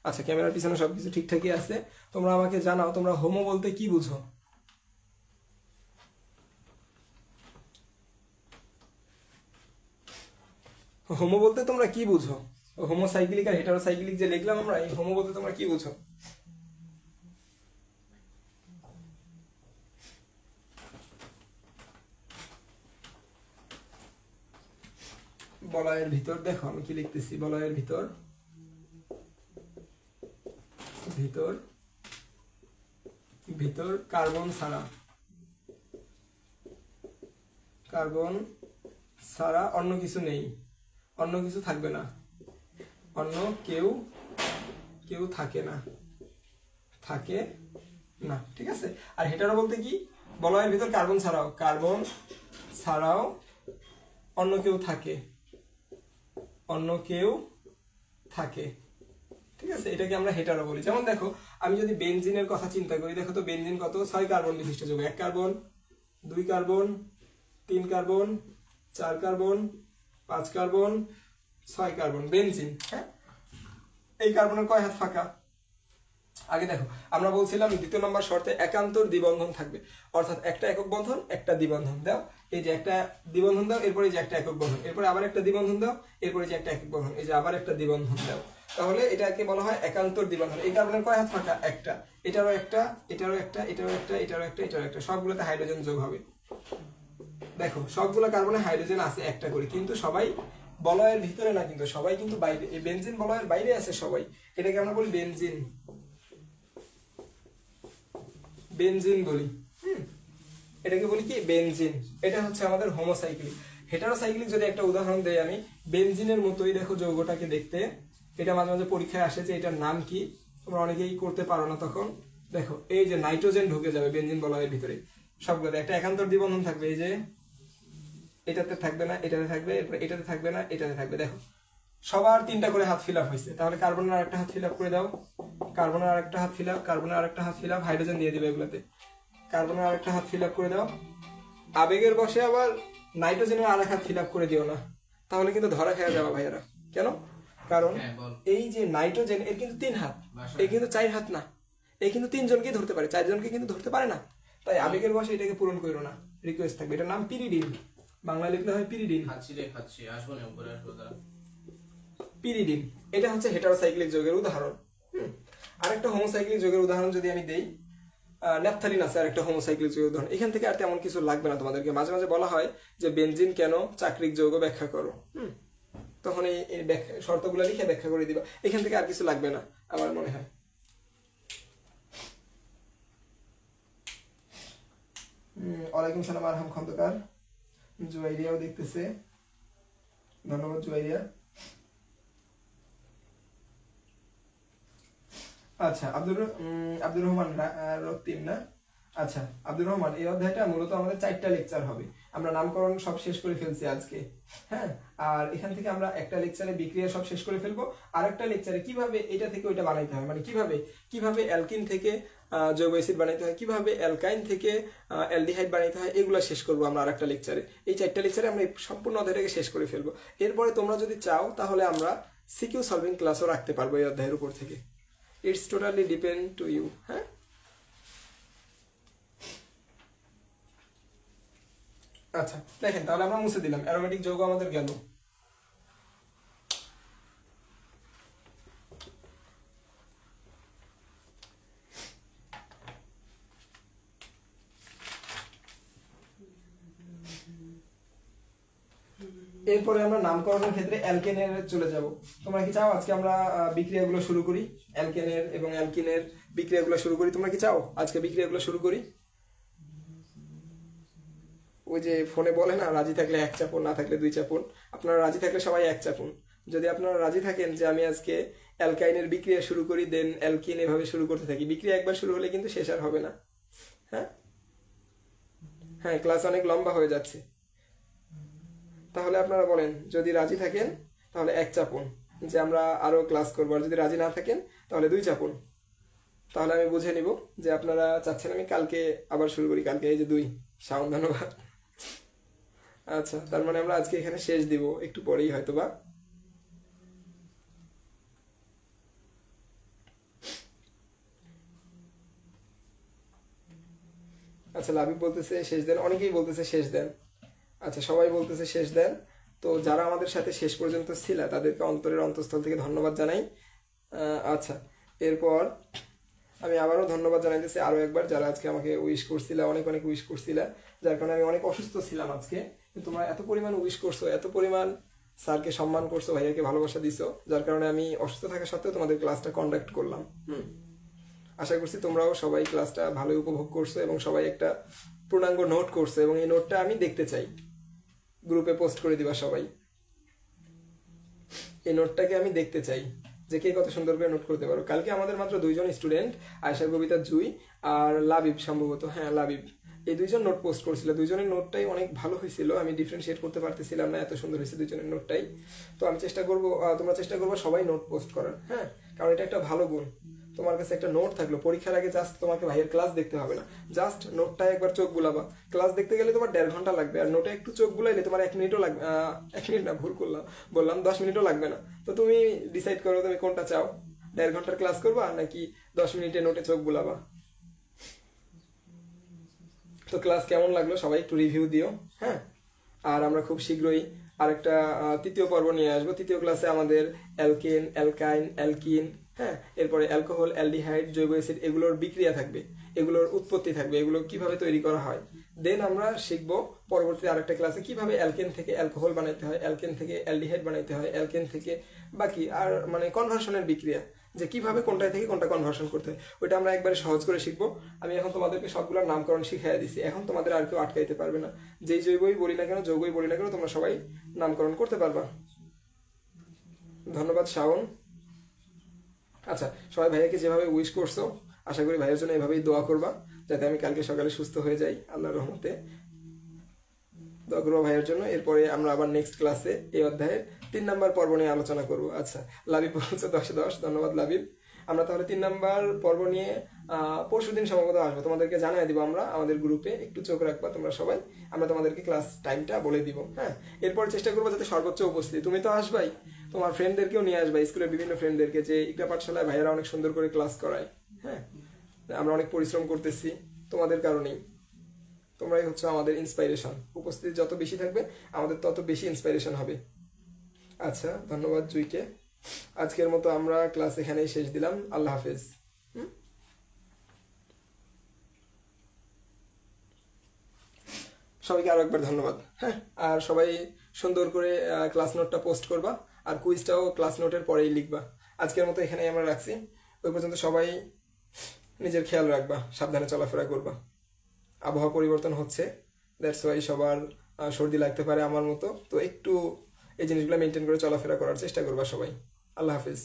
আচ্ছা, ক্যামেরার পিছনে সবকিছু ঠিকঠাকই আছে। তোমরা আমাকে জানাও তোমরা হোমো বলতে কি বুঝো। হোমো বলতে তোমরা কি বুঝো? হোমোসাইক্লিক আর হেটারোসাইক্লিক যে লিখলাম আমরা, এই হোমো বলতে তোমরা কি বুঝো? বলয়ের ভিতর দেখো আমি কি লিখতেছি। বলয়ের ভিতর ভিতর ভিতর কার্বন ছাড়া, কার্বন ছাড়া অন্য কিছু নেই, অন্য কিছু থাকবে না, অন্য কেউ কেউ থাকে না, থাকে না, ঠিক আছে। আর হেটারো বলতে কি? বলয়ের ভিতর কার্বন ছাড়াও, কার্বন ছাড়াও অন্য কেউ থাকে, অন্য কেউ থাকে, ঠিক আছে। এটাকে আমরা হেটারো বলি। যেমন দেখো আমি যদি বেনজিনের কথা চিন্তা করি, দেখো তো বেনজিন কত? 6 কার্বন বিশিষ্ট যৌগ। 1 carbon, 2 carbon, 3 carbon, 4 carbon, 5 carbon, 6 carbon, benzene. হ্যাঁ, এই কার্বনের কয় হাত ফাঁকা? আগে দেখো আমরা বলছিলাম দ্বিতীয় নম্বর শর্তে একান্তর দ্বিবন্ধন থাকবে, অর্থাৎ একটা একক বন্ধন একটা দ্বিবন্ধন দাও। এই যে একটা দ্বিবন্ধন দাও, এরপরে যে একটা একক বন্ধন, এরপরে আবার একটা দ্বিবন্ধন দাও, এরপরে যে একটা একক বন্ধন, এই যে আবার একটা দ্বিবন্ধন দাও। তাহলে এটাকে বলা হয় একান্তর দ্বিবন্ধন। এই কার্বনের কয় হাত ফাঁকা? একটা। এটারও একটা, এটারও একটা, এটারও একটা, এটারও একটা, এটারও একটা, সবগুলোতে হাইড্রোজেন যোগ হবে। দেখো সবগুলো কার্বনে হাইড্রোজেন আছে একটা করে, কিন্তু সবাই বলয়ের ভিতরে না, কিন্তু সবাই কিন্তু বাইরে। এই বেনজিন বলয়ের বাইরে আছে সবাই। এটাকে আমরা বলি বেনজিন, বেনজিন বলি। এটাকে বলি কি? বেনজিন। এটা হচ্ছে আমাদের হোমোসাইক্লিক। হেটারোসাইক্লিক যদি একটা উদাহরণ দেই আমি, বেনজিনের মতোই দেখো যৌগটাকে দেখতে। এটা মাঝে মাঝে পরীক্ষায় আসে যে এটার নাম কি, তোমরা অনেকেই করতে পারো না তখন। দেখো এই যে নাইট্রোজেন ঢুকে যাবে বেনজিন বলয়ের ভিতরে, সবগুলো একটা একান্তর দ্বিবন্ধন থাকবে। এই যে এটাতে থাকবে না, এটাতে থাকবে, এরপর এটাতে থাকবে না, এটাতে থাকবে। দেখো সবার 3টা করে হাত ফিল আপ হয়েছে। তাহলে কার্বনের আরেকটা হাত ফিল আপ করে দাও, কার্বনের আরেকটা হাত ফিল আপ, কার্বনের আরেকটা হাত ফিল আপ, হাইড্রোজেন দিয়ে দিবে এগুলোতে। কার্বনের আরেকটা হাত ফিল আপ করে দাও। আবেগের বসে আবার নাইট্রোজেনের আরেক হাত ফিল আপ করে দিও না, তাহলে কিন্তু ধরা খেয়ে যাবে ভাইয়ারা। কেন? কারণ এই যে নাইট্রোজেন এর কিন্তু 3 হাত, এই কিন্তু 4 হাত না। এই কিন্তু 3 জনকেই ধরতে পারে, 4 জনকে কিন্তু ধরতে পারে না। তাই আবেগের বসে এটাকে পূরণ করো না, রিকোয়েস্ট থাকবে। এটার নাম পিরিডিন, বাংলা লিখলে হয় পিরিডিন। পিরিডিন এটা হচ্ছে হেটারোসাইক্লিক যৌগের উদাহরণ। আরেকটা হোমোসাইক্লিক যৌগের উদাহরণ যদি আমি দেই, ন্যাপথালিন আছে আরেকটা হোমোসাইক্লিক যৌগের উদাহরণ। এখান থেকে আর তেমন কিছু লাগবে না তোমাদেরকে। মাঝে মাঝে বলা হয় যে বেনজিন কেন চাকরিক যৌগ ব্যাখ্যা করো, তখন এই শর্তগুলো লিখে ব্যাখ্যা করে দিবা। এখান থেকে আর কিছু লাগবে না আমার মনে হয়। ওয়ালাইকুম সালাম আরহাম খন্দকার, জুয়াইরিয়াও দেখতেছে, ধন্যবাদ জুয়াইরিয়া। আচ্ছা আব্দুর রহমান রক্তিম না? আচ্ছা আব্দুর রহমান, এই অধ্যায়টা মূলত আমাদের 4টা লেকচার হবে। আমরা নামকরণ সব শেষ করে ফেলছি আজকে। হ্যাঁ, আর এখান থেকে আমরা একটা লেকচারে বিক্রিয়া সব শেষ করে ফেলবো। আর একটা লেকচারে কিভাবে এটা থেকে ওইটা বানাইতে হয়, মানে কিভাবে অ্যালকিন থেকে জৈব অ্যাসিড বানাইতে হয়, কিভাবে অ্যালকাইন থেকে অ্যালডিহাইড বানাইতে হয়, এগুলো শেষ করবো আমরা আরেকটা লেকচারে। এই 4টা লেকচারে আমরা সম্পূর্ণ অধ্যায়টাকে শেষ করে ফেলবো। এরপরে তোমরা যদি চাও তাহলে আমরা সিকিউ সলভিং ক্লাসও রাখতে পারবো এই অধ্যায়ের উপর থেকে। It's totally depend to you. হ্যাঁ, আচ্ছা দেখেন তাহলে আমরা মুছে দিলাম, অ্যারোমেটিক যৌগ আমাদের গেল। এরপরে আমরা নামকরণের ক্ষেত্রে অ্যালকেনের চলে যাব। তোমরা কি চাও আজকে আমরা বিক্রিয়াগুলো শুরু করি, অ্যালকেনের এবং অ্যালকিনের বিক্রিয়াগুলো শুরু করি? তোমরা কি চাও আজকে বিক্রিয়াগুলো শুরু করি? ওই যে ফোনে বলে না, রাজি থাকলে 1 চাপুন, না থাকলে 2 চাপুন। আপনারা রাজি থাকলে সবাই 1 চাপুন। যদি আপনারা রাজি থাকেন যে আমি আজকে অ্যালকাইনের বিক্রিয়া শুরু করি, দেন অ্যালকিন এভাবে শুরু করতে থাকি। বিক্রিয়া একবার শুরু হলে কিন্তু শেষ আর হবে না। হ্যাঁ হ্যাঁ, ক্লাস অনেক লম্বা হয়ে যাচ্ছে। তাহলে আপনারা বলেন, যদি রাজি থাকেন তাহলে 1 চাপুন যে আমরা আরো ক্লাস করবো, আর যদি রাজি না থাকেন তাহলে 2 চাপুন। তাহলে আমি বুঝে নিব যে আপনারা চাচ্ছেন আমি কালকে আবার শুরু করি। কালকে এই যে 2 শাওন, ধন্যবাদ। আচ্ছা, তার মানে আমরা আজকে এখানে শেষ দিব, একটু পরেই হয়তোবা। আচ্ছা, লাবিব বলতেছে শেষ দেন, অনেকেই বলতেছে শেষ দেন। আচ্ছা, সবাই বলতেছে শেষ দেন। তো যারা আমাদের সাথে শেষ পর্যন্ত ছিল তাদেরকে অন্তরের অন্তঃস্থল থেকে ধন্যবাদ জানাই। আচ্ছা, এরপর আমি আবারও ধন্যবাদ জানাইতেছি আরও একবার যারা আজকে আমাকে উইশ করছিল, অনেক অনেক উইশ করছিল, যার কারণে আমি অনেক অসুস্থ ছিলাম আজকে। কিন্তু তোমরা এত পরিমাণ উইশ করছো, এত পরিমাণ স্যারকে সম্মান করছো, ভাইয়াকে ভালোবাসা দিছো, যার কারণে আমি অসুস্থ থাকা সত্ত্বেও তোমাদের ক্লাসটা কন্ডাক্ট করলাম। আশা করছি তোমরাও সবাই ক্লাসটা ভালোই উপভোগ করছো এবং সবাই একটা পূর্ণাঙ্গ নোট করছো, এবং এই নোটটা আমি দেখতে চাই। গ্রুপে পোস্ট করে দিবা সবাই, এই নোটটাকে আমি দেখতে চাই যে কে কত সুন্দর করে নোট করতে পারো। কালকে আমাদের মাত্র 2 জন স্টুডেন্ট, আয়শা, কবিতা, জুই আর লাবিব সম্ভবত, হ্যাঁ লাবিব, এই 2 জন নোট পোস্ট করছিল। 2 জনের নোটটাই অনেক ভালো হয়েছিল, আমি ডিফারেন্সিয়েট করতে পারতেছিলাম না, এত সুন্দর হয়েছে 2 জনের নোটটাই। তো আমি চেষ্টা করবো, তোমরা চেষ্টা করবো সবাই নোট পোস্ট করার, হ্যাঁ, কারণ এটা একটা ভালো গুণ। তোমার কাছে একটা নোট থাকলো, পরীক্ষার আগে জাস্ট তোমাকে ভাইয়ের ক্লাস দেখতে হবে না, জাস্ট নোটটা একবার চোখ বুলাবা। ক্লাস দেখতে গেলে তোমার 1.5 ঘন্টা লাগবে, আর নোটে একটু চোখ বুলাইলে তোমার 1 মিনিটও লাগবে, 1 মিনিট না, ভুল করলাম, বললাম 10 মিনিটও লাগবে না। তো তুমি ডিসাইড করো তুমি কোনটা চাও, 1.5 ঘন্টার ক্লাস করবা নাকি 10 মিনিটে নোটে চোখ বুলাবা। তো ক্লাস কেমন লাগলো সবাই একটু রিভিউ দিও, হ্যাঁ। আর আমরা খুব শীঘ্রই আরেকটা 3য় পর্ব নিয়ে আসবো। 3য় ক্লাসে আমাদের অ্যালকেন, অ্যালকাইন, অ্যালকিন, হ্যাঁ, এরপরে অ্যালকোহল, অ্যালডিহাইড, জৈব অ্যাসিড, এগুলোর বিক্রিয়া থাকবে, এগুলোর উৎপত্তি থাকবে, এগুলো কিভাবে তৈরি করা হয়। দেন আমরা শিখবো পরবর্তী আরেকটা ক্লাসে কিভাবে অ্যালকেন থেকে অ্যালকোহল বানাইতে হয়, অ্যালকেন থেকে অ্যালডিহাইড বানাইতে হয়, অ্যালকেন থেকে বাকি আর মানে কনভার্সনের বিক্রিয়া, যে কিভাবে কোনটা থেকে কোনটা কনভার্সন করতে হয়, ওইটা আমরা একবারে সহজ করে শিখবো। আমি এখন তোমাদেরকে সবগুলোর নামকরণ শিখিয়ে দিছি, এখন তোমাদের আর কেউ আটকাইতে পারবে না। যেই জৈবই বলি না কেন, যৌগই বলি না কেন, তোমরা সবাই নামকরণ করতে পারবা। ধন্যবাদ শাওন। আচ্ছা, সবাই ভাইয়াকে যেভাবে উইশ করছো, আশা করি ভাইয়ের জন্য এভাবেই দোয়া করবা, যাতে আমি কালকে সকালে সুস্থ হয়ে যাই, আল্লাহর রহমতে দোয়া করবো ভাইয়ের জন্য। এরপরে আমরা আবার নেক্সট ক্লাসে এই অধ্যায়ের 3 নম্বর পর্ব নিয়ে আলোচনা করব। আচ্ছা, লাবিব বলছে 10-10, ধন্যবাদ লাবিব। আমরা তাহলে 3 নম্বর পর্ব নিয়ে পরশুদিন সম্ভবত আসবো, তোমাদেরকে জানিয়ে দিব আমরা আমাদের গ্রুপে, একটু চোখ রাখবা তোমরা সবাই, আমরা তোমাদেরকে ক্লাস টাইমটা বলে দিব, হ্যাঁ। এরপর চেষ্টা করবো যাতে সর্বোচ্চ উপস্থিতি, তুমি তো আসবাই, তোমার ফ্রেন্ডদেরকেও নিয়ে আসবা, স্কুলের বিভিন্ন ফ্রেন্ডদেরকে, যে ইকরা পাঠশালায় ভাইয়েরা অনেক সুন্দর করে ক্লাস করায়, হ্যাঁ। আমরা অনেক পরিশ্রম করতেছি তোমাদের কারণেই, তোমরাই হচ্ছে আমাদের ইন্সপাইরেশন। উপস্থিতি যত বেশি থাকবে আমাদের তত বেশি ইন্সপাইরেশন হবে। আচ্ছা, ধন্যবাদ জুইকে। আজকের মতো আমরা ক্লাস এখানেই শেষ দিলাম, আল্লাহ হাফেজ। সবাইকে আরো একবার ধন্যবাদ, হ্যাঁ। আর সবাই সুন্দর করে ক্লাস নোটটা পোস্ট করবা, আর কুইজটাও ক্লাস নোটের পরেই লিখবা। আজকের মতো এখানেই আমরা রাখছি, ওই পর্যন্ত সবাই নিজের খেয়াল রাখবা, সাবধানে চলাফেরা করবা। আবহাওয়া পরিবর্তন হচ্ছে, দ্যাটস ওয়াই সবার সর্দি লাগতে পারে আমার মতো, তো একটু এই জিনিসগুলো মেনটেন করে চলাফেরা করার চেষ্টা করবা সবাই। আল্লাহ হাফিজ।